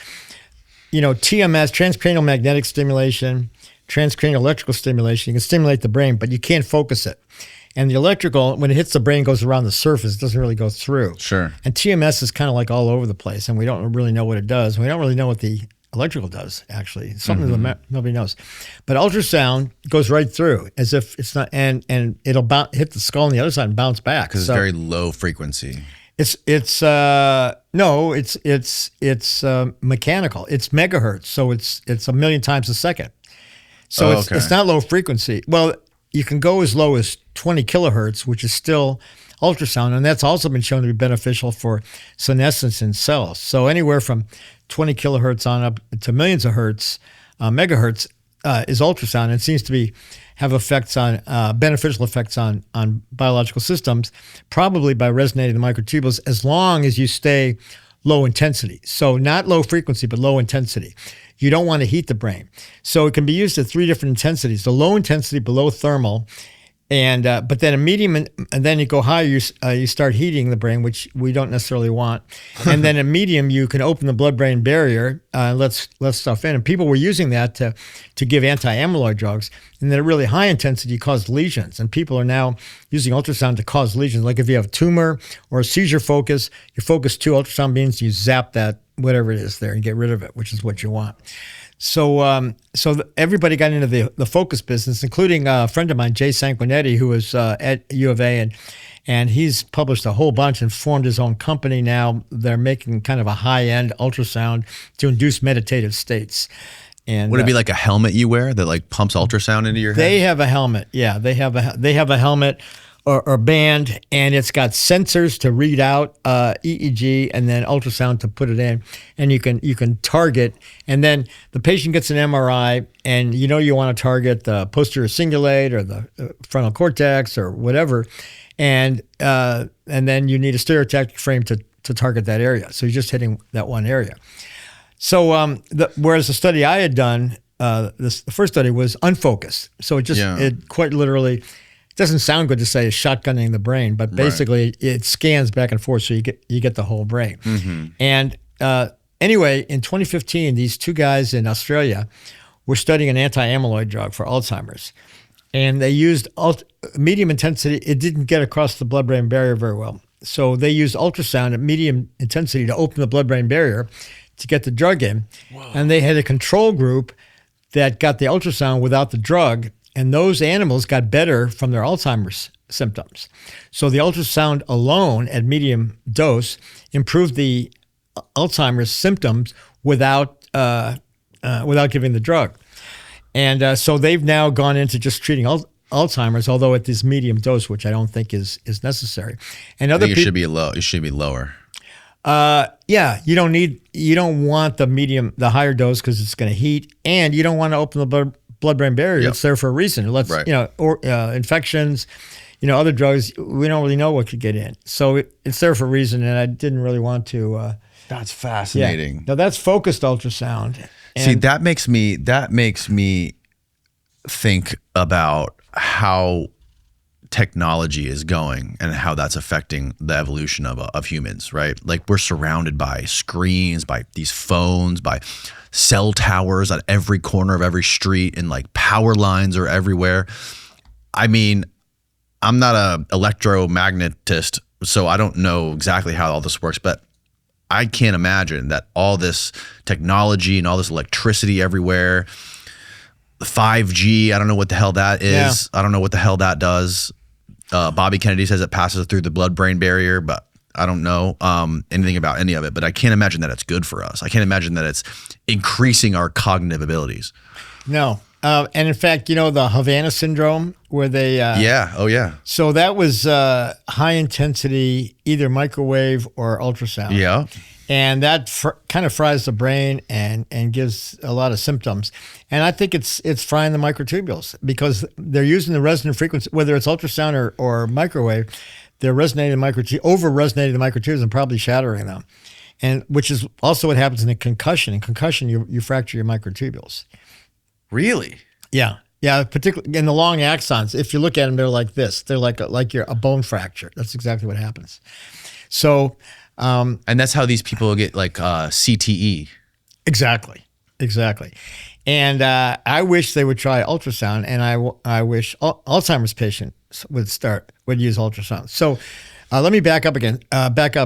TMS, transcranial magnetic stimulation, transcranial electrical stimulation, you can stimulate the brain, but you can't focus it. And the electrical, when it hits the brain, goes around the surface. It doesn't really go through. Sure. And TMS is kind of like all over the place, and we don't really know what it does. We don't really know what the electrical does, actually. It's something that nobody knows. But ultrasound goes right through as if it's not, and it'll hit the skull on the other side and bounce back. Because it's very low frequency. It's mechanical. It's megahertz, so it's a million times a second. So it's not low frequency. Well, you can go as low as 20 kilohertz, which is still ultrasound, and that's also been shown to be beneficial for senescence in cells. So anywhere from 20 kilohertz on up to millions of hertz, megahertz, is ultrasound, and it seems to have effects on beneficial effects on biological systems, probably by resonating the microtubules, as long as you stay low intensity. So not low frequency, but low intensity. You don't want to heat the brain. So it can be used at 3 different intensities. The low intensity below thermal, and but then a medium, and then you go higher, you start heating the brain, which we don't necessarily want. And then a medium, you can open the blood-brain barrier, let stuff in. And people were using that to give anti-amyloid drugs. And then at really high intensity caused lesions. And people are now using ultrasound to cause lesions. Like if you have a tumor or a seizure focus, you focus 2 ultrasound beams, you zap that, whatever it is there, and get rid of it, which is what you want. So everybody got into the focus business, including a friend of mine, Jay Sanguinetti, who was at U of A, and he's published a whole bunch and formed his own company now. They're making kind of a high-end ultrasound to induce meditative states. And would it be like a helmet you wear that like pumps ultrasound into your head? They have a helmet. Yeah, they have a helmet or band, and it's got sensors to read out EEG and then ultrasound to put it in, and you can target. And then the patient gets an MRI, and you want to target the posterior cingulate or the frontal cortex or whatever, and then you need a stereotactic frame to target that area. So you're just hitting that one area. So whereas the study I had done, the first study was unfocused. So it quite literally. It doesn't sound good to say shotgunning the brain, but basically it scans back and forth, so you get the whole brain. Mm-hmm. And anyway, in 2015, these 2 guys in Australia were studying an anti-amyloid drug for Alzheimer's, and they used medium intensity. It didn't get across the blood-brain barrier very well, so they used ultrasound at medium intensity to open the blood-brain barrier to get the drug in. Whoa. And they had a control group that got the ultrasound without the drug. And those animals got better from their Alzheimer's symptoms. So the ultrasound alone at medium dose improved the Alzheimer's symptoms without giving the drug. And so they've now gone into just treating Alzheimer's, although at this medium dose, which I don't think is necessary. And other people should be low. It should be lower. Yeah, you don't want the higher dose because it's going to heat, and you don't want to open the blood-brain barrier. Yep. It's there for a reason. It lets, Right. infections, other drugs, we don't really know what could get in. So it's there for a reason, and I didn't really want to. That's fascinating. Now that's focused ultrasound. See, And- that makes me think about how technology is going and how that's affecting the evolution of humans, right? Like we're surrounded by screens, by these phones, by cell towers at every corner of every street, and like power lines are everywhere. I mean, I'm not a electromagnetist, so I don't know exactly how all this works, but I can't imagine that all this technology and all this electricity everywhere, 5G, I don't know what the hell that is. I don't know what the hell that does. Bobby Kennedy says it passes through the blood-brain barrier, but I don't know anything about any of it. But I can't imagine that it's good for us. I can't imagine that it's increasing our cognitive abilities. No. And in fact, the Havana syndrome where they... Yeah. Oh, yeah. So that was high intensity, either microwave or ultrasound. Yeah. And that kind of fries the brain and gives a lot of symptoms. And I think it's frying the microtubules because they're using the resonant frequency, whether it's ultrasound or microwave, they're resonating over-resonating the microtubules and probably shattering them. And which is also what happens in a concussion. In concussion, you fracture your microtubules. Really? Yeah. Yeah, particularly in the long axons. If you look at them, they're like this. They're like a bone fracture. That's exactly what happens. So... and that's how these people get like CTE. Exactly. And I wish they would try ultrasound, and I wish Alzheimer's patients would use ultrasound. So let me back up again.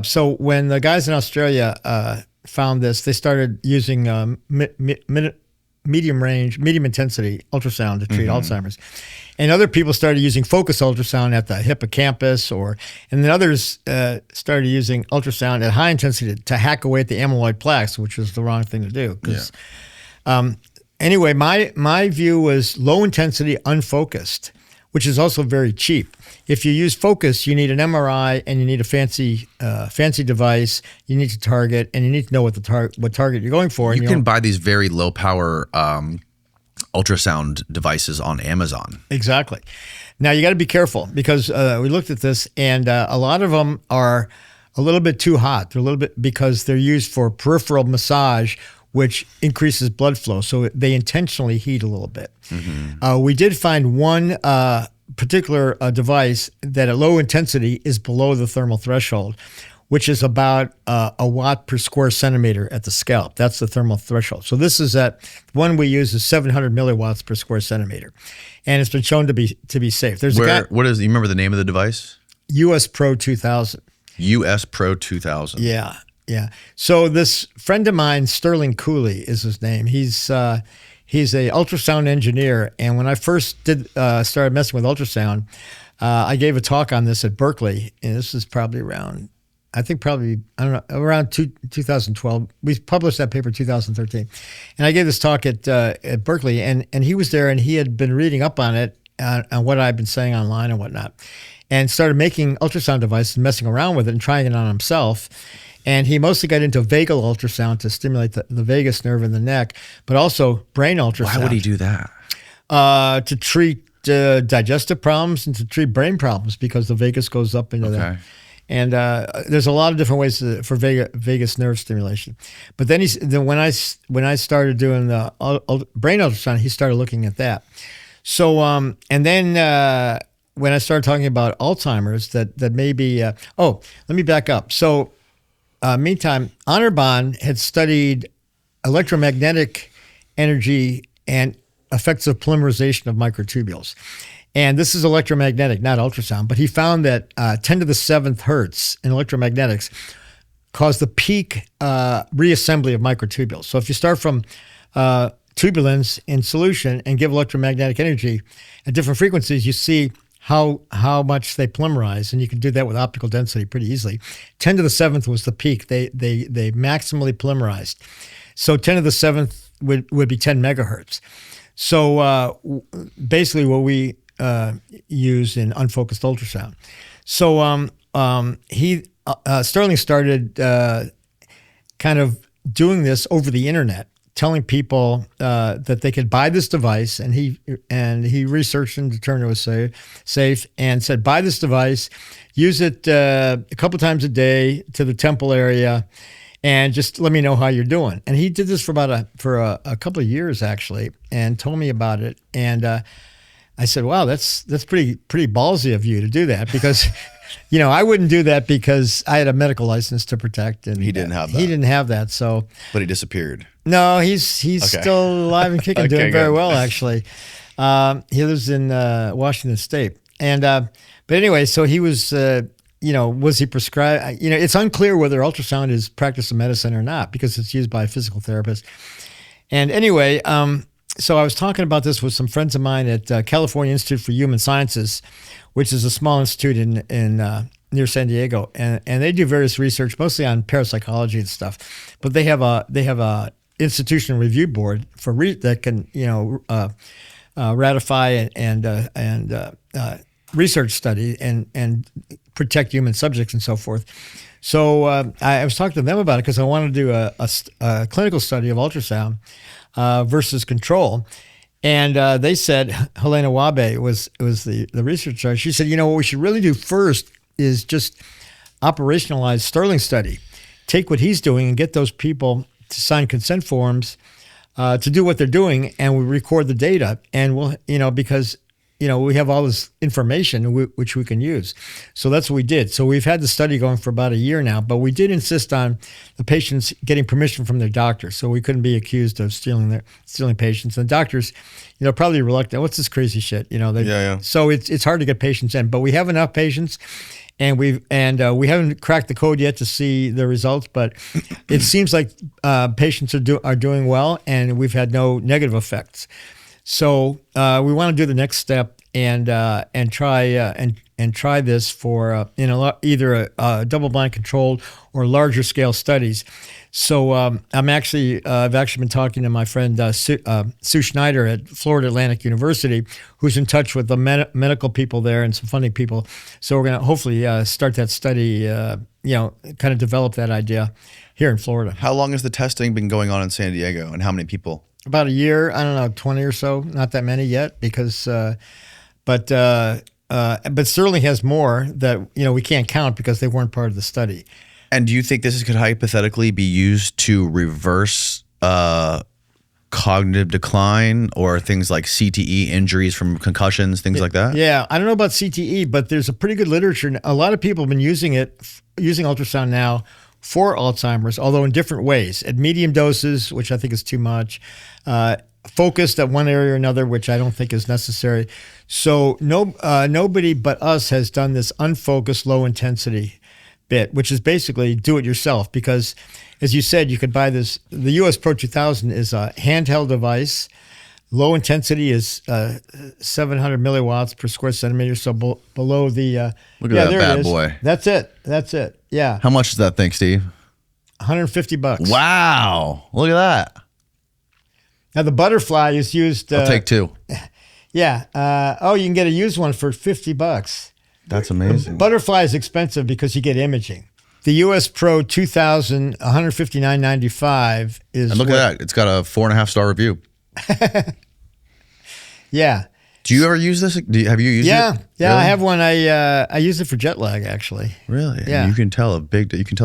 So when the guys in Australia found this, they started using medium intensity ultrasound to treat Alzheimer's. And other people started using focused ultrasound at the hippocampus, and then others started using ultrasound at high intensity to hack away at the amyloid plaques, which was the wrong thing to do. Anyway, my view was low intensity, unfocused, which is also very cheap. If you use focus, you need an MRI and you need a fancy device. You need to target, and you need to know what target you're going for. You can buy these very low power ultrasound devices on Amazon. Exactly. Now you got to be careful because we looked at this, and a lot of them are a little bit too hot. They're a little bit because they're used for peripheral massage, which increases blood flow. So they intentionally heat a little bit. We did find one particular device that at low intensity is below the thermal threshold, which is about a watt per square centimeter at the scalp. That's the thermal threshold. So this is one we use is 700 milliwatts per square centimeter, and it's been shown to be safe. There's a guy, what is? You remember the name of the device? US Pro 2000. US Pro 2000. Yeah. So this friend of mine, Sterling Cooley is his name. He's a ultrasound engineer, and when I first started messing with ultrasound, I gave a talk on this at Berkeley, and this is probably around 2012. We published that paper 2013. And I gave this talk at Berkeley, and he was there, and he had been reading up on it, on what I'd been saying online and whatnot, and started making ultrasound devices, messing around with it and trying it on himself. And he mostly got into vagal ultrasound to stimulate the vagus nerve in the neck, but also brain ultrasound. Why would he do that? To treat digestive problems and to treat brain problems because the vagus goes up into the... And there's a lot of different ways for vagus nerve stimulation. But then when I started doing the brain ultrasound, he started looking at that. So and then when I started talking about Alzheimer's, that maybe let me back up. So meantime, Anirban had studied electromagnetic energy and effects of polymerization of microtubules. And this is electromagnetic, not ultrasound. But he found that 10 to the 7th hertz in electromagnetics cause the peak reassembly of microtubules. So if you start from tubulins in solution and give electromagnetic energy at different frequencies, you see how much they polymerize, and you can do that with optical density pretty easily. 10 to the 7th was the peak. They maximally polymerized. So 10 to the 7th would be 10 megahertz. So basically what we use in unfocused ultrasound. So Sterling started kind of doing this over the internet telling people that they could buy this device, and he researched and determined it was safe, and said, buy this device, use it a couple times a day to the temple area, and just let me know how you're doing. And he did this for a couple of years actually, and told me about it. And I said, wow, that's pretty ballsy of you to do that, because I wouldn't do that because I had a medical license to protect, and he didn't have that. He didn't have that, so. But he disappeared. No, he's still alive and kicking, doing very well actually. He lives in Washington State, and but anyway, so he was. Was he prescribed? It's unclear whether ultrasound is practice of medicine or not, because it's used by a physical therapist. And anyway, so I was talking about this with some friends of mine at California Institute for Human Sciences, which is a small institute in near San Diego, and they do various research, mostly on parapsychology and stuff. But they have a institutional review board that can ratify and research study and protect human subjects and so forth. So I was talking to them about it because I wanted to do a clinical study of ultrasound versus control. And they said, Helena Wabe was the researcher. She said, what we should really do first is just operationalize Sterling's study. Take what he's doing and get those people to sign consent forms to do what they're doing, and we record the data. And we'll, because we have all this information which we can use. So that's what we did. So we've had the study going for about a year now, but we did insist on the patients getting permission from their doctor. So we couldn't be accused of stealing patients. And doctors, probably reluctant. What's this crazy shit? So it's hard to get patients in, but we have enough patients, and we haven't cracked the code yet to see the results, but it seems like patients are doing well, and we've had no negative effects. So we want to do the next step and try this for either a double-blind controlled or larger scale studies. So I've actually been talking to my friend Sue Schneider at Florida Atlantic University, who's in touch with the medical people there and some funding people. So we're going to hopefully start that study, kind of develop that idea here in Florida. How long has the testing been going on in San Diego, and how many people? About a year, I don't know, 20 or so, not that many yet, because, but Sterling has more that, we can't count because they weren't part of the study. And do you think this could hypothetically be used to reverse cognitive decline or things like CTE, injuries from concussions, things like that? Yeah, I don't know about CTE, but there's a pretty good literature. A lot of people have been using ultrasound now for Alzheimer's, although in different ways, at medium doses, which I think is too much, focused at one area or another, which I don't think is necessary. So nobody but us has done this unfocused, low intensity bit, which is basically do it yourself, because as you said, you could buy this. The US Pro 2000 is a handheld device. Low intensity is 700 milliwatts per square centimeter, so below the... Look at that bad boy. That's it. Yeah. How much is that thing, Steve? $150. Wow. Look at that. Now, the butterfly is used... I'll take two. Yeah. You can get a used one for $50. That's amazing. The butterfly is expensive because you get imaging. The US Pro 2000, $159.95 is... And look at that. It's got a 4.5-star review. Yeah. Do you ever use this? Have you used it? Yeah, Really? I have one. I use it for jet lag, actually. Really? Yeah. And you can tell a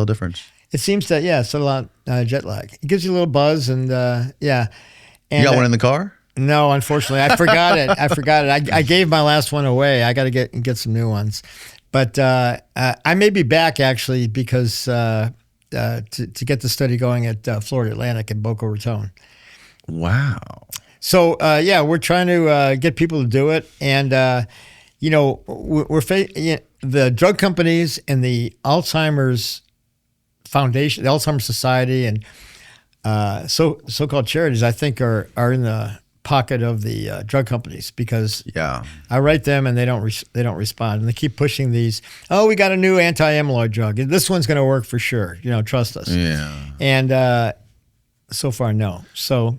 difference. It seems that, it's a lot jet lag. It gives you a little buzz, and yeah. And, you got one in the car? No, unfortunately, I forgot it. I gave my last one away. I got to get some new ones, but I may be back actually because to get the study going at Florida Atlantic in Boca Raton. Wow. So we're trying to get people to do it, and the drug companies and the Alzheimer's Foundation, the Alzheimer's Society, and so-called charities, I think, are in the pocket of the drug companies, because I write them and they don't respond, and they keep pushing these. Oh, we got a new anti-amyloid drug. This one's going to work for sure. Trust us. Yeah. And so far, no. So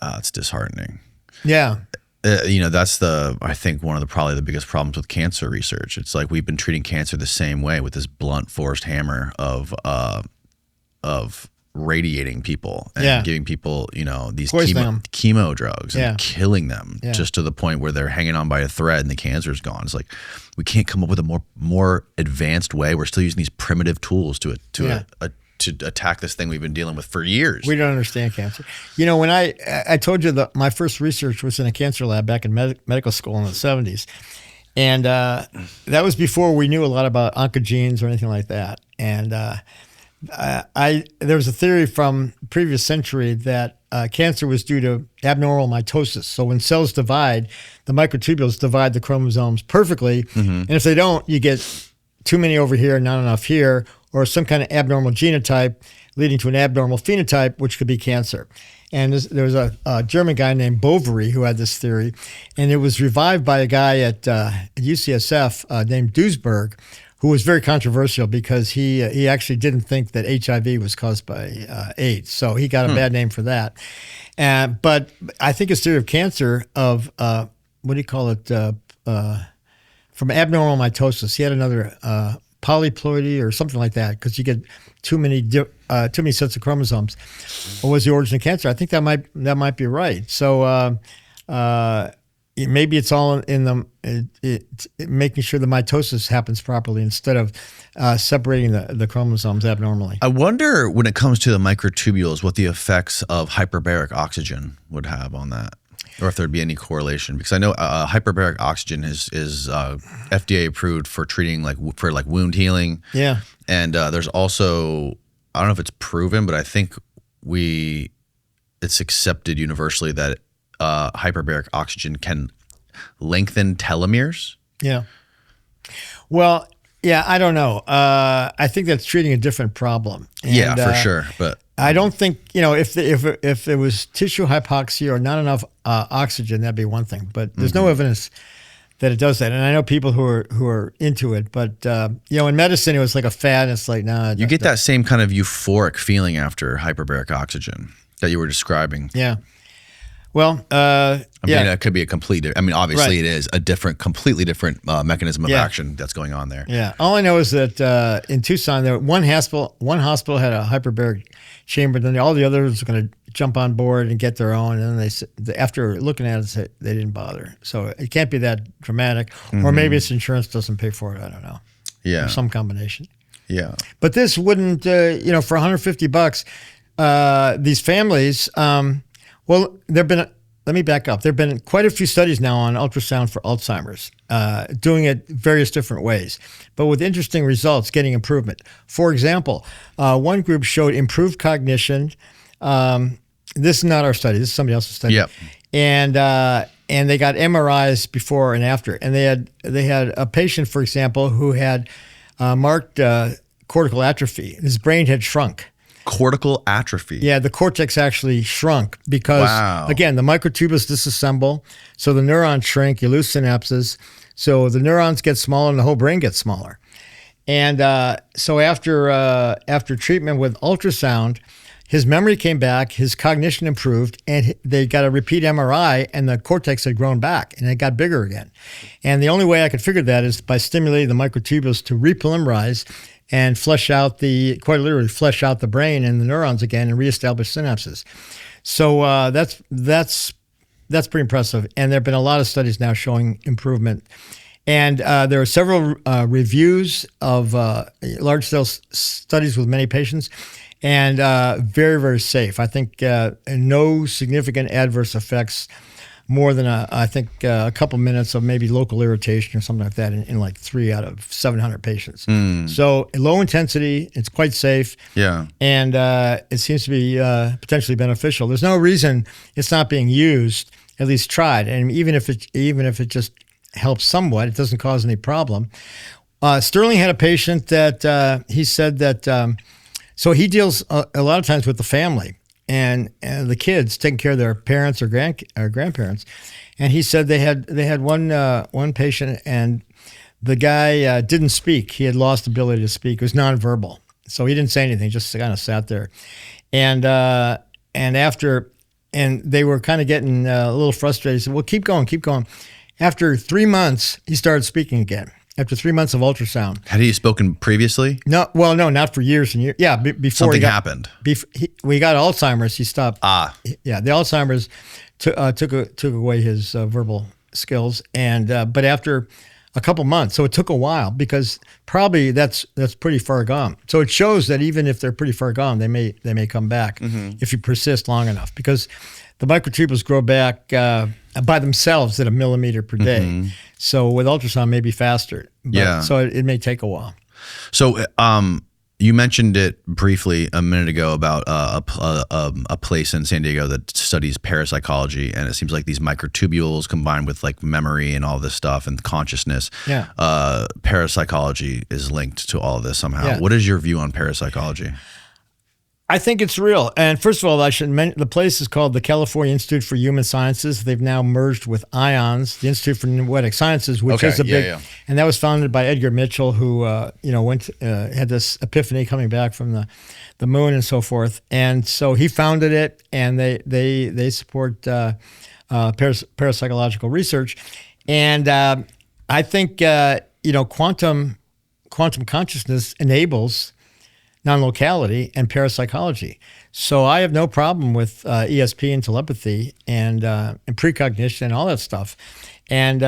it's disheartening. Yeah. That's I think one of probably the biggest problems with cancer research. It's like we've been treating cancer the same way, with this blunt forced hammer of radiating people and Yeah. giving people, these Poisoning them. chemo drugs and Yeah. killing them Yeah. just to the point where they're hanging on by a thread and the cancer's gone. It's like, we can't come up with a more advanced way. We're still using these primitive tools to attack this thing we've been dealing with for years. We don't understand cancer. When I told you that my first research was in a cancer lab back in medical school in the 70s. And that was before we knew a lot about oncogenes or anything like that. And there was a theory from the previous century that cancer was due to abnormal mitosis. So when cells divide, the microtubules divide the chromosomes perfectly. Mm-hmm. And if they don't, you get too many over here, not enough here, or some kind of abnormal genotype leading to an abnormal phenotype, which could be cancer. And there was a German guy named Bovary who had this theory, and it was revived by a guy at UCSF named Duisberg, who was very controversial because he actually didn't think that HIV was caused by AIDS. So he got a bad name for that. But I think his theory of cancer of, what do you call it, from abnormal mitosis. He had another polyploidy or something like that, because you get too many sets of chromosomes. What was the origin of cancer? I think that might be right. So maybe it's all in making sure the mitosis happens properly instead of separating the chromosomes abnormally. I wonder, when it comes to the microtubules, what the effects of hyperbaric oxygen would have on that, or if there'd be any correlation. Because I know hyperbaric oxygen is FDA approved for treating for wound healing. Yeah. And there's also, I don't know if it's proven, but I think it's accepted universally that hyperbaric oxygen can lengthen telomeres. Yeah. Well, yeah, I don't know. I think that's treating a different problem. And, for sure. But I don't think, if there was tissue hypoxia or not enough oxygen, that'd be one thing. But there's no evidence that it does that. And I know people who are into it, but in medicine it was like a fad. And it's like, nah. You get that same kind of euphoric feeling after hyperbaric oxygen that you were describing. Yeah. Well, I mean, it could be a complete. I mean, obviously, Right. it is a completely different mechanism of action that's going on there. Yeah. All I know is that in Tucson, one hospital had a hyperbaric chamber. Then all the others were going to jump on board and get their own. And then after looking at it, they didn't bother. So it can't be that dramatic. Or maybe its insurance doesn't pay for it. I don't know. Yeah. Or some combination. Yeah. But this wouldn't, for $150, these families. Let me back up. There have been quite a few studies now on ultrasound for Alzheimer's, doing it various different ways, but with interesting results, getting improvement. For example, one group showed improved cognition. This is not our study. This is somebody else's study. Yep. And they got MRIs before and after. And they had a patient, for example, who had marked cortical atrophy. His brain had shrunk. Cortical atrophy. Yeah, the cortex actually shrunk because, again, the microtubules disassemble, so the neurons shrink, you lose synapses, so the neurons get smaller and the whole brain gets smaller. And so after treatment with ultrasound, his memory came back, his cognition improved, and they got a repeat MRI, and the cortex had grown back, and it got bigger again. And the only way I could figure that is by stimulating the microtubules to repolymerize and quite literally flesh out the brain and the neurons again and reestablish synapses. So that's pretty impressive. And there have been a lot of studies now showing improvement. And there are several reviews of large-scale studies with many patients, and very, very safe. I think no significant adverse effects, more than a couple minutes of maybe local irritation or something like that in like 3 out of 700 patients. So low intensity, it's quite safe. Yeah. And it seems to be potentially beneficial. There's no reason it's not being used, at least tried. And even if it just helps somewhat, it doesn't cause any problem. Sterling had a patient that he said that, so he deals a lot of times with the family. And the kids taking care of their parents or grandparents, and he said they had one patient, and the guy didn't speak. He had lost the ability to speak. It was nonverbal, so he didn't say anything. Just kind of sat there, and they were kind of getting a little frustrated. He said, "Well, keep going." After 3 months, he started speaking again, after 3 months of ultrasound. Had he spoken previously? No, well, no, not for years and years. Yeah, before Something happened. We got Alzheimer's. He stopped. Yeah, the Alzheimer's took away his verbal skills, and but after a couple months, so it took a while because probably that's pretty far gone. So it shows that even if they're pretty far gone, they may come back if you persist long enough, because the microtubules grow back by themselves at 1 millimeter per day. So with ultrasound, maybe faster. But, so it may take a while. So you mentioned it briefly a minute ago about a place in San Diego that studies parapsychology, and it seems like these microtubules combined with like memory and all this stuff and consciousness. Parapsychology is linked to all of this somehow. What is your view on parapsychology? I think it's real. And first of all, I should mention the place is called the California Institute for Human Sciences. They've now merged with IONS, the Institute for Noetic Sciences, which is a big, and that was founded by Edgar Mitchell, who had this epiphany coming back from the moon and so forth. And so he founded it, and they support parapsychological research. And I think quantum consciousness enables non-locality and parapsychology. So I have no problem with ESP and telepathy and precognition and all that stuff. And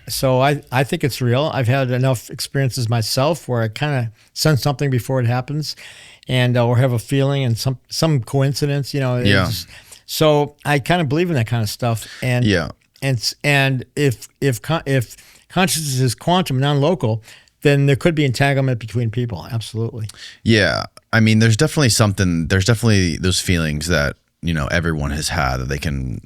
so I think it's real. I've had enough experiences myself where I kind of sense something before it happens, and or have a feeling and some coincidence, So I kind of believe in that kind of stuff. And and if consciousness is quantum, non-local, then there could be entanglement between people. Absolutely. Yeah. I mean, there's definitely those feelings that, everyone has had that they can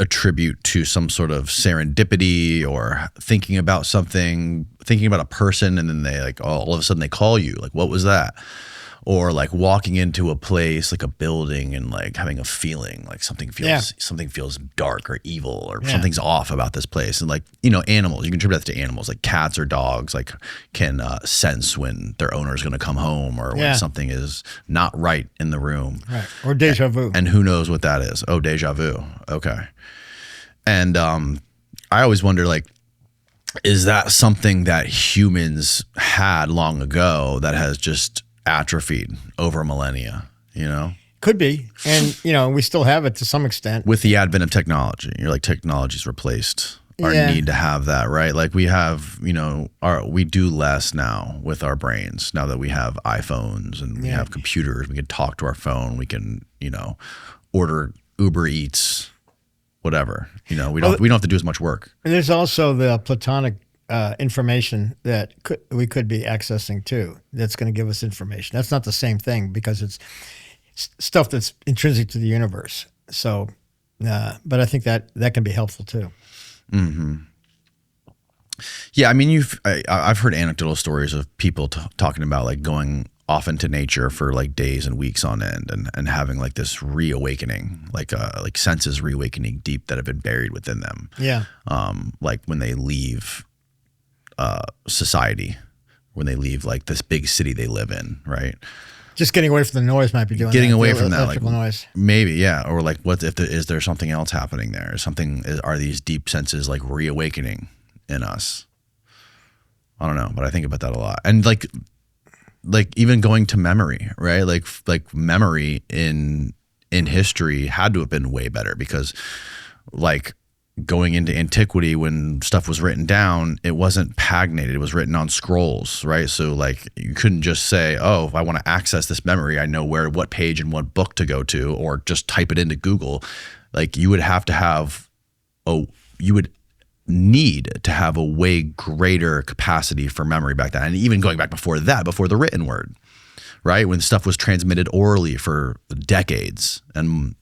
attribute to some sort of serendipity or thinking about something, thinking about a person, and then they all of a sudden they call you. Like, what was that? Or like walking into a place, like a building, and like having a feeling like something feels dark or evil, or something's off about this place. And like, animals, you can attribute that to animals, like cats or dogs, like can sense when their owner is going to come home, or when something is not right in the room. Right. Or deja vu. And who knows what that is? Oh, deja vu. Okay. And I always wonder, like, is that something that humans had long ago that has just atrophied over millennia, Could be. And, we still have it to some extent. With the advent of technology, technology's replaced our need to have that, right? Like we have, we do less now with our brains now that we have iPhones and we have computers. We can talk to our phone. We can, order Uber Eats, whatever. We don't have to do as much work. And there's also the Platonic information that we could be accessing too. That's going to give us information. That's not the same thing because it's stuff that's intrinsic to the universe. So, but I think that can be helpful too. Mm-hmm. Yeah, I mean, I've heard anecdotal stories of people talking about like going off into nature for like days and weeks on end, and having like this reawakening, like senses reawakening deep that have been buried within them. Yeah. Like when they leave society, when they leave like this big city they live in, right? Just getting away from the noise might be doing getting that. Away from that, like noise. Maybe, yeah. Or like, what if is there something else happening there? Are these deep senses like reawakening in us? I don't know, but I think about that a lot. And like even going to memory, right? Like memory in history had to have been way better, because like going into antiquity, when stuff was written down, it wasn't paginated, it was written on scrolls, right? So like you couldn't just say, oh, if I want to access this memory, I know what page and what book to go to, or just type it into Google. Like you would need to have a way greater capacity for memory back then. And even going back before that, before the written word, right? When stuff was transmitted orally for decades, and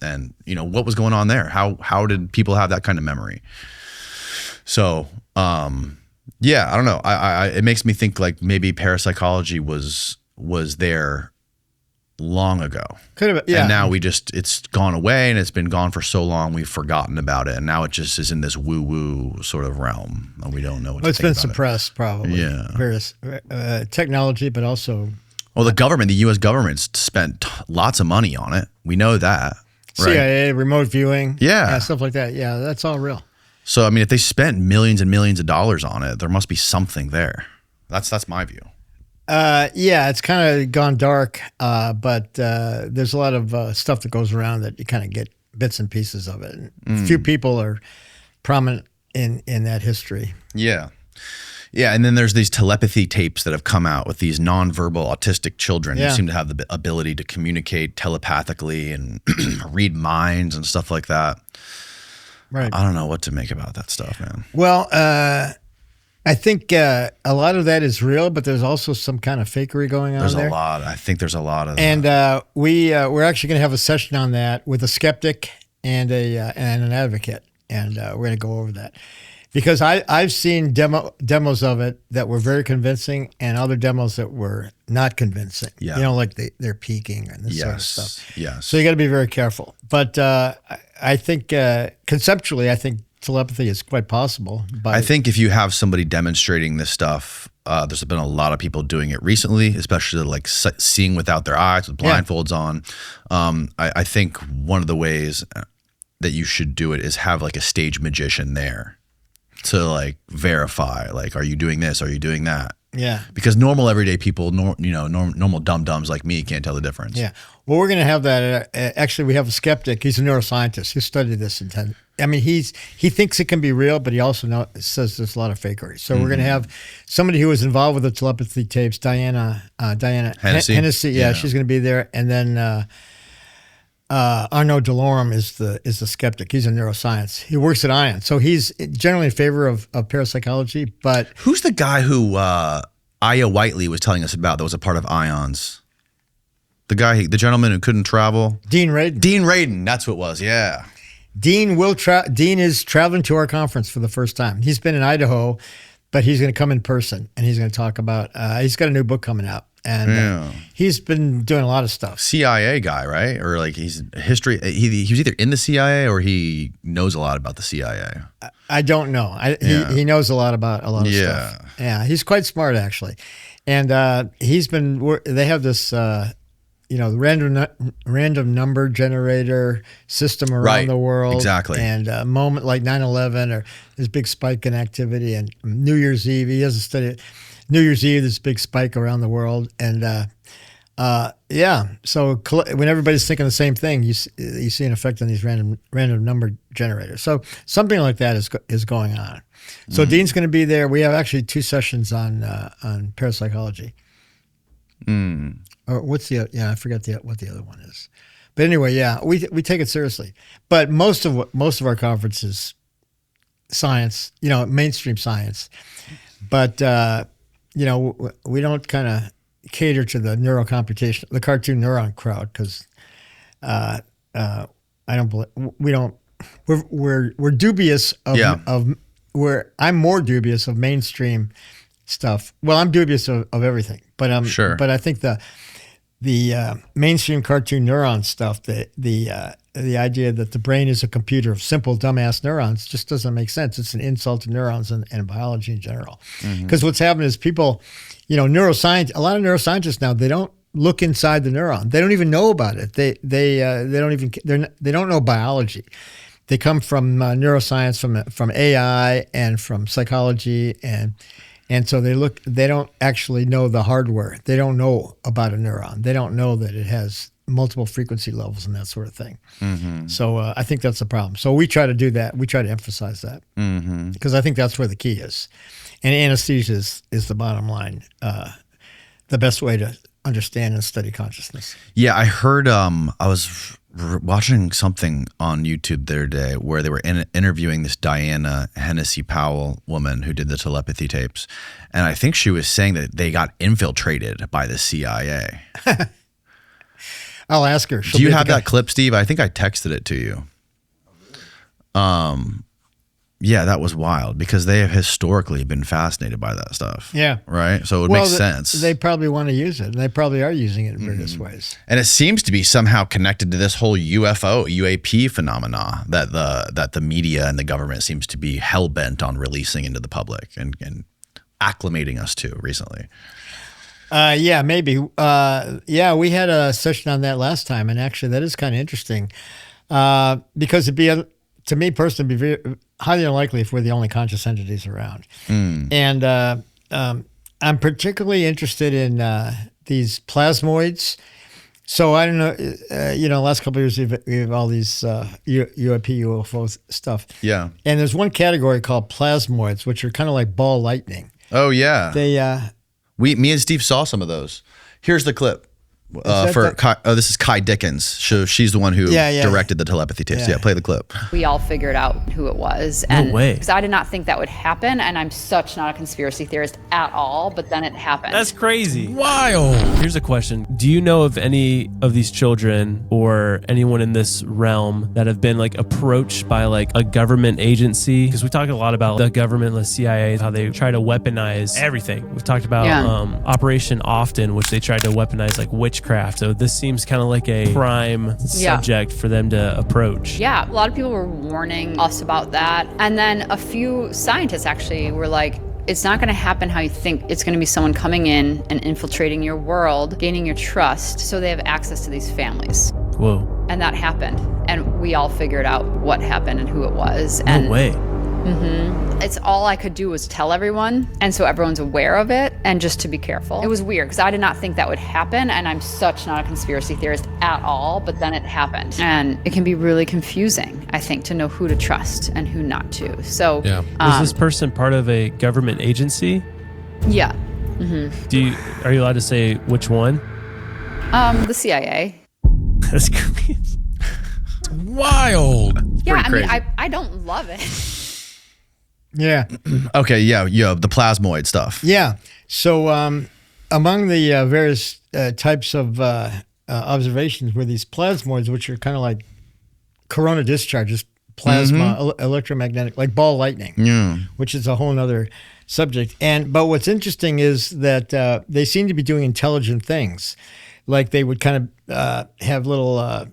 what was going on there? How did people have that kind of memory? So, I don't know. It makes me think like maybe parapsychology was there long ago. Could have, yeah. And now it's gone away, and it's been gone for so long we've forgotten about it, and now it just is in this woo-woo sort of realm, and we don't know what to think about it. It's been suppressed, probably. Yeah. Various technology, but also... Well, the U.S. government spent lots of money on it. We know that. Right? CIA, remote viewing. Yeah, stuff like that. Yeah, that's all real. So I mean, if they spent millions and millions of dollars on it, there must be something there. That's my view. Yeah, it's kind of gone dark, but there's a lot of stuff that goes around that you kind of get bits and pieces of it. And few people are prominent in that history. Yeah. Yeah, and then there's these telepathy tapes that have come out with these nonverbal autistic children who seem to have the ability to communicate telepathically and read minds and stuff like that. Right. I don't know what to make about that stuff, man. Well, I think a lot of that is real, but there's also some kind of fakery going on there. There's a lot. I think there's a lot of and that. We're actually going to have a session on that with a skeptic and an advocate, and we're going to go over that. Because I've seen demos of it that were very convincing and other demos that were not convincing. Yeah. You know, like they're peaking and this sort of stuff. Yes. So you got to be very careful. But I think conceptually, I think telepathy is quite possible. But I think if you have somebody demonstrating this stuff, there's been a lot of people doing it recently, especially like seeing without their eyes with blindfolds on. I think one of the ways that you should do it is have like a stage magician there to like verify, like, are you doing this? Are you doing that? Yeah. Because normal everyday people, normal dum-dums like me can't tell the difference. Yeah. Well, we're going to have that. Actually, we have a skeptic. He's a neuroscientist. He studied this I mean, he thinks it can be real, but he also says there's a lot of fakery. So we're going to have somebody who was involved with the telepathy tapes, Diana Hennessy. Yeah, she's going to be there. And then Arnaud Delorme is the skeptic. He's in neuroscience. He works at ION. So he's generally in favor of parapsychology. But who's the guy who Aya Whiteley was telling us about that was a part of IONS? The gentleman who couldn't travel? Dean Radin. Dean Radin, that's what it was, yeah. Dean is traveling to our conference for the first time. He's been in Idaho, but he's going to come in person, and he's going to talk about, he's got a new book coming out. And he's been doing a lot of stuff. CIA guy, right? Or like he's history. He was either in the CIA or he knows a lot about the CIA. I don't know. He knows a lot about a lot of stuff. Yeah, he's quite smart actually. And they have this random number generator system around the world. Exactly. And a moment like 9/11 or this big spike in activity, and New Year's Eve. He has a study. New Year's Eve, this big spike around the world, and so when everybody's thinking the same thing, you see an effect on these random number generators. So something like that is going on. So Dean's going to be there. We have actually 2 sessions on parapsychology. Or what's the I forgot what the other one is. But anyway, we take it seriously. But most of our conference is science, mainstream science, but. We don't kind of cater to the neurocomputation, the cartoon neuron crowd, because I don't believe we don't. We're dubious of I'm more dubious of mainstream stuff. Well, I'm dubious of everything, but sure. But I think the mainstream cartoon neuron stuff, the idea that the brain is a computer of simple dumbass neurons just doesn't make sense. It's an insult to neurons and biology in general. Because what's happening is people, a lot of neuroscientists now, they don't look inside the neuron. They don't even know about it. They don't know biology. They come from neuroscience, from AI and from psychology, and so they don't actually know the hardware. They don't know about a neuron. They don't know that it has multiple frequency levels and that sort of thing. So I think that's the problem. So we try to do that. We try to emphasize that because I think that's where the key is. And anesthesia is the bottom line, the best way to understand and study consciousness. Yeah, I heard, I was watching something on YouTube the other day where they were interviewing this Diana Hennessy Powell woman who did the telepathy tapes. And I think she was saying that they got infiltrated by the CIA. I'll ask her. Do you have that clip, Steve? I think I texted it to you. Yeah, that was wild because they have historically been fascinated by that stuff. Yeah. Right? So it would make sense. They probably want to use it, and they probably are using it in various ways. And it seems to be somehow connected to this whole UAP phenomena that the media and the government seems to be hell-bent on releasing into the public and acclimating us to recently. Yeah, maybe. We had a session on that last time, and actually that is kind of interesting because to me personally, it'd be very highly unlikely if we're the only conscious entities around. And I'm particularly interested in these plasmoids. So I don't know, the last couple of years we have all these UAP, UFO stuff. Yeah. And there's one category called plasmoids, which are kind of like ball lightning. Oh yeah. They me and Steve saw some of those. Here's the clip. This is Kai Dickens. She's the one who directed the telepathy tapes. Yeah, play the clip. We all figured out who it was. And no way. Because I did not think that would happen, and I'm such not a conspiracy theorist at all, but then it happened. That's crazy. Wild. Here's a question. Do you know of any of these children or anyone in this realm that have been like approached by like a government agency? Because we talk a lot about the government, the CIA, how they try to weaponize everything. We've talked about Operation Often, which they tried to weaponize like witchcraft. So this seems kind of like a prime subject for them to approach. Yeah, a lot of people were warning us about that. And then a few scientists actually were like, it's not going to happen how you think. It's going to be someone coming in and infiltrating your world, gaining your trust, so they have access to these families. Whoa. And that happened. And we all figured out what happened and who it was. And no way. It's all I could do was tell everyone, and so everyone's aware of it, and just to be careful. It was weird because I did not think that would happen, and I'm such not a conspiracy theorist at all, but then it happened. And it can be really confusing, I think, to know who to trust and who not to. So was this person part of a government agency? Yeah. Are you allowed to say which one? The CIA. That's crazy. Wild. Yeah, I mean, I don't love it. Yeah. Okay, yeah, the plasmoid stuff. Yeah. So among the various types of observations were these plasmoids, which are kind of like corona discharges, plasma, electromagnetic, like ball lightning, which is a whole nother subject. But what's interesting is that they seem to be doing intelligent things. Like they would kind of have little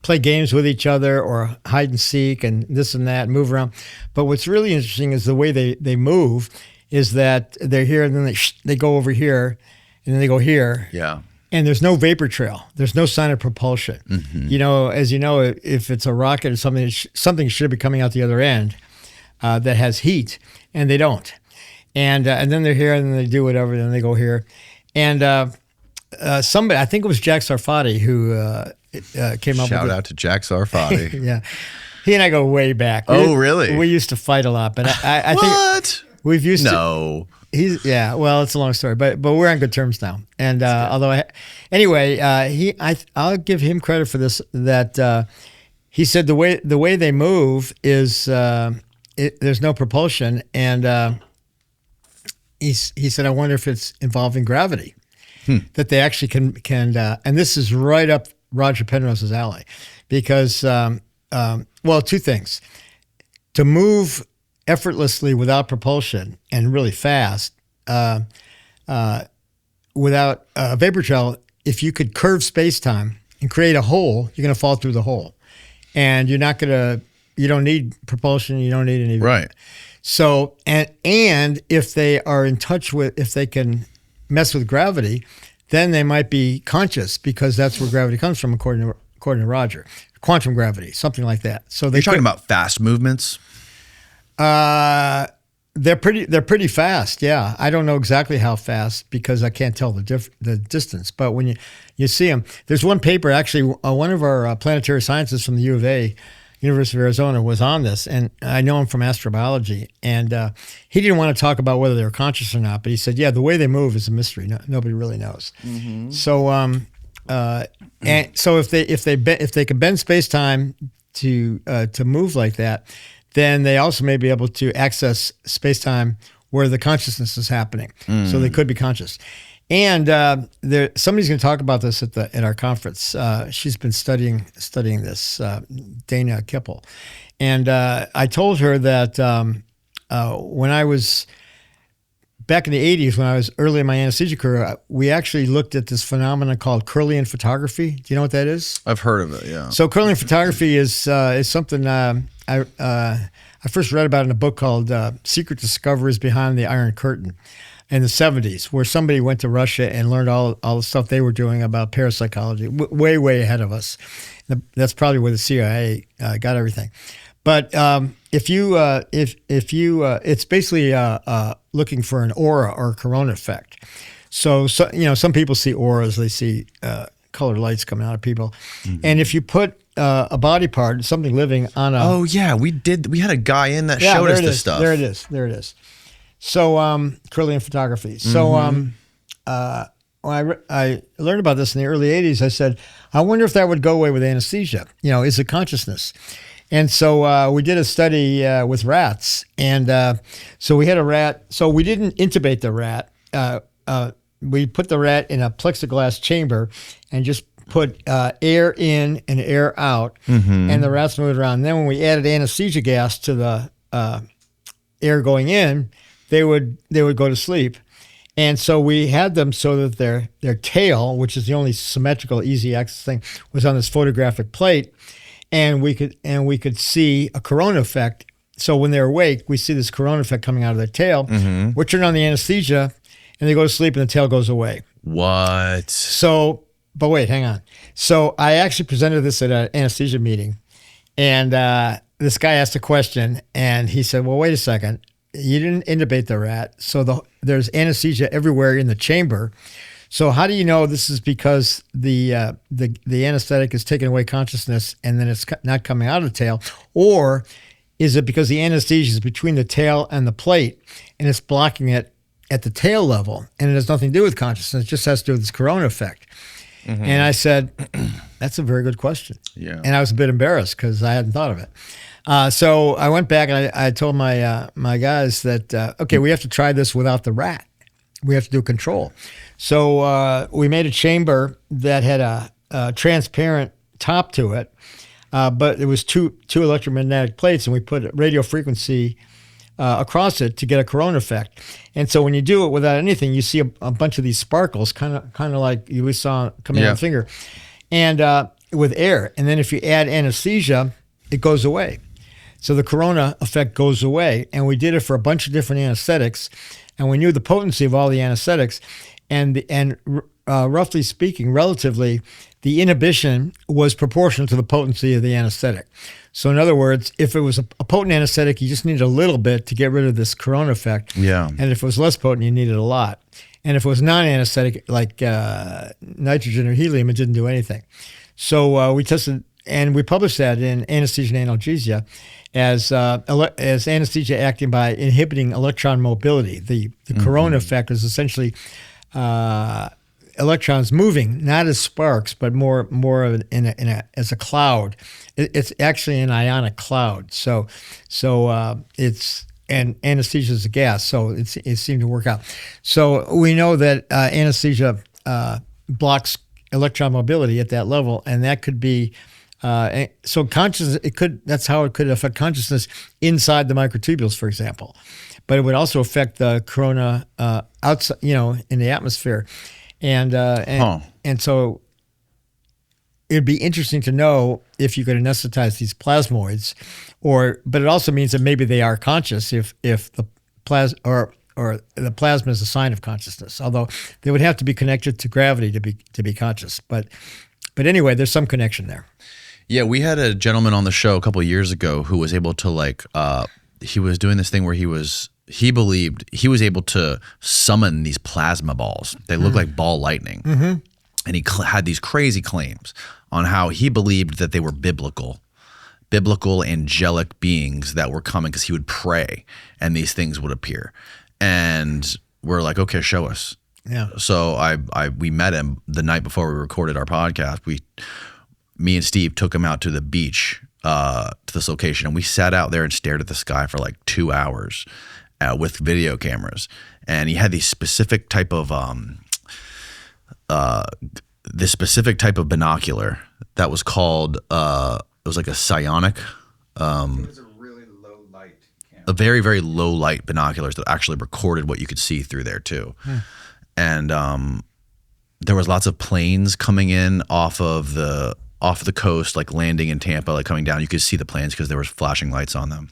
play games with each other or hide and seek and this and that, and move around. But what's really interesting is the way they move is that they're here and then they go over here and then they go here. Yeah. And there's no vapor trail. There's no sign of propulsion. As you know, if it's a rocket or something should be coming out the other end that has heat, and they don't. And then they're here and then they do whatever, and then they go here. And somebody, I think it was Jack Sarfati who came up with Shout out to Jack Sarfati. Yeah. He and I go way back. Really? We used to fight a lot, but I think we've used to. Well, it's a long story, but we're on good terms now. And I'll give him credit for this. That he said the way they move is there's no propulsion, and he said I wonder if it's involving gravity. That they actually can and this is right up Roger Penrose's alley, because two things: to move effortlessly without propulsion and really fast, without vapor trail. If you could curve space-time and create a hole, you're going to fall through the hole, and you don't need propulsion. You don't need any. Right. So and if they are in touch with, if they can mess with gravity, then they might be conscious, because that's where gravity comes from, according to Roger. Quantum gravity, something like that. So You're talking about fast movements? They're pretty fast. Yeah, I don't know exactly how fast because I can't tell the distance. But when you see them, there's one paper actually. One of our planetary scientists from the U of A, University of Arizona, was on this, and I know him from astrobiology. And he didn't want to talk about whether they were conscious or not, but he said, "Yeah, the way they move is a mystery. Nobody really knows." So, and so if they can bend space time to move like that, then they also may be able to access space time where the consciousness is happening. So they could be conscious. And somebody's going to talk about this at our conference. She's been studying this, Dana Kippel. And I told her that when I was back in the 80s, when I was early in my anesthesia career, we actually looked at this phenomenon called Kirlian photography. Do you know what that is? I've heard of it, yeah. So Kirlian photography is something I first read about in a book called Secret Discoveries Behind the Iron Curtain in the 70s, where somebody went to Russia and learned all the stuff they were doing about parapsychology, way ahead of us. That's probably where the CIA got everything. But if you it's basically looking for an aura or corona effect. So some people see auras, they see colored lights coming out of people, and if you put a body part, something living on a we had a guy in that showed us this stuff. There it is. So Kirlian photography. So when I learned about this in the early 80s, I said, I wonder if that would go away with anesthesia. Is it consciousness? And so we did a study with rats. And so we had a rat. So we didn't intubate the rat. We put the rat in a plexiglass chamber and just put air in and air out. And the rats moved around. And then when we added anesthesia gas to the air going in, they would go to sleep. And so we had them so that their tail, which is the only symmetrical, easy access thing, was on this photographic plate, and we could see a corona effect. So when they're awake, we see this corona effect coming out of their tail. We turn on the anesthesia, and they go to sleep, and the tail goes away. What? So, but wait, hang on. So I actually presented this at an anesthesia meeting, and this guy asked a question, and he said, "Well, wait a second. You didn't intubate the rat, so there's anesthesia everywhere in the chamber. So how do you know this is because the anesthetic is taking away consciousness and then it's not coming out of the tail, or is it because the anesthesia is between the tail and the plate and it's blocking it at the tail level and it has nothing to do with consciousness? It just has to do with this corona effect." And I said, "That's a very good question." Yeah. And I was a bit embarrassed because I hadn't thought of it. So I went back and I told my guys that, okay, we have to try this without the rat. We have to do control. So we made a chamber that had a transparent top to it, but it was two electromagnetic plates, and we put radio frequency across it to get a corona effect. And so when you do it without anything, you see a bunch of these sparkles, kind of like we saw coming out of the finger, and with air. And then if you add anesthesia, it goes away. So the corona effect goes away, and we did it for a bunch of different anesthetics, and we knew the potency of all the anesthetics, and roughly speaking, relatively, the inhibition was proportional to the potency of the anesthetic. So in other words, if it was a potent anesthetic, you just needed a little bit to get rid of this corona effect. Yeah. And if it was less potent, you needed a lot. And if it was non-anesthetic, like nitrogen or helium, it didn't do anything. So we tested, and we published that in Anesthesia and Analgesia as anesthesia acting by inhibiting electron mobility. The corona effect is essentially electrons moving, not as sparks, but more of as a cloud. It's actually an ionic cloud. So and anesthesia is a gas, so it seemed to work out. So we know that anesthesia blocks electron mobility at that level, and that could be so consciousness. That's how it could affect consciousness inside the microtubules, for example. But it would also affect the corona outside, in the atmosphere, and so it'd be interesting to know if you could anesthetize these plasmoids, but it also means that maybe they are conscious if the or the plasma is a sign of consciousness. Although they would have to be connected to gravity to be conscious. But anyway, there's some connection there. Yeah, we had a gentleman on the show a couple of years ago who was able to he was doing this thing where he believed he was able to summon these plasma balls. They look like ball lightning. And he had these crazy claims on how he believed that they were biblical angelic beings that were coming, because he would pray and these things would appear. And we're like, okay, show us. Yeah. So we met him the night before we recorded our podcast. Me and Steve took him out to the beach, to this location, and we sat out there and stared at the sky for like 2 hours with video cameras. And he had these specific type of binocular that was called it was like a psionic. It was a really low light camera. A very, very low light binoculars that actually recorded what you could see through there too. And there was lots of planes coming in off of the coast, like landing in Tampa, like coming down. You could see the planes because there was flashing lights on them.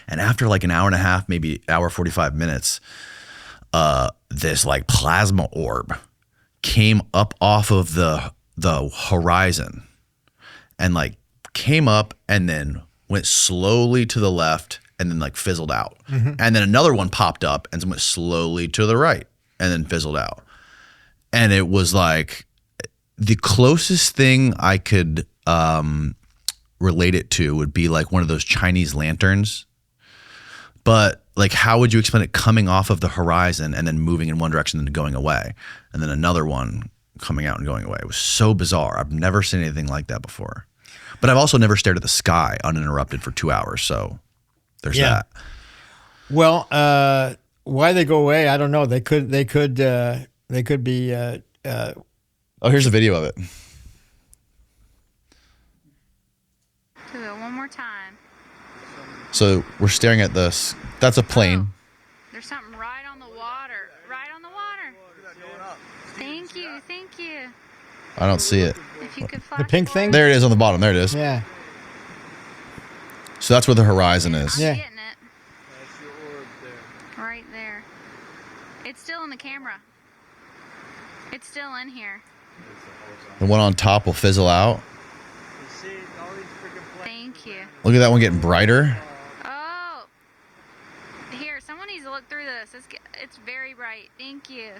And after like an hour and a half, maybe hour 45 minutes, this like plasma orb came up off of the horizon and like came up and then went slowly to the left, and then like fizzled out. And then another one popped up and went slowly to the right and then fizzled out. And it was like the closest thing I could relate it to would be like one of those Chinese lanterns. But like, how would you explain it coming off of the horizon and then moving in one direction and then going away? And then another one coming out and going away. It was so bizarre. I've never seen anything like that before. But I've also never stared at the sky uninterrupted for 2 hours. So there's that. Well, why they go away, I don't know. They could be. Oh, here's a video of it. Do it one more time. So we're staring at this. That's a plane. Oh, there's something right on the water. Right on the water. Thank you. Thank you. I don't see it. If you could flash The pink thing? There it is on the bottom. There it is. Yeah. So that's where the horizon is. Yeah. I'm getting it. That's your orb there. Right there. It's still in the camera. It's still in here. The one on top will fizzle out. Thank you. Look at that one getting brighter. Oh. Here, someone needs to look through this. It's very bright. Thank you.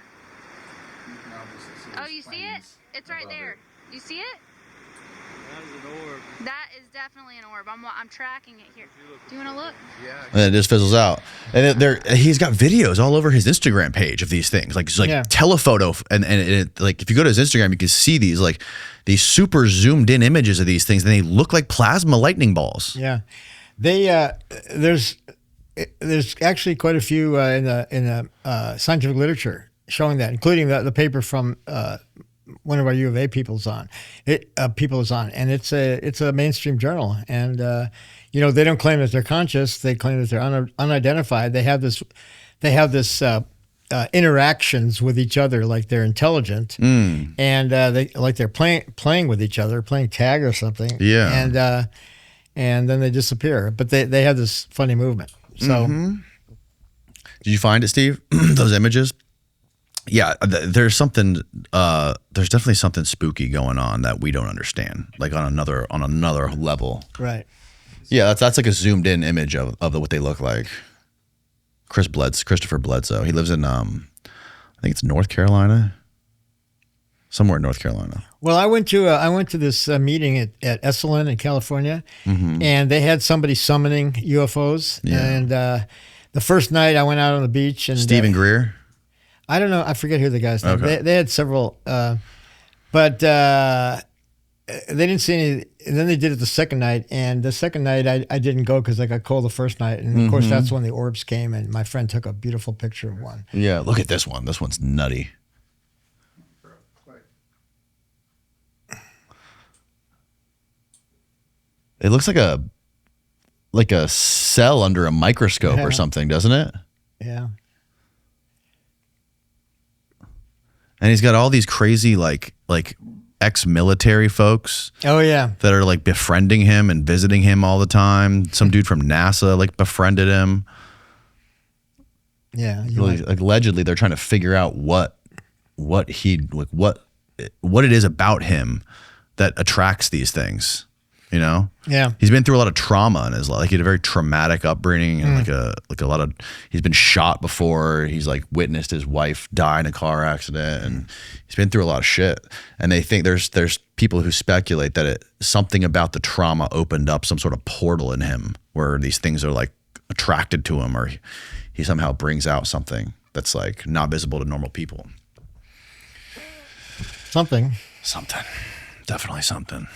Oh, you see it? It's right there. You see it? That is an orb. That is definitely an orb. I'm tracking it here. Do you want to look? And then it just fizzles out. And he's got videos all over his Instagram page of these things, like telephoto, and it, like if you go to his Instagram, you can see these super zoomed in images of these things, and they look like plasma lightning balls. Yeah. They there's actually quite a few in the scientific literature showing that, including the paper from one of our U of A people is on, and it's a mainstream journal, and they don't claim that they're conscious. They claim that they're unidentified. They have this interactions with each other like they're intelligent, and they're playing with each other, playing tag or something. Yeah, and then they disappear. But they have this funny movement. So, did you find it, Steve? Those images? Yeah, there's something. There's definitely something spooky going on that we don't understand, like on another level. Right. Yeah, that's like a zoomed in image of what they look like. Christopher Bledsoe. He lives in I think it's North Carolina, somewhere in North Carolina. Well, I went to this meeting at Esalen in California, and they had somebody summoning UFOs. Yeah. And the first night I went out on the beach, and Stephen Greer. I don't know. I forget who the guy's name. Okay. They had several, but they didn't see any. And then they did it the second night, and the second night I didn't go because I got cold the first night, and of course that's when the orbs came, and my friend took a beautiful picture of one. Yeah, look at this one. This one's nutty. It looks like a cell under a microscope or something, doesn't it? Yeah. And he's got all these crazy like ex-military folks. Oh yeah. That are like befriending him and visiting him all the time. Some dude from NASA like befriended him. Yeah. Like allegedly, they're trying to figure out what it is about him that attracts these things. You know? Yeah. He's been through a lot of trauma in his life. Like he had a very traumatic upbringing and like a lot of, he's been shot before. He's like witnessed his wife die in a car accident, and he's been through a lot of shit. And they think there's people who speculate that something about the trauma opened up some sort of portal in him where these things are like attracted to him, or he somehow brings out something that's like not visible to normal people. Something. Definitely something.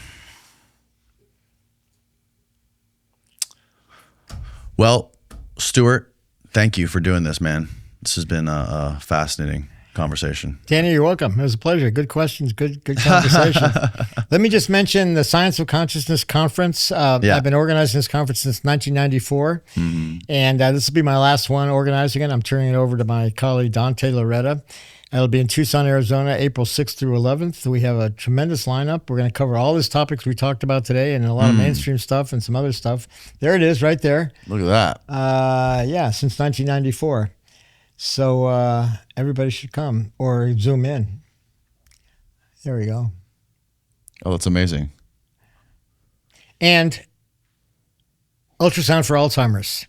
Well, Stuart, thank you for doing this, man. This has been a fascinating conversation. Danny, you're welcome. It was a pleasure. Good questions, good conversation. Let me just mention the Science of Consciousness Conference. I've been organizing this conference since 1994, and this will be my last one organizing it. I'm turning it over to my colleague, Dante Loretta. It'll be in Tucson, Arizona, April 6th through 11th. We have a tremendous lineup. We're going to cover all these topics we talked about today, and a lot of mainstream stuff and some other stuff. There it is right there. Look at that. Since 1994. So everybody should come or zoom in. There we go. Oh, that's amazing. And Ultrasound for Alzheimer's.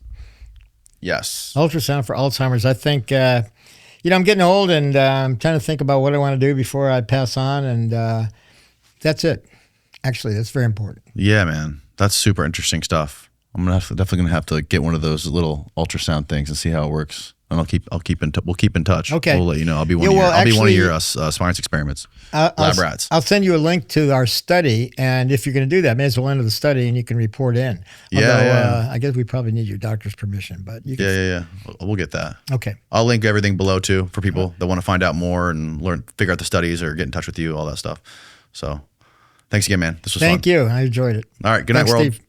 Yes. Ultrasound for Alzheimer's. I think, I'm getting old and I'm trying to think about what I want to do before I pass on. And that's it. Actually, that's very important. Yeah, man. That's super interesting stuff. I'm definitely gonna have to get one of those little ultrasound things and see how it works. And we'll keep in touch. Okay. We'll let you know. I'll be one of your science experiments. Lab rats. I'll send you a link to our study, and if you're going to do that, may as well enter the study, and you can report in. Although, I guess we probably need your doctor's permission, but you can. Yeah. We'll get that. Okay. I'll link everything below too for people that want to find out more and figure out the studies or get in touch with you, all that stuff. So, thanks again, man. This was fun. Thank you. I enjoyed it. All right. Good night, Thanks, world. Steve.